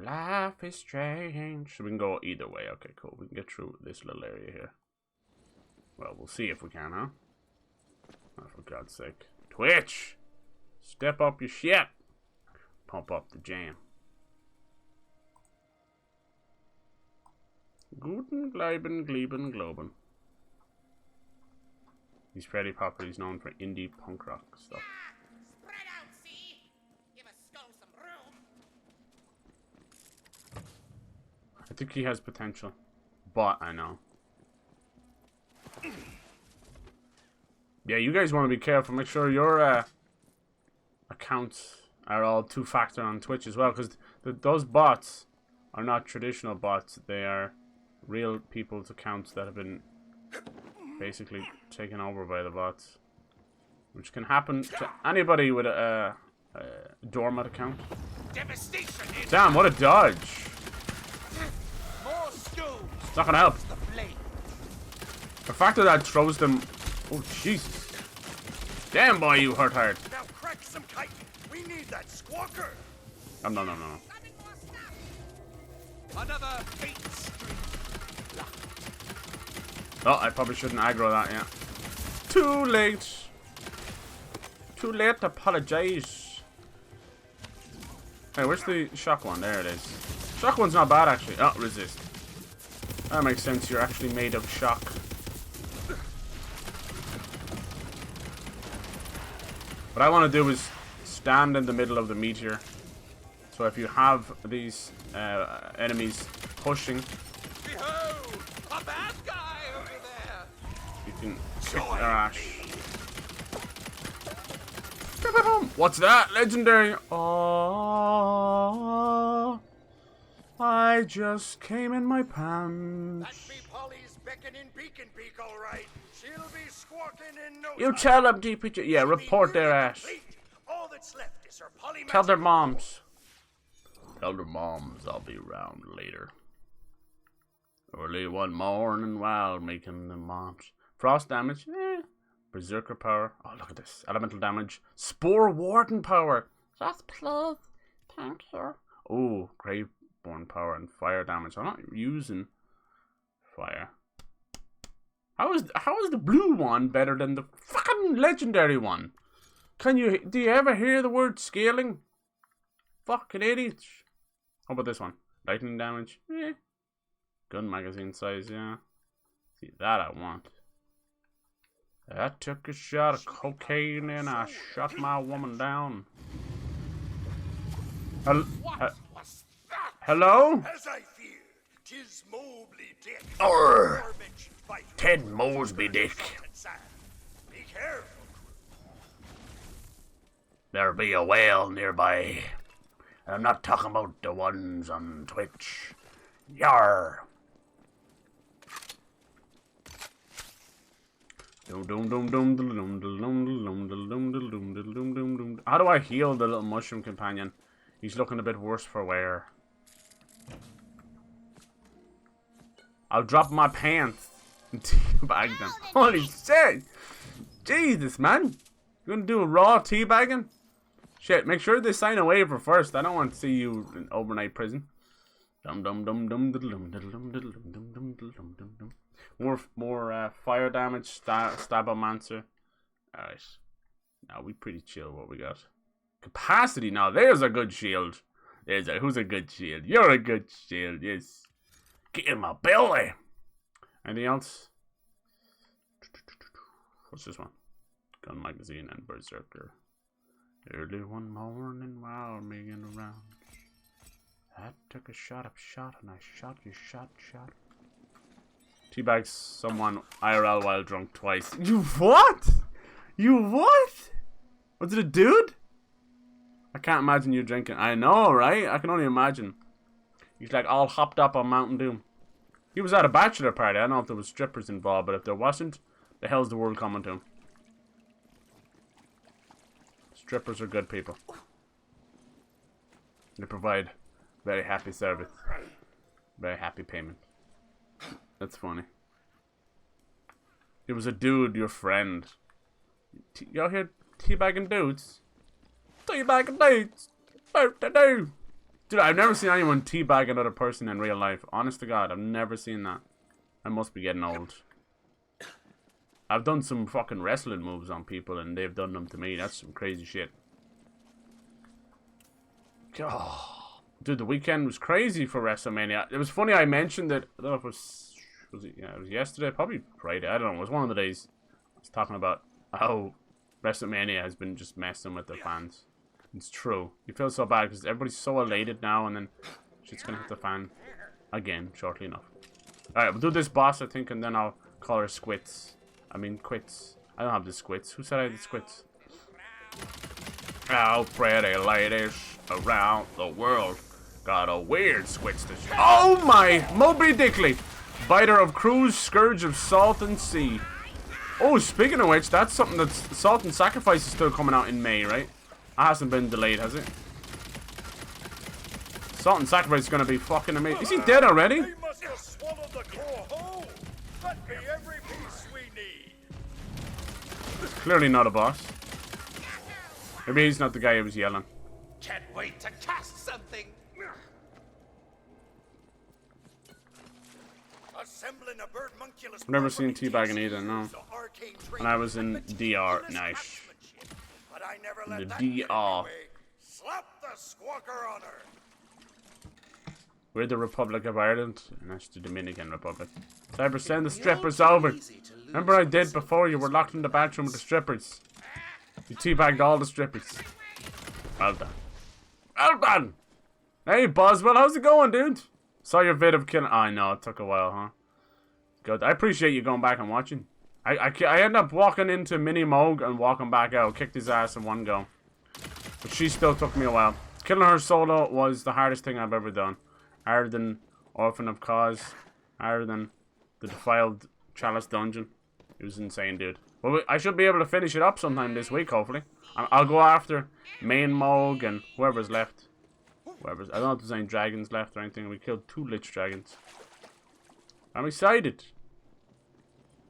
Life is strange. So we can go either way. Okay, cool. We can get through this little area here. Well, we'll see if we can, huh? Oh, for God's sake. Twitch! Step up your shit! Pump up the jam. Guten Gleiben, Gleben, Globen. He's fairly popular. He's known for indie punk rock stuff. Spread out, see? Give a skull some room. I think he has potential. But I know. Yeah, you guys want to be careful. Make sure your accounts are all two-factor on Twitch as well, because those bots are not traditional bots. They are real people's accounts that have been basically taken over by the bots, which can happen to anybody with a dormant account. Damn, what a dodge! It's not gonna help. The fact that throws them. Oh Jesus! Damn, boy, you hurt hard. Now crack some kite. We need that squawker. No. Another hate streak. Oh, I probably shouldn't aggro that, yeah. Too late. Too late to apologize. Hey, where's the shock one? There it is. Shock one's not bad, actually. Oh, resist. That makes sense. You're actually made of shock. What I want to do is stand in the middle of the meteor. So if you have these enemies pushing, Behold, a bad guy over there. you can kick their ass. What's that? Legendary. Oh, I just came in my pants. That be Polly's beckoning beacon beak, all right. She'll be squawking in no You time. tell them, DPJ. Yeah, report their ass. All that's left is her Polly. Tell their moms. Tell their moms I'll be around later. Early one morning while making the moms. Frost damage, Berserker power. Oh, look at this. Elemental damage. Spore Warden power. Yes, please. Thank you. Oh, Graveborn power and fire damage. I'm not using Fire. How is the blue one better than the fucking legendary one? Do you ever hear the word scaling? Fucking idiots. How about this one? Lightning damage? Eh. Gun magazine size, yeah. See, that I want. I took a shot of cocaine and I shot my woman down. Hello? As I feared, 'tis Mobley Dick. Or Ted Mosby Dick. Be careful. There be a whale nearby. And I'm not talking about the ones on Twitch. Yar. How do I heal the little mushroom companion? He's looking a bit worse for wear. I'll drop my pants and teabag them. Holy shit! Jesus, man! You gonna do a raw teabagging? Shit, make sure they sign a waiver first. I don't want to see you in overnight prison. More fire damage, Stabomancer. Alright. Now we pretty chill what we got. Capacity, now there's a good shield. Who's a good shield? You're a good shield, yes. Get in my belly. Anything else? What's this one? Gun magazine and berserker. Early one morning while making around, I took a shot and I shot you shot. Teabags someone IRL while drunk twice. You what? You what? Was it a dude? I can't imagine you drinking. I know, right? I can only imagine. He's like all hopped up on Mountain Dew. He was at a bachelor party. I don't know if there was strippers involved, but if there wasn't, the hell's the world coming to? Strippers are good people. They provide very happy service. Very happy payment. That's funny. It was a dude, your friend. You out here teabagging dudes? Teabagging dudes! Dude, I've never seen anyone teabag another person in real life. Honest to God, I've never seen that. I must be getting old. I've done some fucking wrestling moves on people and they've done them to me. That's some crazy shit. Oh, dude, the weekend was crazy for WrestleMania. It was funny I mentioned it. I don't know if it it was yesterday, probably Friday. I don't know. It was one of the days. I was talking about how WrestleMania has been just messing with their fans. It's true. You feel so bad because everybody's so elated now and then shit's gonna hit the fan again shortly enough. Alright, we'll do this boss, I think, and then I'll call her Squits. I mean, quits. I don't have the squits. Who said I had the squits? Oh, pretty ladies around the world got a weird squits to show. Oh my! Moby Dickley! Biter of crews, scourge of salt and sea. Oh, speaking of which, that's something that's Salt and Sacrifice is still coming out in May, right? It hasn't been delayed, has it? Salt and Sacrifice is gonna be fucking amazing. Is he dead already? They must have swallowed the core whole. Let me every piece we need. Clearly not a boss. Maybe he's not the guy who was yelling. Can't wait to cast something. Assembling a birdmunculus. I've never seen teabagging either, no. When I was in DR, nice. But I never let The that DR. slap the squawker on her. We're the Republic of Ireland, and that's the Dominican Republic. Cyber, send the strippers over. Remember I did before you were locked in the bathroom with the strippers. You teabagged all the strippers. Well done. Well done! Hey, Boswell, how's it going, dude? Saw your vid of killing... Oh, I know, it took a while, huh? Good. I appreciate you going back and watching. I ended up walking into Mini Moog and walking back out. Kicked his ass in one go. But she still took me a while. Killing her solo was the hardest thing I've ever done. Harder than Orphan of Cause. Harder than the Defiled Chalice Dungeon. It was insane, dude. But I should be able to finish it up sometime this week, hopefully. I'll go after Main Moog and whoever's left. I don't know if there's any dragons left or anything. We killed 2 Lich Dragons. I'm excited.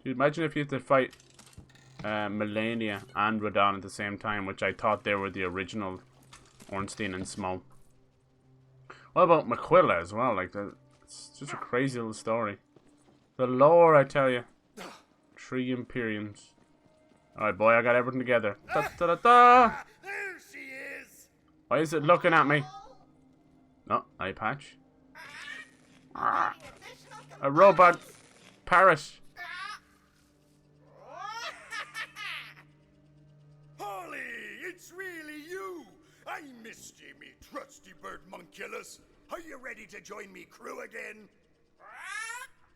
Dude, imagine if you had to fight Melania and Radon at the same time, which I thought they were the original Ornstein and Smo. What about Maquilla as well? Like, it's just a crazy little story. The lore, I tell you. 3 Imperiums. Alright, boy, I got everything together. Da, da, da, da. There she is. Why is it looking at me? No, eye patch. A robot parrot. Holly, it's really you. I missed you, me trusty bird monkulus. Are you ready to join me crew again?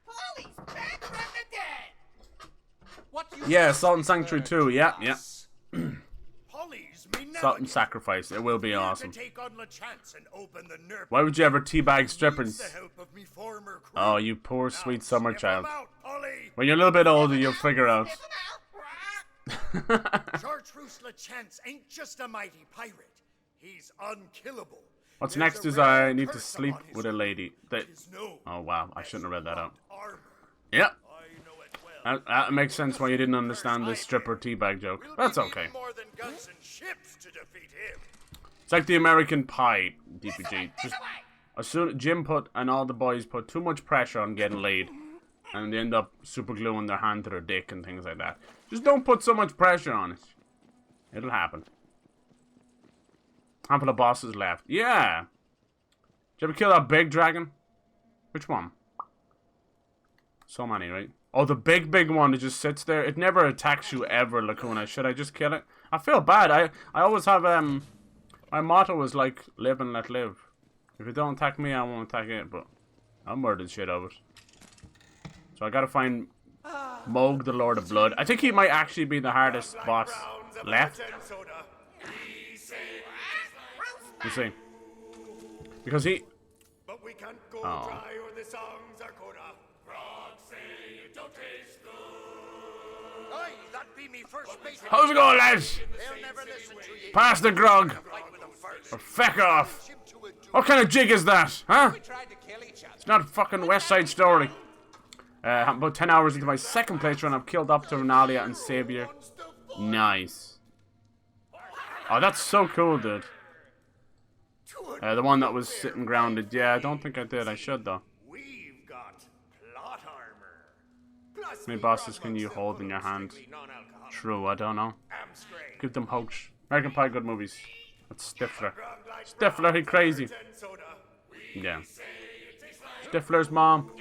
Polly's back from the dead. What you Yeah, Salt and Sanctuary 2. Yeah, yeah. Holly's me Salt and Sacrifice. It will be awesome. take on the chance and open the nerf. Why would you ever teabag strippers? The help of me former crew. Oh, you poor sweet summer child. Out, Polly. When you're a little bit older, you'll figure out. Chartreuse LeChance ain't just a mighty pirate. He's unkillable. What's There's next a is rare I need to curse sleep upon his with a lady. That. no Oh wow, I shouldn't have read that out. armor. Yep. That makes sense why you didn't understand the stripper teabag joke. That's okay. More than guns and ships to defeat him. It's like the American Pie DPG. Just as soon Jim and all the boys put too much pressure on getting laid, and they end up super gluing their hand to their dick and things like that. Just don't put so much pressure on it. It'll happen. Handful of bosses left. Yeah. Did you ever kill that big dragon? Which one? So many, right? Oh, the big one that just sits there. It never attacks you ever, Lacuna. Should I just kill it? I feel bad. I always have my motto is like live and let live. If it don't attack me, I won't attack it. But I murdered shit of it. So I gotta find Moog, the Lord of Blood. I think he might actually be the hardest boss left. You see, because he. But we can't go Oh. dry or the songs are coda. Frogs say it don't taste good. Aye, that be me first mate. How's it going, lads? They'll never listen to you. Pass the grog. Or feck off. What kind of jig is that, huh? It's not a fucking West Side Story. I'm about 10 hours into my second playthrough and I've killed up to Renalia and Savior. Nice. Oh, that's so cool, dude. The one that was sitting grounded. Yeah, I don't think I did. I should, though. We've got plot armor. How many bosses can you hold in your hand? True, I don't know. Give them hugs. American Pie, good movies. That's Stifler. Stifler, he crazy. Yeah. Stifler's mom.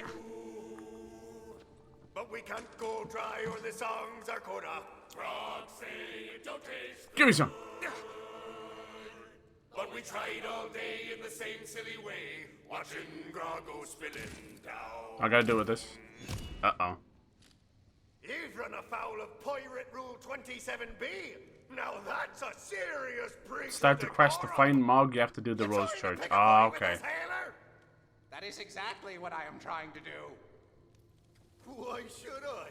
But we can't go dry or the songs are coda. Frogs say it don't taste Give me some. But we tried all day in the same silly way, watching grog go spilling down. I gotta do with this. Uh-oh. You've run afoul of Pirate Rule 27B. Now that's a serious breach. Start the quest to find Mog, you have to do the Rose Church. Oh, okay. That is exactly what I am trying to do. Why should I?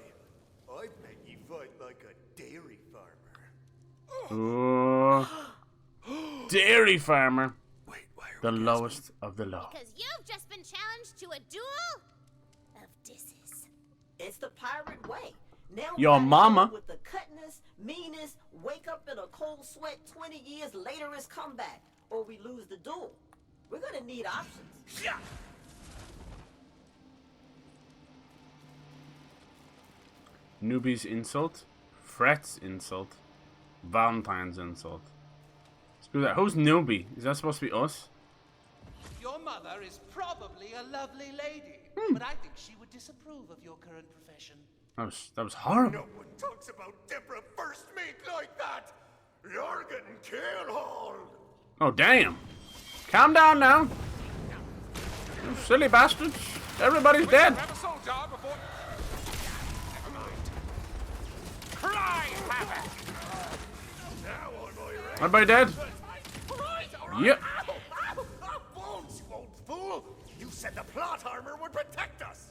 I bet you fight like a dairy farmer. Ooh. Dairy farmer. The lowest of the low. Because you've just been challenged to a duel of disses. It's the pirate way. Now Your we mama. with the cutness, meanness, wake up in a cold sweat 20 years later is comeback, or we lose the duel. We're gonna need options. Yeah. Newbie's insult. Fret's insult. Valentine's insult. Screw that. Who's newbie? Is that supposed to be us? Your mother is probably a lovely lady, but I think she would disapprove of your current profession. That was horrible. No one talks about Deborah first mate like that. You're getting killed. Oh, damn. Calm down now. You silly bastards. Everybody's dead. Everybody dead? Yep. Bones, you old fool. You said the plot armor would protect us.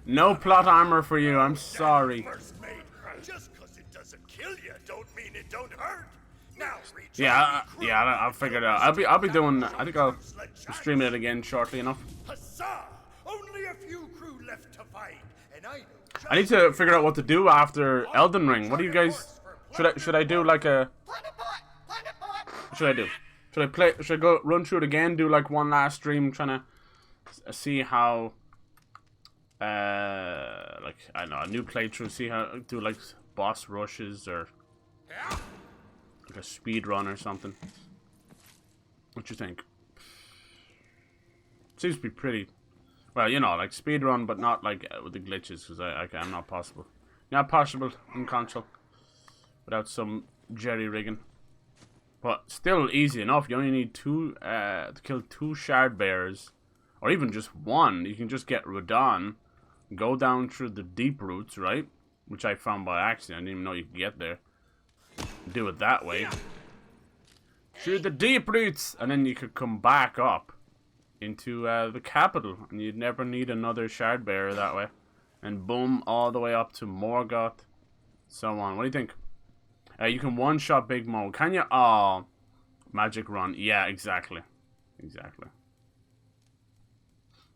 No plot armor for you. I'm sorry. First mate, just because it doesn't kill you, don't mean it don't hurt. Now, reach Yeah, I'll figure it out. I'll be doing. I think I'll be streaming it again shortly enough. Huzzah! Only a few crew left to fight, and I know. I need to figure out what to do after Elden Ring. What do you guys? Should I do like a? What should I do? Should I go run through it again? Do like one last stream, trying to see how like, I don't know, a new playthrough, see how, do like boss rushes or like a speed run or something. What you think? Seems to be pretty, well, you know, like speed run, but not like with the glitches, because I'm not possible. Not possible in console without some jerry rigging. But still easy enough. You only need to kill 2 shard bearers, or even just 1. You can just get Radon, go down through the deep roots, right? Which I found by accident. I didn't even know you could get there. Do it that way. Through the deep roots, and then you could come back up into the capital, and you'd never need another shard bearer that way. And boom, all the way up to Morgoth, so on. What do you think? You can one-shot Big Mo. Can you? Oh, magic run. Yeah, exactly. Exactly.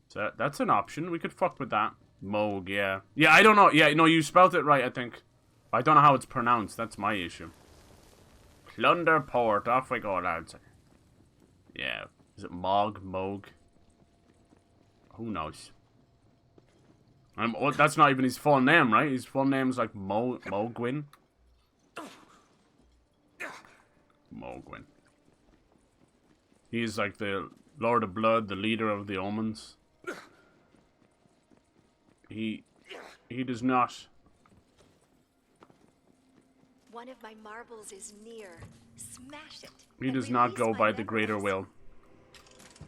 So that's an option. We could fuck with that. Moog, yeah. Yeah, I don't know. Yeah, no, you spelled it right, I think. I don't know how it's pronounced. That's my issue. Plunder Port. Off we go, lads. Yeah. Is it Moog? Moog? Who knows? That's not even his full name, right? His full name's like Mogwin. Mogwin. He's like the Lord of Blood, the leader of the Omens. He does not. One of my marbles is near. Smash it. He does not go by the greater will.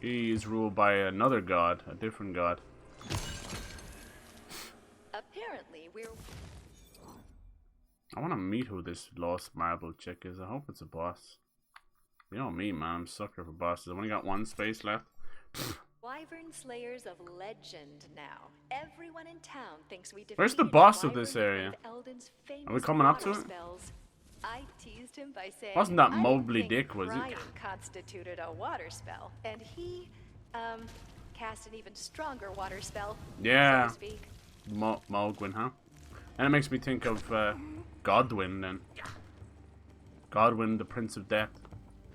He is ruled by another god, a different god. Apparently, we're. I want to meet who this lost marble chick is. I hope it's a boss. You know me, man. I'm a sucker for bosses. I've only got 1 space left. Wyvern Slayers of legend now. Everyone in town thinks we defeated. Where's the boss of this area? Are we coming up to it? I teased him by saying, wasn't that Mobley Dick, was Brian it? constituted a water spell, and he, cast an even stronger water spell. Yeah. So to speak. Mogwin, huh? And it makes me think of Godwin then. Godwin, the Prince of Death.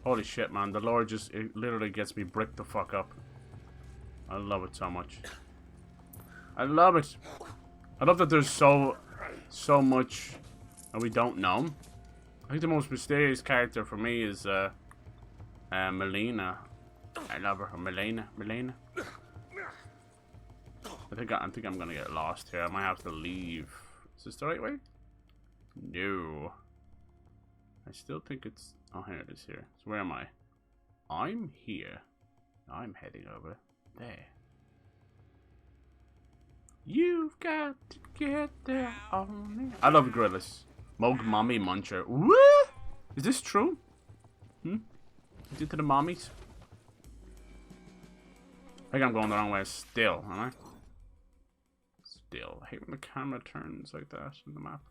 Holy shit, man. The lore just, it literally gets me bricked the fuck up. I love it so much. I love it. I love that there's so much that we don't know. I think the most mysterious character for me is Melina. I love her. Melina. I think I'm gonna get lost here. I might have to leave. Is this the right way? No. I still think it's. Oh, here it is. Here. So where am I? I'm here. I'm heading over there. You've got to get there on me. I love gorillas. Moog mommy muncher. Woo! Is this true? Is it to the mommies? I think I'm going the wrong way still, am I? Still. I hate when the camera turns like that in the map.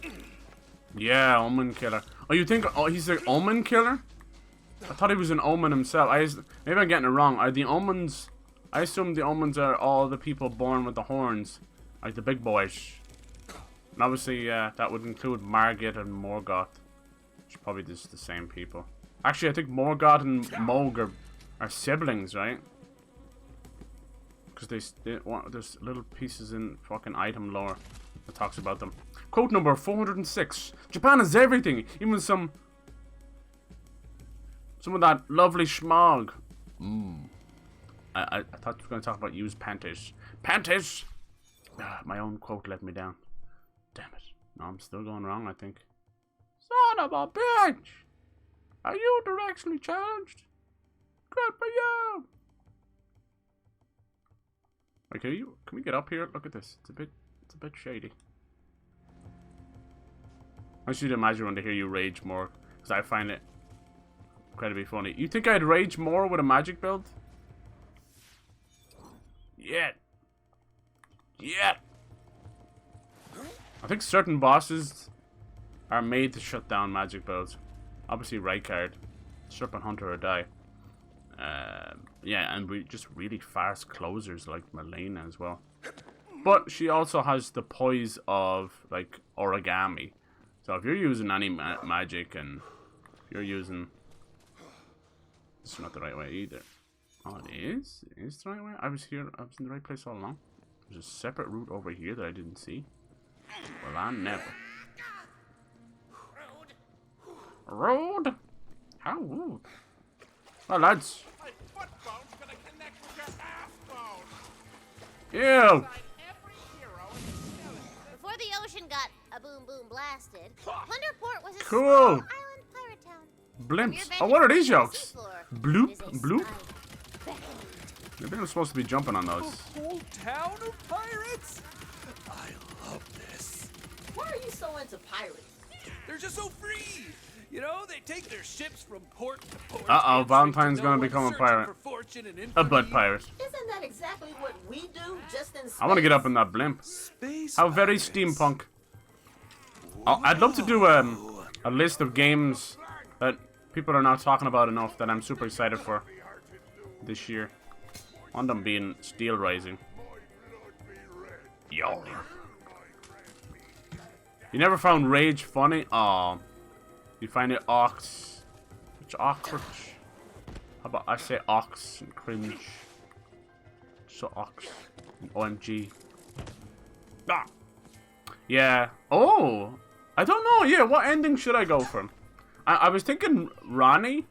Okay. Yeah, Omen Killer. Oh, you think he's the Omen Killer? I thought he was an Omen himself. Maybe I'm getting it wrong. Are the Omens... I assume the Omens are all the people born with the horns. Like the big boys. And obviously, that would include Margit and Morgoth. Which are probably just the same people. Actually, I think Morgoth and Moog are siblings, right? Because there's little pieces in fucking item lore that talks about them. Quote number 406. Japan has everything, even some of that lovely schmog. I thought we were going to talk about used panties. Panties! My own quote let me down. Damn it. No, I'm still going wrong, I think. Son of a bitch! Are you directionally challenged? Good for you! Wait, can we get up here? Look at this. It's a bit shady. I should imagine when they hear you rage more, because I find it incredibly funny. You think I'd rage more with a magic build? Yeah. I think certain bosses are made to shut down magic builds. Obviously, Rykard, Serpent Hunter or Die. Yeah, and we just really fast closers like Melina as well. But she also has the poise of like origami. So if you're using any magic and you're using, it's not the right way either. Oh, it is? It is the right way? I was in the right place all along. There's a separate route over here that I didn't see. Well, I never. Road? How rude. Well, lads. My foot bone's gonna connect with your ass bone. Ew. Before the ocean got a boom boom blasted, Wonderport was a Cool. small island pirate town. Blimps. Oh, what are these jokes? Bloop, bloop. Maybe I'm supposed to be jumping on those. A whole town of pirates? I love this. Why are you so into pirates? They're just so free. You know, they take their ships from port to port. Uh-oh, Valentine's gonna become a pirate. A butt pirate. Isn't that exactly what we do, just in space? I want to get up in that blimp. How very steampunk. Oh, I'd love to do a list of games that people are not talking about enough that I'm super excited for this year. One of them being Steel Rising. Yo. You never found Rage funny? Aw. You find it ox. Which awkward. How about I say ox and cringe? So ox and OMG. Ah. Yeah. Oh. I don't know. Yeah. What ending should I go for? I was thinking Ronnie,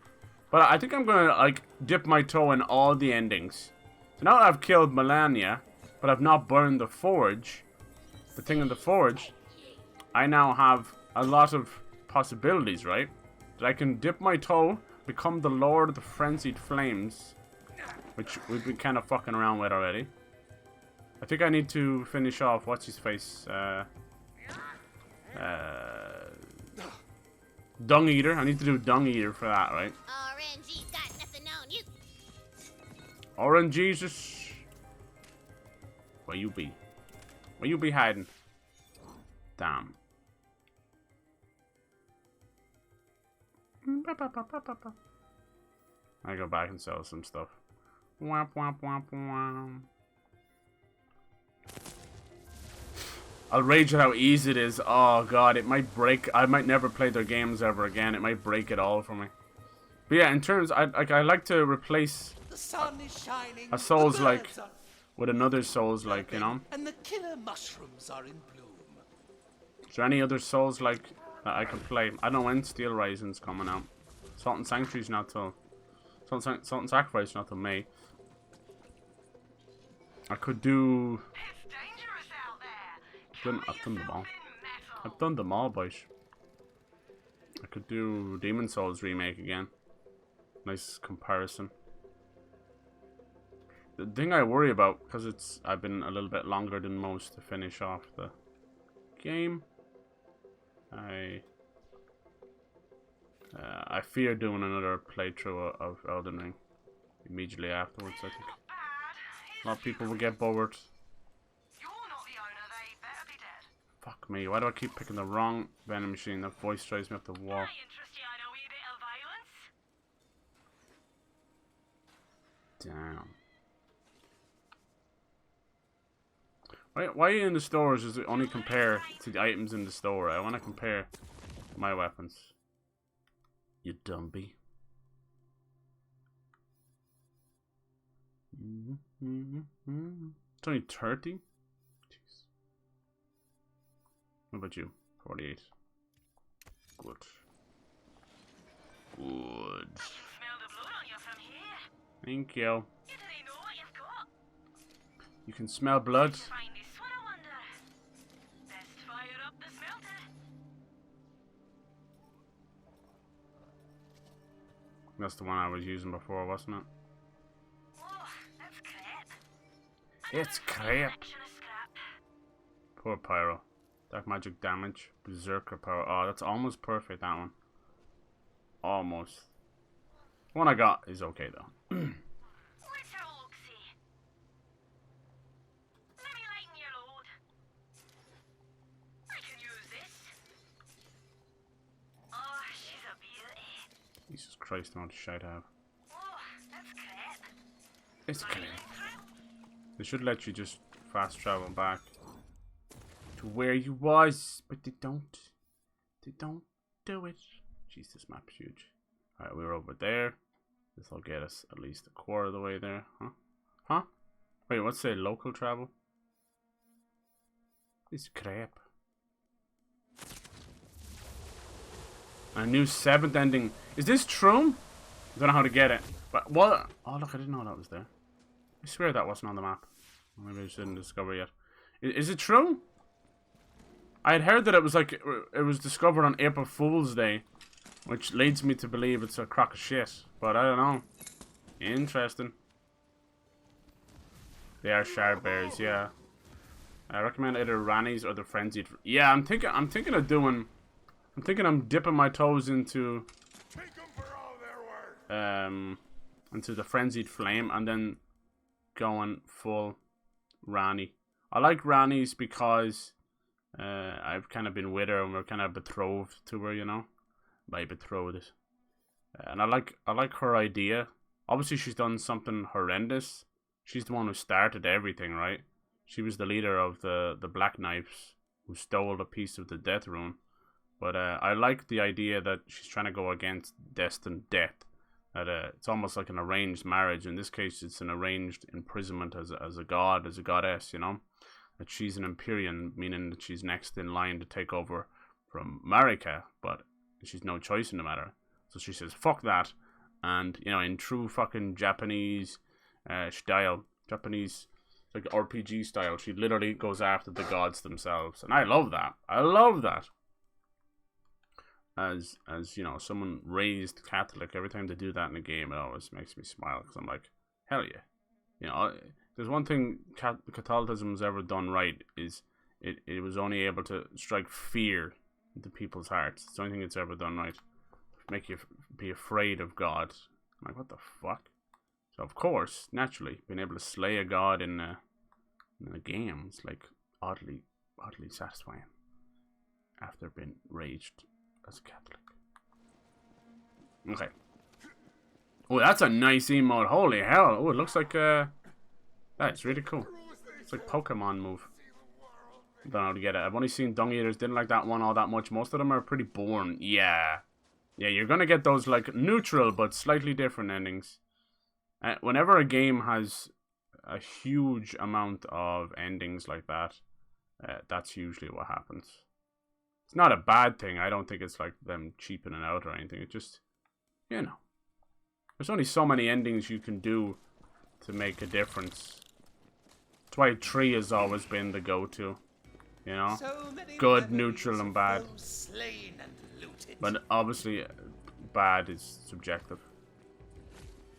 but I think I'm gonna like dip my toe in all the endings. So now that I've killed Melania, but I've not burned the forge, the thing in the forge, I now have a lot of possibilities, right? That I can dip my toe, become the Lord of the Frenzied Flames, which we've been kind of fucking around with already. I think I need to finish off what's his face, Dung Eater. I need to do Dung Eater for that, right? RNG's got nothing on you. Orange Jesus. Where you be? Where you be hiding? Damn. I go back and sell some stuff. Womp womp womp womp. I'll rage at how easy it is. Oh god, it might break. I might never play their games ever again. It might break it all for me. But yeah, in terms, I like to replace The sun is shining. a Souls the like birds are with another Souls like, you know. And the killer mushrooms are in bloom. Is there any other Souls like that I can play? I don't know when Steel Rising's coming out. Salt and Sanctuary's not till Salt and Sacrifice not till May. I could do. I've done them all. I've done them all, boys. I could do Demon Souls remake again. Nice comparison. The thing I worry about, because I've been a little bit longer than most to finish off the game. I fear doing another playthrough of Elden Ring immediately afterwards. I think a lot of people will get bored. Fuck me, why do I keep picking the wrong vending machine? That voice drives me up the wall. Damn. Why in the stores does it only compare to the items in the store? I want to compare my weapons. You dumbie. It's only 30? Jeez. What about you? 48. Good. Good. Thank you. You can smell blood. That's the one I was using before, wasn't it? It's crap. Poor Pyro. Dark magic damage. Berserker power. Oh, that's almost perfect, that one. Almost. The one I got is okay, though. Jesus Christ, I want to shite out. It's crap. They should let you just fast travel back to where you was, but they don't. They don't do it. Jeez, this map's huge. Alright, we're over there. This will get us at least a quarter of the way there. Huh? Huh? Wait, what's say local travel? This crap. A new 7th ending. Is this true? I don't know how to get it. But what? Oh look, I didn't know that was there. I swear that wasn't on the map. Maybe I just didn't discover it yet. Is it true? I had heard that it was like it was discovered on April Fool's Day, which leads me to believe it's a crock of shit. But I don't know. Interesting. They are sharp bears, yeah. I recommend either Rannies or the Frenzied. Yeah, I'm thinking of doing. I'm thinking I'm dipping my toes into into the Frenzied Flame and then going full Ranni. I like Rannies because I've kind of been with her and we're kind of betrothed to her, you know. By betrothed. And I like her idea. Obviously she's done something horrendous. She's the one who started everything, right? She was the leader of the Black Knights who stole a piece of the Death Rune. But I like the idea that she's trying to go against destined death. That it's almost like an arranged marriage. In this case, it's an arranged imprisonment as a god, as a goddess, you know? That she's an Empyrean, meaning that she's next in line to take over from Marika, but she's no choice in the matter. So she says, fuck that. And, you know, in true fucking Japanese style, Japanese like RPG style, she literally goes after the gods themselves. And I love that. I love that. As you know, someone raised Catholic, every time they do that in a game, it always makes me smile. Because I'm like, hell yeah. You know, there's one thing Catholicism has ever done right, is it was only able to strike fear into people's hearts. It's the only thing it's ever done right. Make you be afraid of God. I'm like, what the fuck? So of course, naturally, being able to slay a god in a game is like oddly satisfying. After being raised as a Catholic. Okay. Oh, that's a nice emote. Holy hell. Oh, it looks like that's really cool. It's like Pokemon move. I don't know how to get it. I've only seen Dung Eaters. Didn't like that one all that much. Most of them are pretty boring. Yeah. Yeah, you're gonna get those like neutral but slightly different endings. Whenever a game has a huge amount of endings like that, that's usually what happens. It's not a bad thing. I don't think it's like them cheapening out or anything. It just, you know, there's only so many endings you can do to make a difference. That's why 3 has always been the go-to. You know, good, neutral, and bad. But obviously, bad is subjective.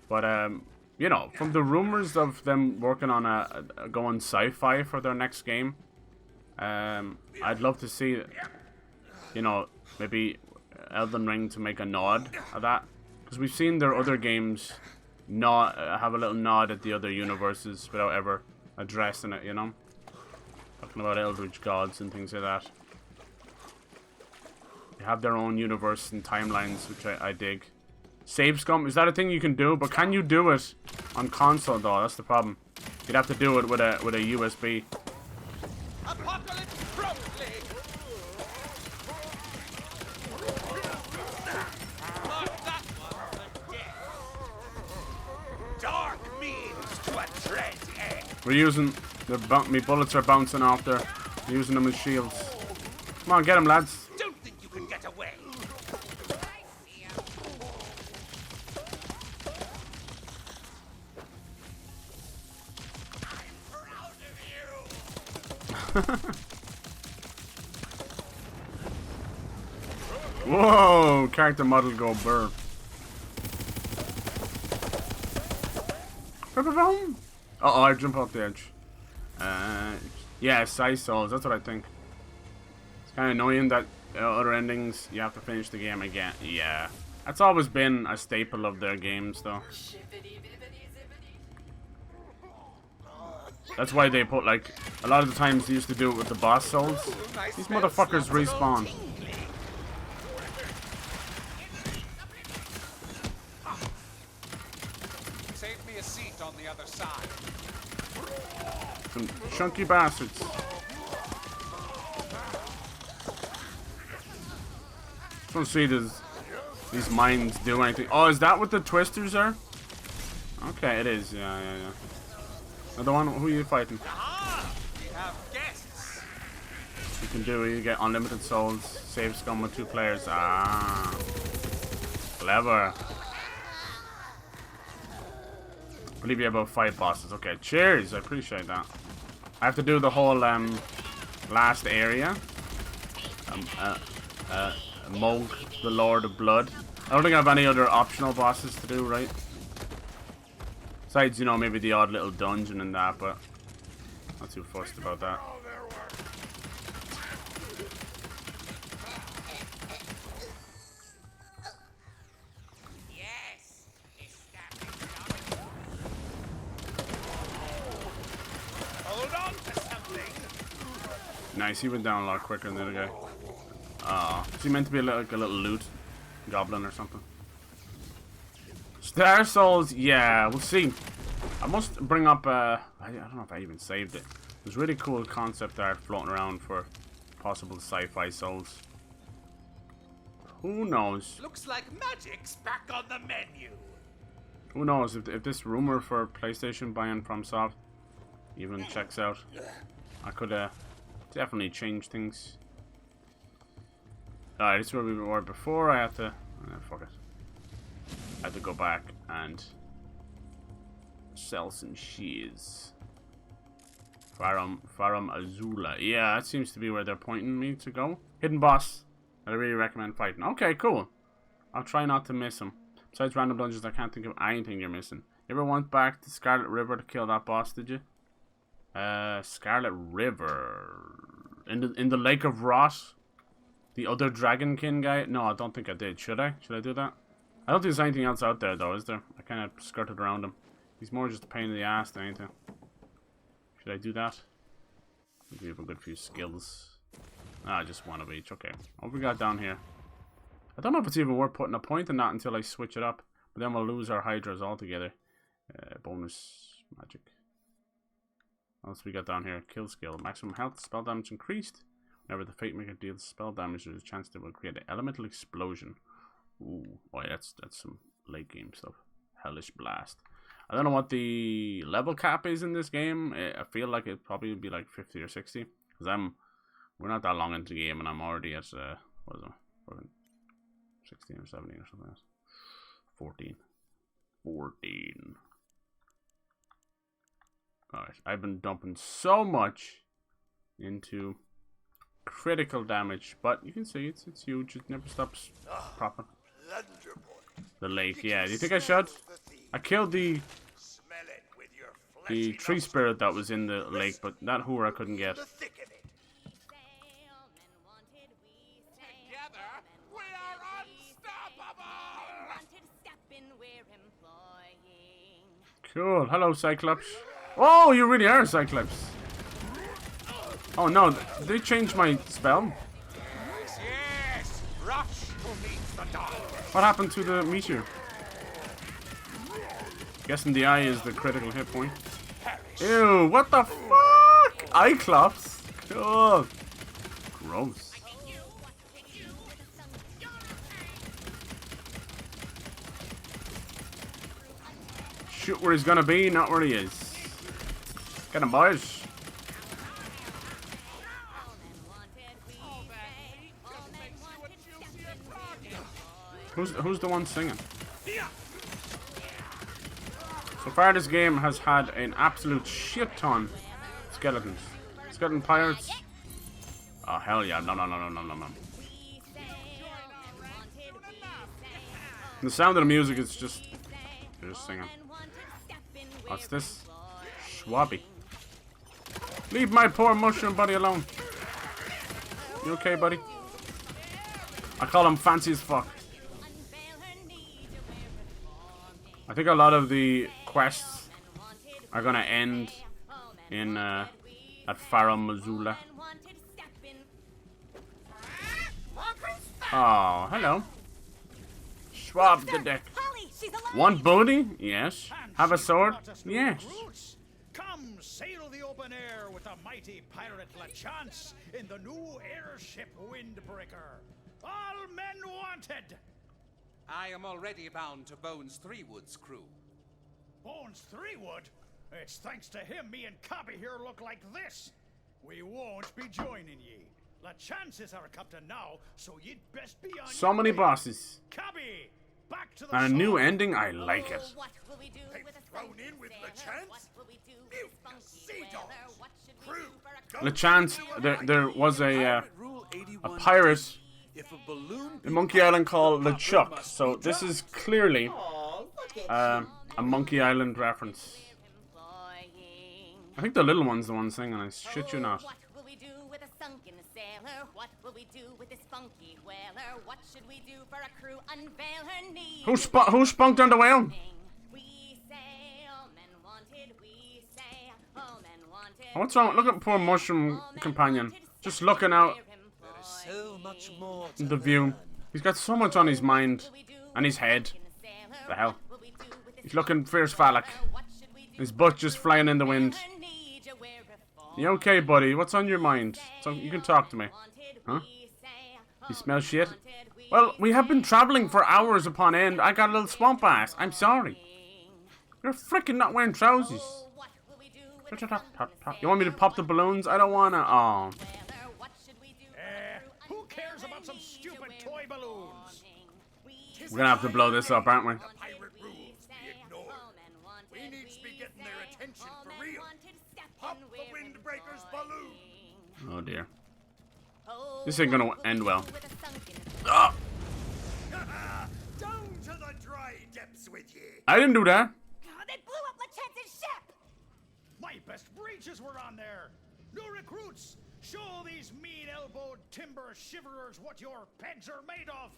But you know, from the rumors of them working on going sci-fi for their next game, I'd love to see, you know, maybe Elden Ring to make a nod at that, because we've seen their other games not have a little nod at the other universes without ever addressing it, you know. Talking about Eldritch Gods and things like that. They have their own universe and timelines, which I dig. Save scum, is that a thing you can do? But can you do it on console though? That's the problem. You'd have to do it with a USB. Apocalypse promptly. Mark that one for death. Dark means to a dread end. We're using me bullets are bouncing off there. We're using them as shields. Come on, get them, lads. Don't think you can get away. Whoa, character model go burr. Uh-oh, I jump off the edge. Yeah, side souls, that's what I think. It's kind of annoying that other endings, you have to finish the game again. Yeah, that's always been a staple of their games, though. That's why they put, like, a lot of the times they used to do it with the boss souls. These motherfuckers respawn. Save me a seat on the other side. Some chunky bastards. Don't see these mines do anything. Oh, is that what the twisters are? Okay, it is. Yeah. Another one. Who are you fighting? Aha! We have guests. You can do. You get unlimited souls. Save scum with 2 players. Ah, clever. I believe you have about 5 bosses. Okay, cheers. I appreciate that. I have to do the whole last area. Moog, the Lord of Blood. I don't think I have any other optional bosses to do, right? Besides, you know, maybe the odd little dungeon and that, but not too fussed about that. Hold on to something. Nice, he went down a lot quicker than the other guy. Is he meant to be like a little loot goblin or something? Star Souls, yeah, we'll see. I must bring up, I don't know if I even saved it. There's really cool concept art floating around for possible sci-fi souls. Who knows? Looks like magic's back on the menu. Who knows if this rumor for PlayStation buying FromSoft even checks out. I could definitely change things. Alright, this is where we were before. I had to fuck it. I had to go back and sell some shears. Farum Azula. Yeah, that seems to be where they're pointing me to go. Hidden boss that I really recommend fighting. Okay, cool. I'll try not to miss him. Besides random dungeons, I can't think of anything you're missing. You ever went back to Scarlet River to kill that boss, did you? Scarlet River. In the Lake of Rot? The other Dragonkin guy? No, I don't think I did. Should I? Should I do that? I don't think there's anything else out there, though, is there? I kind of skirted around him. He's more just a pain in the ass than anything. Should I do that? We have a good few skills. Ah, just one of each. Okay. What we got down here? I don't know if it's even worth putting a point in that until I switch it up. But then we'll lose our Hydras altogether. Bonus magic. What else we got down here? Kill skill. Maximum health, spell damage increased. Whenever the Fate Maker deals spell damage, there's a chance that will create an elemental explosion. Ooh. Oh, yeah, that's some late game stuff. Hellish Blast. I don't know what the level cap is in this game. I feel like it probably would be like 50 or 60. Because we're not that long into the game and I'm already at, what is it? 16 or 17 or something else. 14. Alright, I've been dumping so much into critical damage, but you can see it's huge. It never stops popping. The lake, yeah. Do you think I should? I killed the tree spirit that was in the lake, but that whore I couldn't get. Cool. Hello, Cyclops. Oh, you really are Cyclops. Oh no, they changed my spell. Yes, rush to meet the dawn. What happened to the meteor? Guessing the eye is the critical hit point. Ew, what the fuck? Cyclops? Cool. Gross. Shoot where he's gonna be, not where he is. Get him, boys. Who's the one singing? So far this game has had an absolute shit ton of skeletons. Skeleton pirates. Oh hell yeah, no. The sound of the music is just they're just singing. What's this? Schwabby. Leave my poor mushroom buddy alone. You okay, buddy? I call him fancy as fuck. I think a lot of the quests are gonna end in at Farum Azula. Oh, hello. Schwab the deck. One booty? Yes. Have a sword? Yes. Come sail the open air with the mighty pirate LaChance in the new airship Windbreaker. All men wanted. I am already bound to Bones Threewood's crew. Owns 3 wood. It's thanks to him me and Cabby here look like this. We won't be joining ye. La Chance is our captain now, so you'd best be on So many bosses. Cabby, back to the And a new sword. ending, I like it. What will we do with a Thrown in with the chance? What will we do with a spunky whaler? What should we Crew, do for a The chance there was a Rule 81. pirate If a balloon in Monkey Island called LeChuck. So this is clearly a Monkey Island reference. I think the little one's the one singing. I shit you not. What will we do with a sunken sailor? What will we do with this funky whaler? What should we do for a crew? Unveil her knees. Who spunked on the whale? We say all men wanted. We say all men wanted. What's wrong? Look at poor Mushroom Companion. Just looking out So much more to the view. He's got so much on his mind and his head. The hell? He's looking fierce phallic. His butt just flying in the wind. You okay, buddy? What's on your mind? So you can talk to me. Huh? You smell shit? Well, we have been traveling for hours upon end. I got a little swamp ass. I'm sorry. You're freaking not wearing trousers. You want me to pop the balloons? I don't wanna. Oh. Who cares about some stupid toy balloons? We're gonna have to blow this up, aren't we? Pirate rules be ignored. We need to be getting their attention for real. Pop the windbreaker's balloon. Oh dear. This ain't gonna end well. Ah! Down to the dry depths with ye. I didn't do that. They blew up LeChance's ship! My best breeches were on there. New recruits, show these mean-elbowed timber shiverers what your pegs are made of.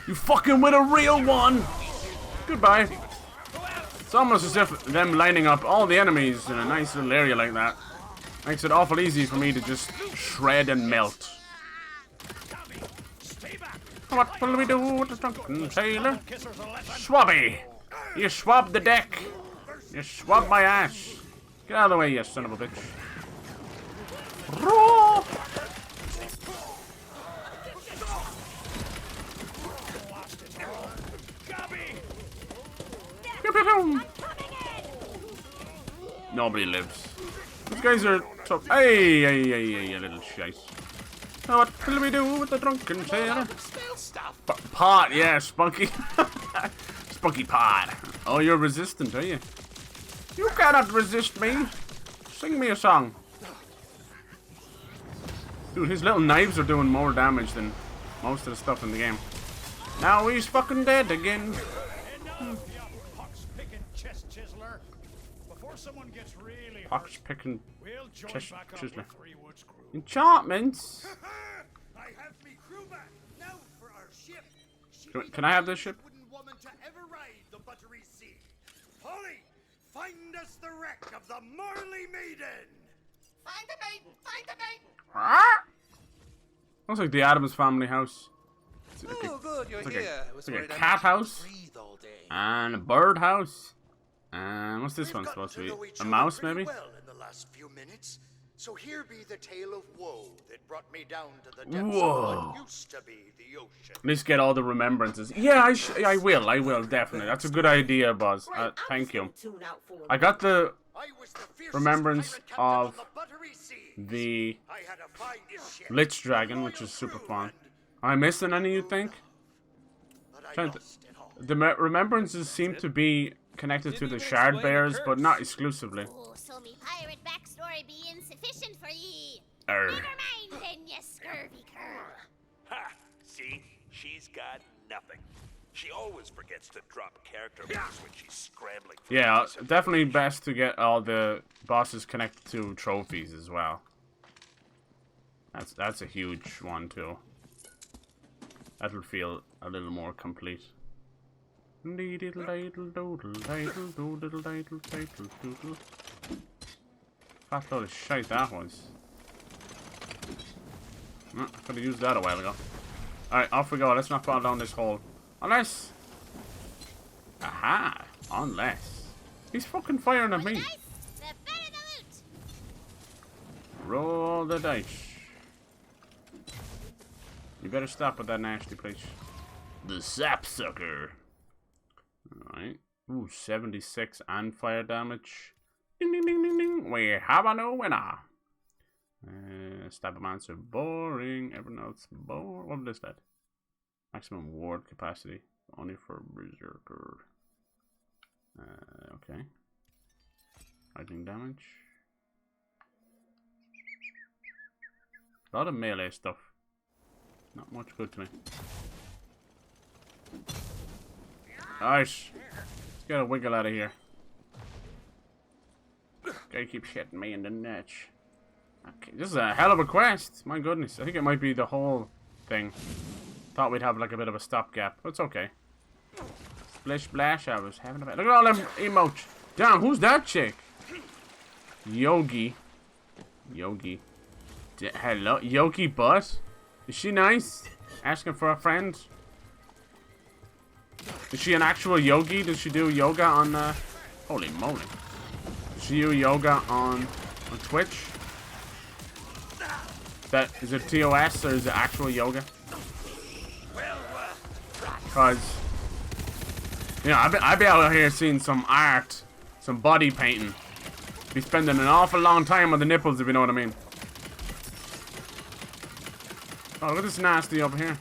You fucking with a real one. Goodbye. It's almost as if them lining up all the enemies in a nice little area like that makes it awful easy for me to just shred and melt. What will we do with the drunken sailor? Swabby! You swabbed the deck! You swabbed my ass! Get out of the way, you son of a bitch. Roar! Pew, pew, pew. Nobody lives. These guys are tough. Hey, you little shite. Now what will we do with the drunken sailor? Pot, yeah, spunky. Spunky pot. Oh, you're resistant, are you? You cannot resist me. Sing me a song. Dude, his little knives are doing more damage than most of the stuff in the game. Now he's fucking dead again. Pox picking chest chiseler. Enchantments. I have me crew back now for our ship. Can I have this ship? Wooden woman to ever ride the buttery sea. Polly, find us the wreck of the Marley Maiden. Find the maiden! Find the maiden! Looks like the Addams family house. Oh, good, you're here. It's like a cat house and a bird house. And what's this one supposed to be? A mouse, maybe? Well in the last few minutes. So here be the tale of woe that brought me down to the depths of what used to be the ocean. At least get all the remembrances. Yeah, I will, definitely. That's a good idea, Buzz. Thank you. I got the remembrance of the Lich Dragon, which is super fun. Am I missing any, you think? The remembrances seem to be connected to the Shard Bears, but not exclusively. Oh, so me pirate backstory be insufficient for ye. Arr. Never mind then, you scurvy cur. Ha! See? She's got nothing. She always forgets to drop character moves when she's scrambling for Yeah, pieces. definitely best to get all the bosses connected to trophies as well. That's a huge one too. That'll feel a little more complete. Fat load of shite that was. I could have used that a while ago. Alright, off we go. Let's not fall down this hole. Unless... Aha! Unless... He's fucking firing at me. Roll the dice. You better stop with that nasty, please. The sapsucker. Alright. Ooh, 76 and fire damage. Ding ding ding ding ding. We have a new winner. Stab a monster. Boring. Everyone else boring. What is that? Maximum ward capacity. Only for berserker. Okay. Lightning damage. A lot of melee stuff. Not much good to me. Nice. Let's get a wiggle out of here. Guy keeps hitting me in the niche. Okay, this is a hell of a quest. My goodness. I think it might be the whole thing. Thought we'd have like a bit of a stopgap. But it's okay. Splish splash. I was having a bit. Look at all them emotes. Damn, who's that chick? Yogi. Yogi. Hello, Yogi butt. Is she nice? Asking for a friend. Is she an actual yogi? Does she do yoga on holy moly. Does she do yoga on Twitch? Is it TOS or is it actual yoga? Cause you know, I'd be out here seeing some art, some body painting. Be spending an awful long time on the nipples, if you know what I mean. Oh, look at this nasty over here.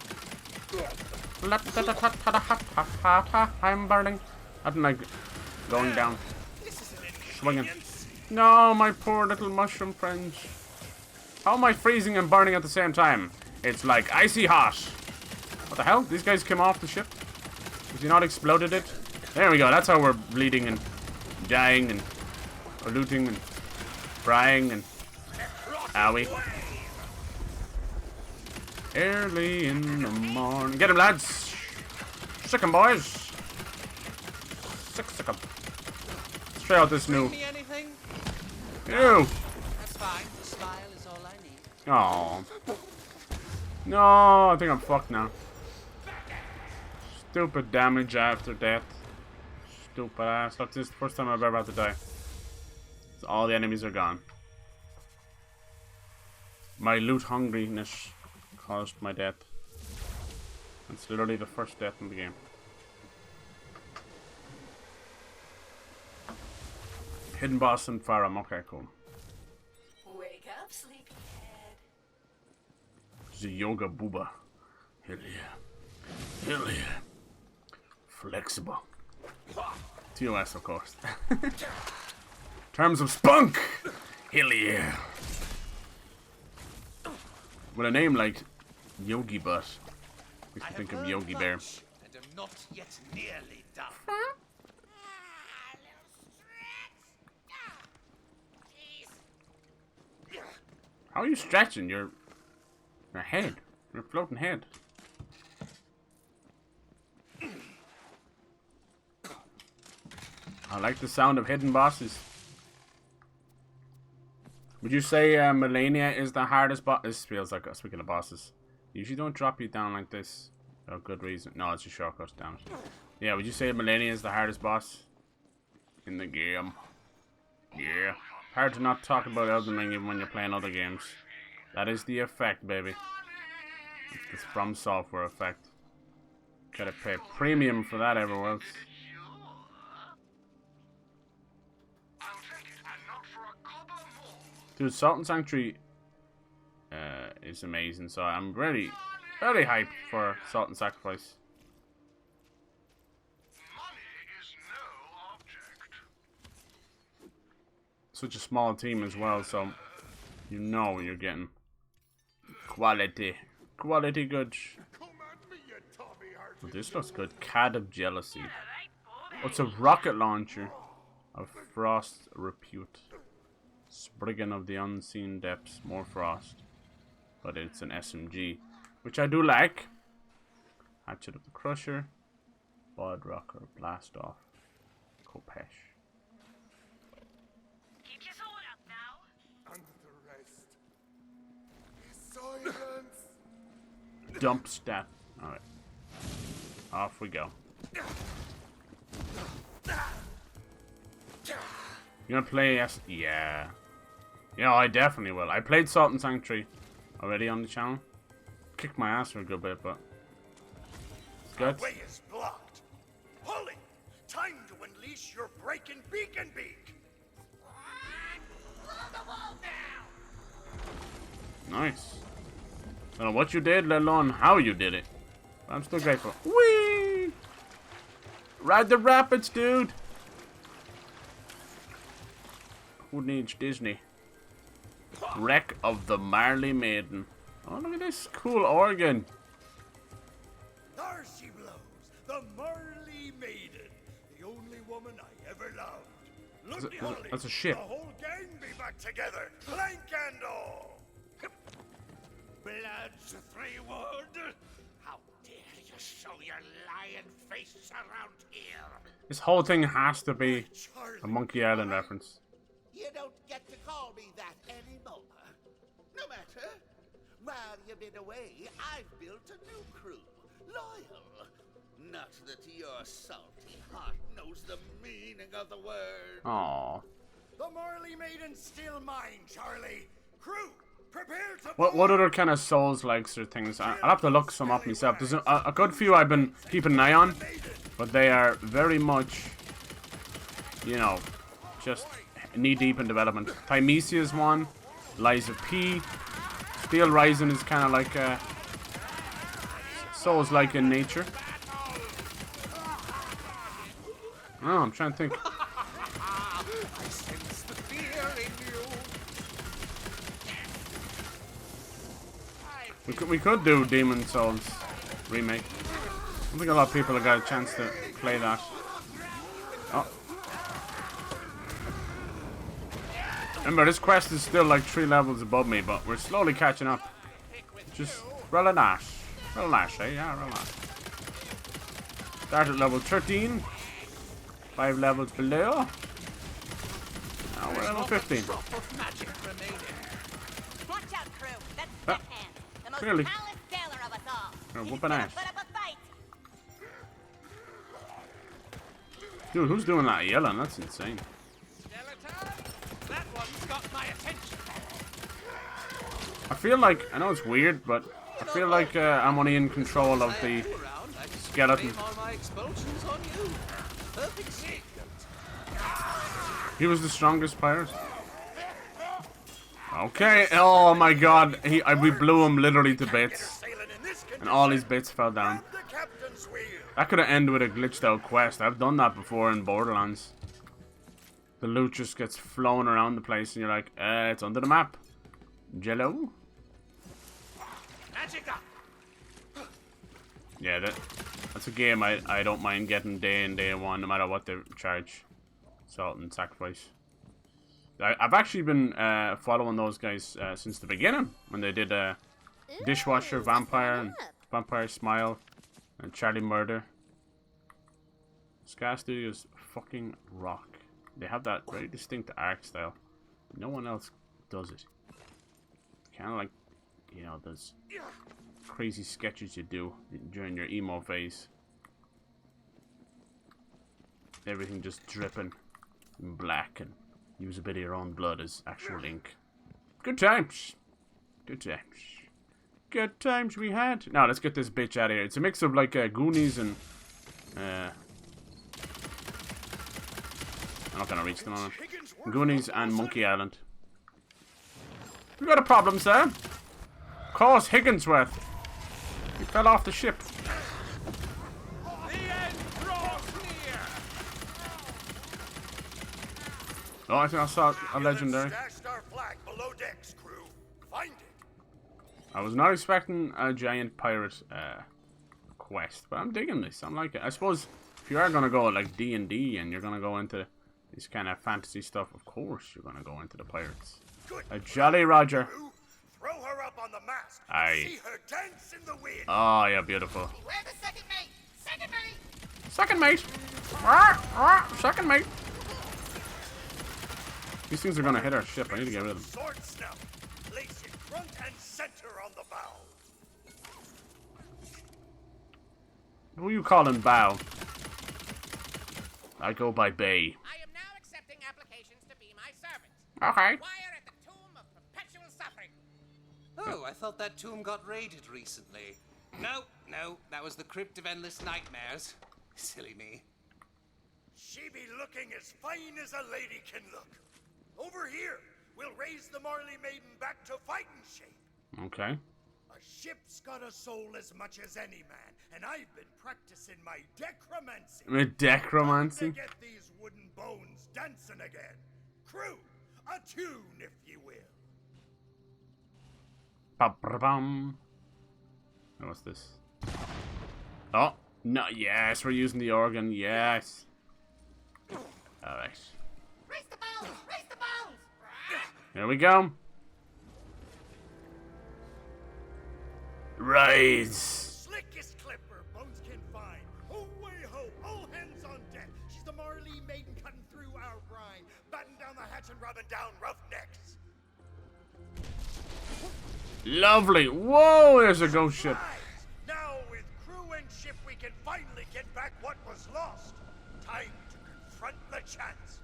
I'm burning. I don't like going down. Swinging. No, my poor little mushroom friends. How am I freezing and burning at the same time? It's like icy hot. What the hell? These guys came off the ship? Has he not exploded it? There we go. That's how we're bleeding and dying and polluting and frying and owie. Early in the morning. Get him, lads. Sick 'em, boys. Sick 'em. Let's try out this new. Ew. That's fine. The smile is all I need. Oh. No, I think I'm fucked now. Stupid damage after death. Stupid ass. Look, this is the first time I've ever had to die. So all the enemies are gone. My loot hungriness caused my death. It's literally the first death in the game. Hidden boss and Farum. Okay, cool. Wake up, sleepyhead. It's a yoga booba. Hell yeah. Hell yeah. Flexible. TOS, of course. Terms of spunk. Hell yeah. With a name like Yogi Butt, makes me think of Yogi Bear. And am not yet nearly done. How are you stretching your head? Your floating head. I like the sound of hidden bosses. Would you say Melania is the hardest boss? This feels like, speaking of bosses, they usually don't drop you down like this for a good reason. No, it's a shortcut down. Yeah, would you say Melania is the hardest boss in the game? Yeah. Hard to not talk about Elden Ring even when you're playing other games. That is the effect, baby. It's this From Software effect. Gotta pay premium for that everywhere else. Dude, Salt and Sanctuary is amazing, so I'm very hyped for Salt and Sacrifice. Such a small team as well, so you know what you're getting. Quality goods. Oh, this looks good. Cat of Jealousy. Oh, it's a rocket launcher of Frost Repute. Spriggan of the Unseen Depths, more Frost. But it's an SMG, which I do like. Hatchet of the Crusher. Bod Rocker, Blast Off. Kopesh. Keep your sword up now. And the rest. Silence. Dump stat. Alright. Off we go. You gonna play yeah. Yeah, I definitely will. I played Salt and Sanctuary already on the channel. Kicked my ass for a good bit, but Good. Our way is blocked. Polly, time to unleash your breaking beacon beak. Blow the wall down! Nice. I don't know what you did, let alone how you did it. But I'm still grateful. Whee! Ride the rapids, dude! Who needs Disney? Wreck of the Marley Maiden. Oh, look at this cool organ. There she blows, the Marley Maiden, the only woman I ever loved. Look, Polly, that's a ship. The whole gang be back together, clank and all. Blood's Freewood, how dare you show your lion face around here? This whole thing has to be a Monkey Island reference. You don't get to call me that anymore. No matter. While you've been away, I've built a new crew. Loyal. Not that your salty heart knows the meaning of the word. Aww. The Marley Maiden's still mine, Charlie. Crew, prepare to... What other kind of Souls-likes or things? I'll have to look some up myself. There's a good few I've been keeping an eye on, but they are very much, you know, just knee-deep in development. Timesia's one, Liza P. Steel Rising is kind of like Souls-like in nature. Oh, I'm trying to think. I sense the fear in you. We could do Demon Souls remake. I don't think a lot of people have got a chance to play that. Oh. Remember, this quest is still like 3 levels above me, but we're slowly catching up. Just relax. Relax, eh? Yeah, relax. Start at level 13. 5 levels below. Now we're level 15. Watch out, crew. That's Stefan, the most Clearly. talented sailor of us all. You're He's whooping gonna ass. put up a fight. Dude, who's doing that yelling? That's insane. That one's got my attention. I feel like, I know it's weird, but I feel like I'm only in control of the skeleton. All my expulsions on you. Perfect sequence. He was the strongest pirate. Okay, oh my god, we blew him literally to bits. And all his bits fell down. That could have ended with a glitched out quest. I've done that before in Borderlands. The loot just gets flown around the place and you're like, it's under the map. Jello? Yeah, that's a game I don't mind getting day in, day one, no matter what they charge. Salt and sacrifice. I've actually been following those guys since the beginning, when they did Dishwasher, Vampire, and Vampire Smile, and Charlie Murder. Scar Studios fucking rock. They have that very distinct art style. No one else does it. Kind of like, you know, those crazy sketches you do during your emo phase. Everything just dripping in black, and use a bit of your own blood as actual ink. Good times. Good times. Good times we had. Now let's get this bitch out of here. It's a mix of like Goonies and I'm not gonna reach them on it. Goonies and Monkey Island. We got a problem, sir. Call us Higginsworth. He fell off the ship. Oh, I think I saw a legendary. I was not expecting a giant pirate quest, but I'm digging this. I'm like it. I suppose if you are gonna go like D&D and you're gonna go into this kind of fantasy stuff, of course you're gonna go into the pirates. A Jolly Roger. Throw her up on the mast. Aye. See her dance in the wind. Oh yeah, beautiful. Where the second mate? Second mate! Second mate. Second mate. These things are gonna hit our ship. I need to get rid of them. Sword snout. Place it front and center on the bow. Who you calling Bow? I go by Bay. I am now accepting applications to be my servant. Okay. Inquire at the Tomb of Perpetual Suffering. Oh, I thought that tomb got raided recently. No, that was the Crypt of Endless Nightmares. Silly me. She be looking as fine as a lady can look. Over here, we'll raise the Marley Maiden back to fighting shape. Okay. A ship's got a soul as much as any man, and I've been practicing my decromancy. Decromancy? To get these wooden bones dancing again. Crew, a tune, if you will. Ba-ba-bum. What's this? Oh, no, yes, we're using the organ, yes. Alright. Raise the bones! Raise the bones! Here we go. Rise. Slickest clipper Bones can find. Oh, way ho, all hands on deck. She's the Marley Maiden cutting through our brine, batting down the hatch and rubbing down roughnecks. Lovely. Whoa, there's a ghost ship. Now with crew and ship we can finally get back what was lost. Time to confront the chance.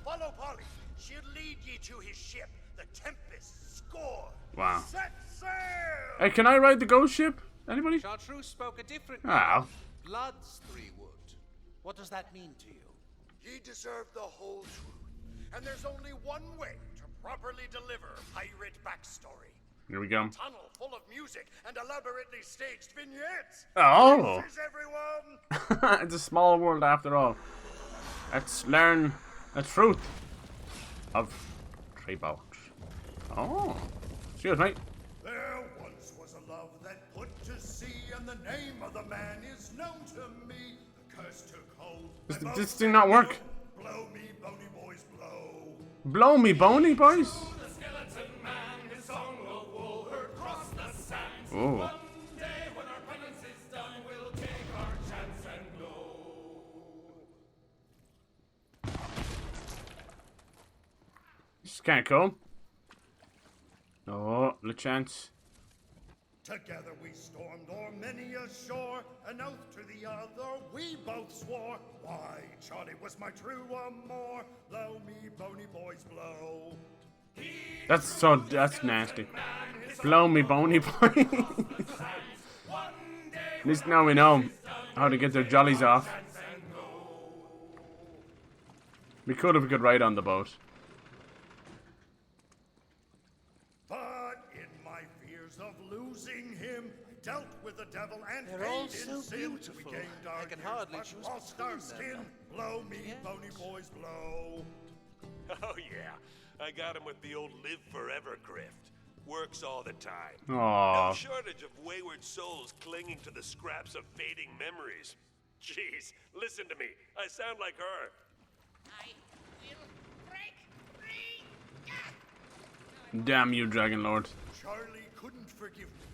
Follow Polly. She'll lead ye to his ship, the Tempest Score. Wow. Set sail! Hey, can I ride the ghost ship? Anybody? Chartreuse spoke a different Oh. Blood's 3 wood. What does that mean to you? Ye deserve the whole truth. And there's only one way to properly deliver pirate backstory. Here we go. A tunnel full of music and elaborately staged vignettes. Oh. This is everyone. It's a small world after all. Let's learn the truth of Trebout. Oh. Excuse me. There once was a love that put to sea, and the name of the man is known to me. The curse took hold. Does this thing not work? Blow me, bony boys, blow. Blow me, bony boys? Oh. This is kind of cool. Oh, the chance. Together we stormed o'er many a shore, an oath to the other we both swore. Why, Charlie was my true amour. Blow me, bony boys, blow. That's nasty. Blow me, bony boy. At least now we know how to get their jollies off. We could if we could ride on the boat. But in my fears of losing him, I dealt with the devil and They're paid all in so sin. beautiful. We gained our I can years, hardly but choose lost our between them. skin. Blow me, bony boys, blow. Oh, yeah. I got him with the old live forever grift. Works all the time. Aww. No shortage of wayward souls clinging to the scraps of fading memories. Jeez, listen to me. I sound like her. I will break free! Damn you, Dragon Lord. Charlie couldn't forgive me.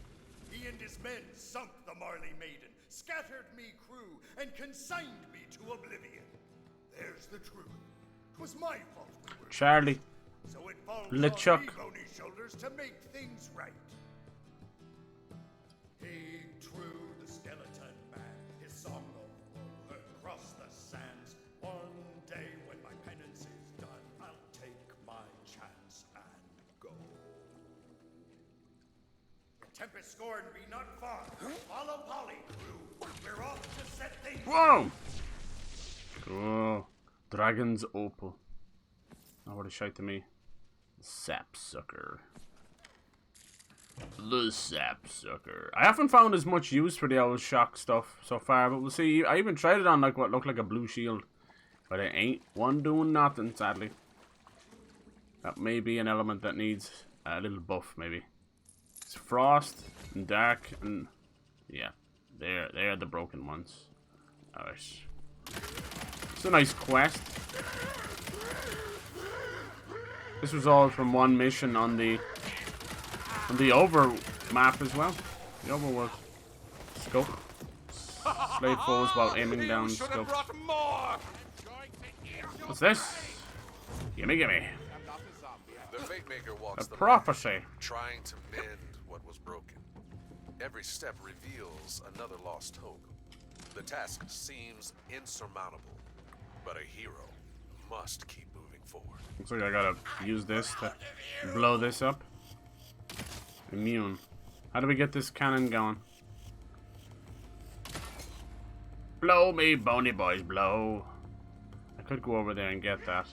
He and his men sunk the Marley Maiden, scattered me crew, and consigned me to oblivion. There's the truth. 'Twas my fault we were Charlie. so it falls LeChuck. on me bony shoulders to make things right. He drew the skeleton man, his song of woe across the sands. One day when my penance is done, I'll take my chance and go. The Tempest Scorn be not far. Follow Polly, crew. We're off to set things. Whoa! Oh, Dragon's Opal. Oh, what a shout to me. Sapsucker. The Sapsucker. I haven't found as much use for the old shock stuff so far, but we'll see. I even tried it on like what looked like a blue shield, but it ain't one doing nothing, sadly. That may be an element that needs a little buff, maybe. It's frost and dark and yeah, they're the broken ones. Alright. It's a nice quest. This was all from one mission on the over map as well. The overworld scope. Slay foes while aiming down scope. What's this? Gimme, gimme. The Fate Maker walks A the prophecy. line, trying to mend what was broken. Every step reveals another lost hope. The task seems insurmountable, but a hero must keep moving forward. Looks like I gotta use this to blow this up. Immune. How do we get this cannon going? Blow me, bony boys, blow. I could go over there and get that.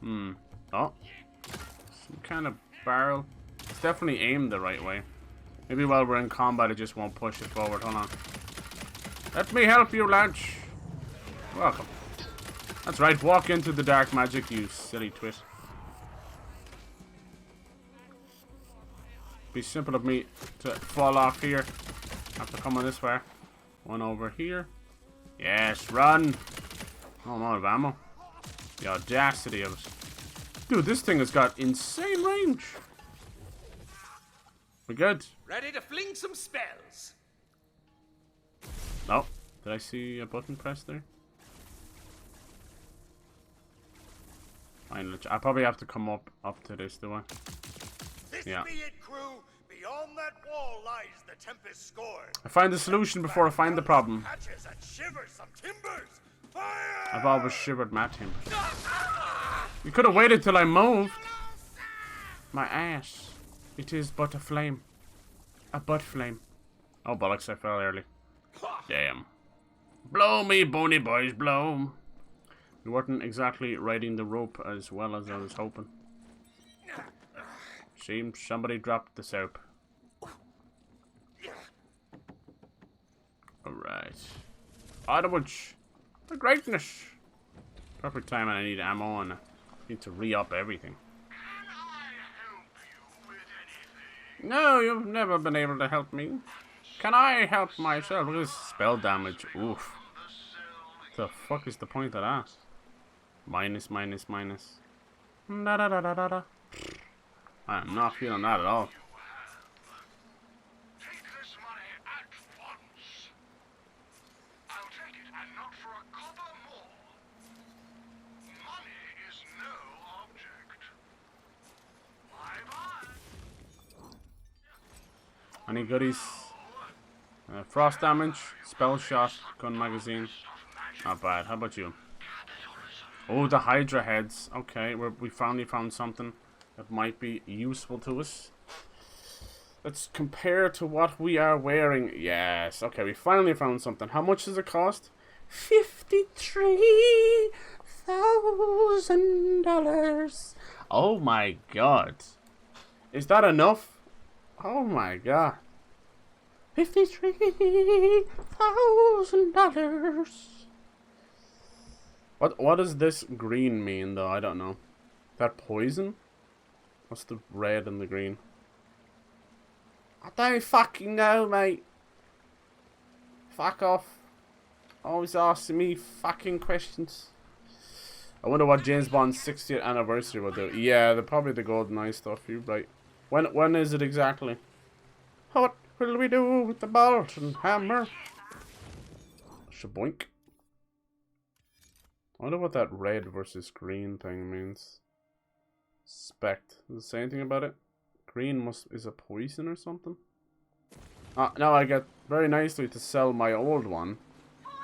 Oh. Some kind of barrel. It's definitely aimed the right way. Maybe while we're in combat, it just won't push it forward. Hold on. Let me help you, Lanch. Welcome. That's right. Walk into the dark magic, you silly twit. Be simple of me to fall off here after coming this far. One over here. Yes, run. Oh, I'm out of ammo. The audacity of it. Dude, this thing has got insane range. We good? Ready to fling some spells. Oh, did I see a button pressed there? Fine, I probably have to come up to this, do I? This Yeah. be it, crew. Beyond that wall lies the Tempest scourge. I find the solution before I find the problem. Patches and shivers some timbers. Fire! I've always shivered my timbers. You could have waited till I moved. My ass. It is but a flame. A butt flame. Oh, bollocks, I fell early. Damn. Blow me, bony boys, blow. We weren't exactly riding the rope as well as I was hoping. Seems somebody dropped the soap. Alright. Onwards. The greatness. Perfect time and I need ammo and I need to re-up everything. No, you've never been able to help me. Can I help myself? Look at this spell damage. Oof. What the fuck is the point of that? Minus, minus, minus. Da da da da da da. I am not feeling that at all. Take this money at once. I'll take it, and not for a copper more. Money is no object. Bye-bye. Any goodies? Frost damage, spell shot, gun magazine. Not bad. How about you? Oh, the Hydra heads. Okay, we finally found something that might be useful to us. Let's compare to what we are wearing. Yes. Okay, we finally found something. How much does it cost? $53,000. Oh my god. Is that enough? Oh my god. $53,000. What does this green mean though? I don't know. That poison? What's the red and the green? I don't fucking know, mate. Fuck off. Always asking me fucking questions. I wonder what James Bond's 60th anniversary will do. Yeah, probably the GoldenEye stuff. You're right. When is it exactly? What will we do with the bolt and hammer? Shaboink. I wonder what that red versus green thing means. Spect. Does it say anything about it? Green is a poison or something? Now I get very nicely to sell my old one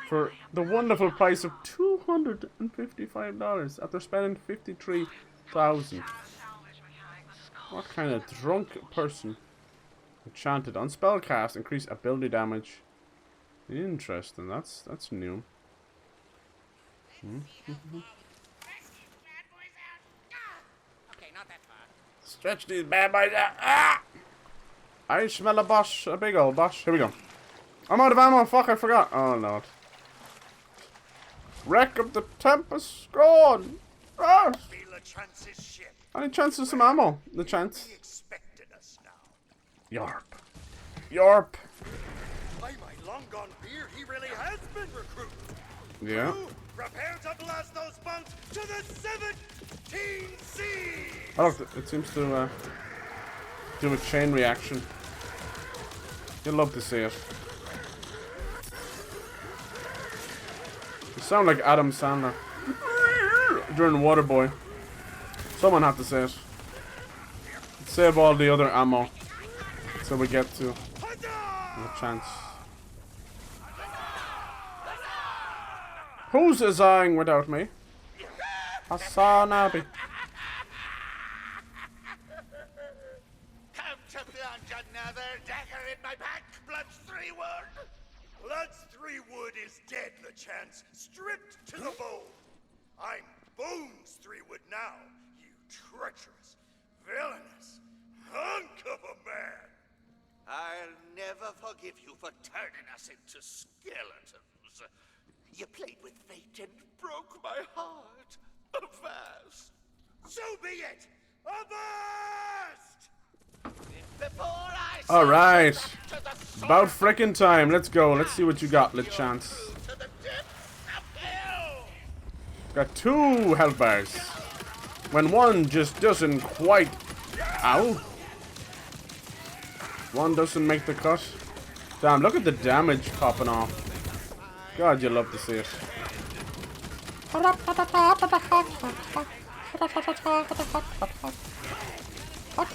for the wonderful price of $255 after spending $53,000. What kind of drunk person? Enchanted on spellcast, increase ability damage. Interesting. That's new. Stretch these bad boys out. Ah! I smell a boss, a big old boss. Here we go. I'm out of ammo. Fuck, I forgot. Oh lord. Wreck of the Tempest gone. Ah! Any chance of some ammo? The chance. Yarp. Yarp. By my long gone beard, he really has been recruited. Yeah. Crew, prepare to blast those bombs to the 17 seas. Oh look, it seems to do a chain reaction. You'll love to see it. You sound like Adam Sandler during Waterboy. Someone have to say it. Save all the other ammo so we get to a chance. Who's eyeing without me? Hassan Abbey. Come to beyond another dagger in my back, blood's 3 wound. Lads 3 Wood is dead, LeChance, stripped to the bone. I'm Bones 3 Wood now, you treacherous, villainous hunk of a man. I'll never forgive you for turning us into skeletons. You played with fate and broke my heart. Avast! So be it! Avast! Before I All right, about frickin' time. Let's go. Let's see what you got, LeChance. Got 2 health bars. When one just doesn't quite... Ow. One doesn't make the cut. Damn, look at the damage popping off. God, you love to see it. Hot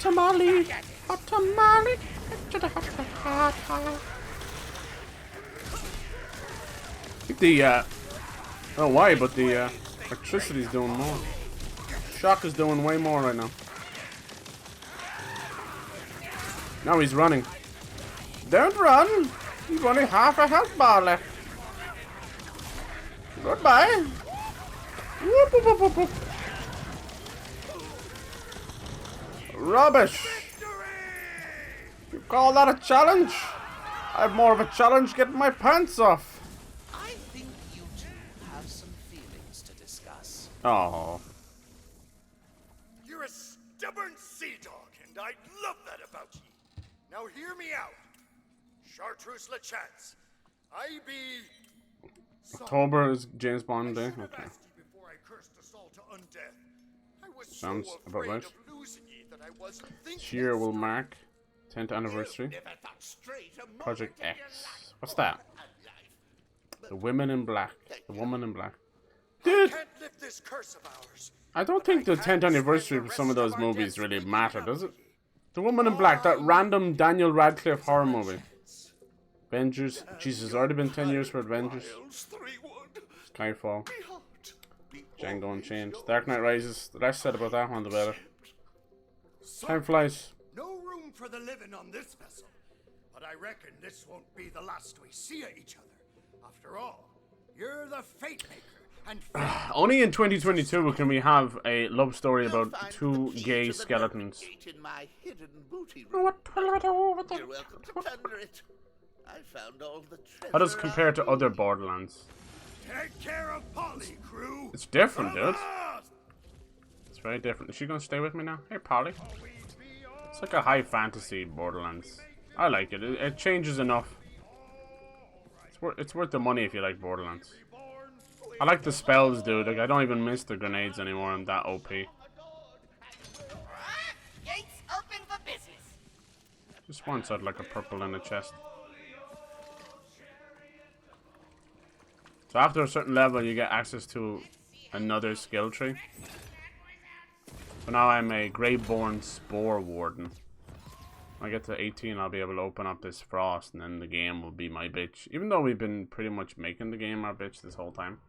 tamale, hot tamale. I think the, I don't know why, but the electricity's doing more. Shock is doing way more right now. Now he's running. Don't run! You've only half a health bar left. Goodbye. Whoop, whoop, whoop, whoop, whoop. Rubbish. You call that a challenge? I have more of a challenge getting my pants off. I think you two have some feelings to discuss. Oh. You're a stubborn sea dog, and I love that about you. Now hear me out. Chartreuse LeChance. I be... October is James Bond Day. Okay. Before I cursed us all to undeath. I was Sounds so about afraid right. of losing ye that I wasn't thinking. This year will mark 10th anniversary. Project X. What's that? The Women in Black. The Woman in Black. Dude! Can't lift this curse of ours. I don't think the 10th anniversary for some of those movies really matter, does it? The Woman in Black, that random Daniel Radcliffe horror movie. Avengers. Jesus, it's already been 10 years for Avengers. Skyfall. Django Unchained. Dark Knight Rises. The less said about that one, the better. Time flies. No room for the living on this vessel. But I reckon this won't be the last we see of each other. After all, you're the fate maker. And Only in 2022 can we have a love story about 2 gay skeletons. My hidden booty Oh, what will I do with You're welcome to plunder it. I found all the treasure. How does it compare to other Borderlands? take care of Polly, crew. It's different, dude. It's very different. Is she gonna stay with me now? Hey, Polly. It's like a high fantasy Borderlands. I like it. It changes enough. It's worth the money if you like Borderlands. I like the spells, dude. Like, I don't even miss the grenades anymore. I'm that OP. Gates open for business. Just once had like a purple in the chest. So after a certain level, you get access to another skill tree. So now I'm a Greyborn Spore Warden. When I get to 18, I'll be able to open up this frost, and then the game will be my bitch. Even though we've been pretty much making the game our bitch this whole time.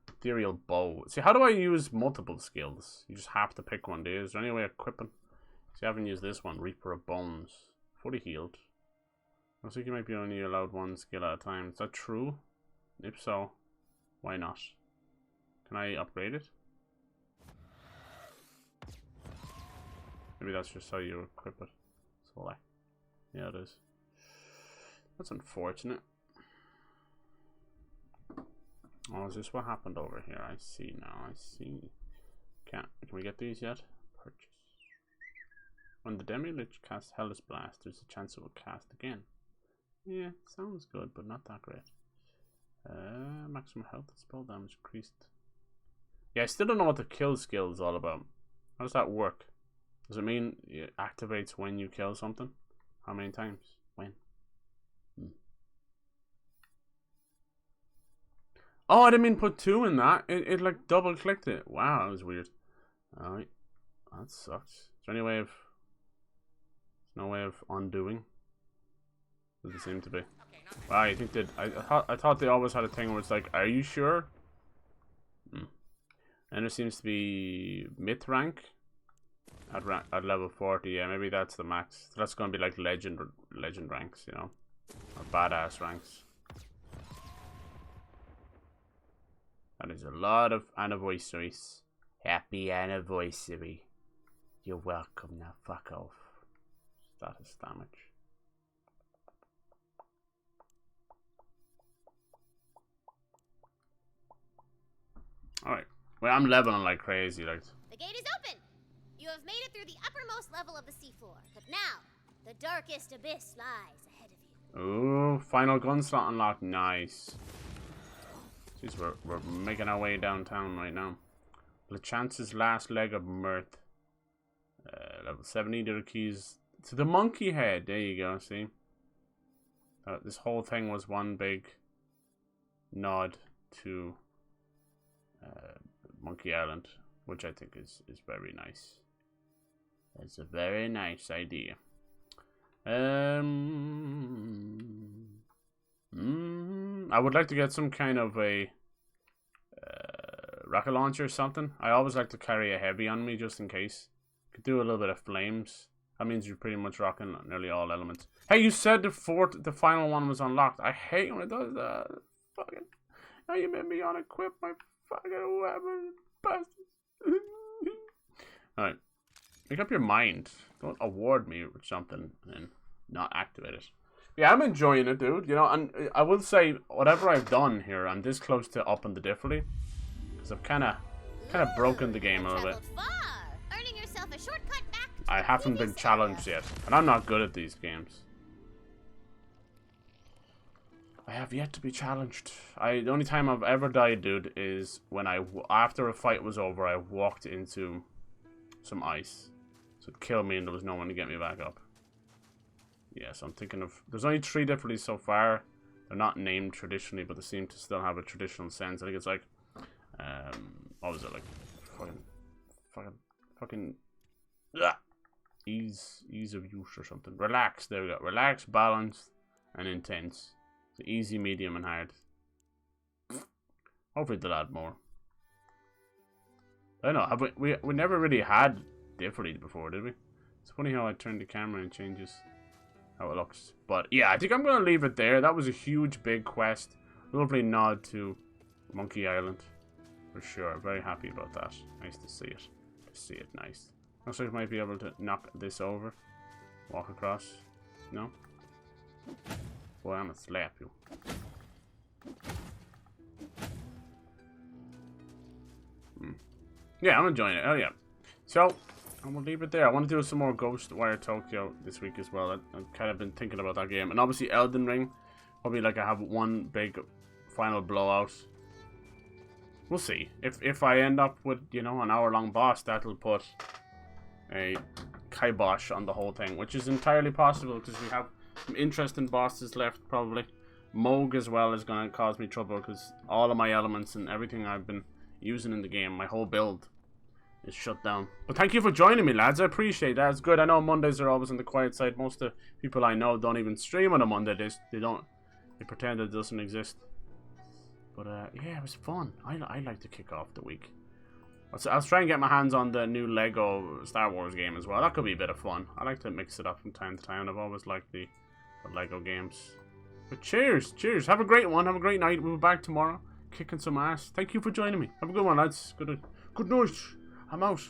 Ethereal Bow. See, how do I use multiple skills? You just have to pick one, do you? Is there any way of equipping? See, I haven't used this one. Reaper of Bones. Fully healed. Looks like you might be only allowed one skill at a time. Is that true? If so, why not? Can I upgrade it? Maybe that's just how you equip it. So, yeah, it is. That's unfortunate. Oh, is this what happened over here? I see now. I see. Can we get these yet? Purchase. When the Demi-Lich casts Hellish Blast, there's a chance it will cast again. Yeah, sounds good, but not that great. Maximum health and spell damage increased. Yeah, I still don't know what the kill skill is all about. How does that work? Does it mean it activates when you kill something? How many times? When? Oh, I didn't mean put 2 in that. It like double clicked it. Wow, that was weird. Alright. That sucks. Is there any way of... There's no way of undoing? Doesn't seem to be. Wow, you think that... I thought they always had a thing where it's like, are you sure? And there seems to be myth rank at level 40. Yeah, maybe that's the max. So that's going to be like legend ranks, you know, or badass ranks. That is a lot of anniversaries. Happy anniversary. You're welcome. Now fuck off. Status damage. Alright. Well, I'm leveling like crazy. Like. The gate is open! You have made it through the uppermost level of the seafloor, but now, the darkest abyss lies ahead of you. Ooh, final gun slot unlocked. Nice. Jeez, we're making our way downtown right now. LeChance's last leg of mirth. Level 70, the keys to the monkey head. There you go, see? This whole thing was one big nod to Monkey Island, which I think is very nice. It's a very nice idea. I would like to get some kind of a rocket launcher or something. I always like to carry a heavy on me just in case. Could do a little bit of flames. That means you're pretty much rocking nearly all elements. Hey, you said the final one was unlocked. I hate when it does that. Fucking, now you made me unequip my fucking weapon, bastard. Alright, make up your mind. Don't award me with something and then not activate it. Yeah, I'm enjoying it, dude. You know, and I will say, whatever I've done here, I'm this close to upping the difficulty. Because I've kind of broken the game a little bit. Earning yourself a shortcut back to I haven't been challenged yet, and I'm not good at these games. I have yet to be challenged. The only time I've ever died, dude, is when after a fight was over, I walked into some ice. So it killed me and there was no one to get me back up. Yeah, so I'm thinking of... There's only 3 difficulties so far. They're not named traditionally, but they seem to still have a traditional sense. I think it's like... what was it, like... Fucking... Ease of use or something. Relax, there we go. Relax, balanced, and intense. So easy, medium, and hard. Hopefully they'll add more. I don't know, have we never really had difficulty before, did we? It's funny how I turn the camera and changes how it looks. But yeah, I think I'm gonna leave it there. That was a huge, big quest. Lovely nod to Monkey Island, for sure. Very happy about that. Nice to see it. Nice. Looks like I might be able to knock this over. Walk across. No? Boy, I'm gonna slap you. Yeah, I'm enjoying it. Oh yeah. So, I'm gonna leave it there. I want to do some more Ghostwire Tokyo this week as well. I've kind of been thinking about that game. And obviously Elden Ring. Probably like I have one big final blowout. We'll see. If I end up with, you know, an hour-long boss, that'll put a kibosh on the whole thing. Which is entirely possible because we have some interesting bosses left probably. Moog as well is going to cause me trouble because all of my elements and everything I've been using in the game, my whole build is shut down. But thank you for joining me, lads. I appreciate that. It's good. I know Mondays are always on the quiet side. Most of the people I know don't even stream on a Monday. They pretend it doesn't exist. But yeah, it was fun. I like to kick off the week. I was trying to get my hands on the new Lego Star Wars game as well. That could be a bit of fun. I like to mix it up from time to time. I've always liked the Lego games. But cheers. Have a great one. Have a great night. We'll be back tomorrow, kicking some ass. Thank you for joining me. Have a good one, lads. Good night. I'm out.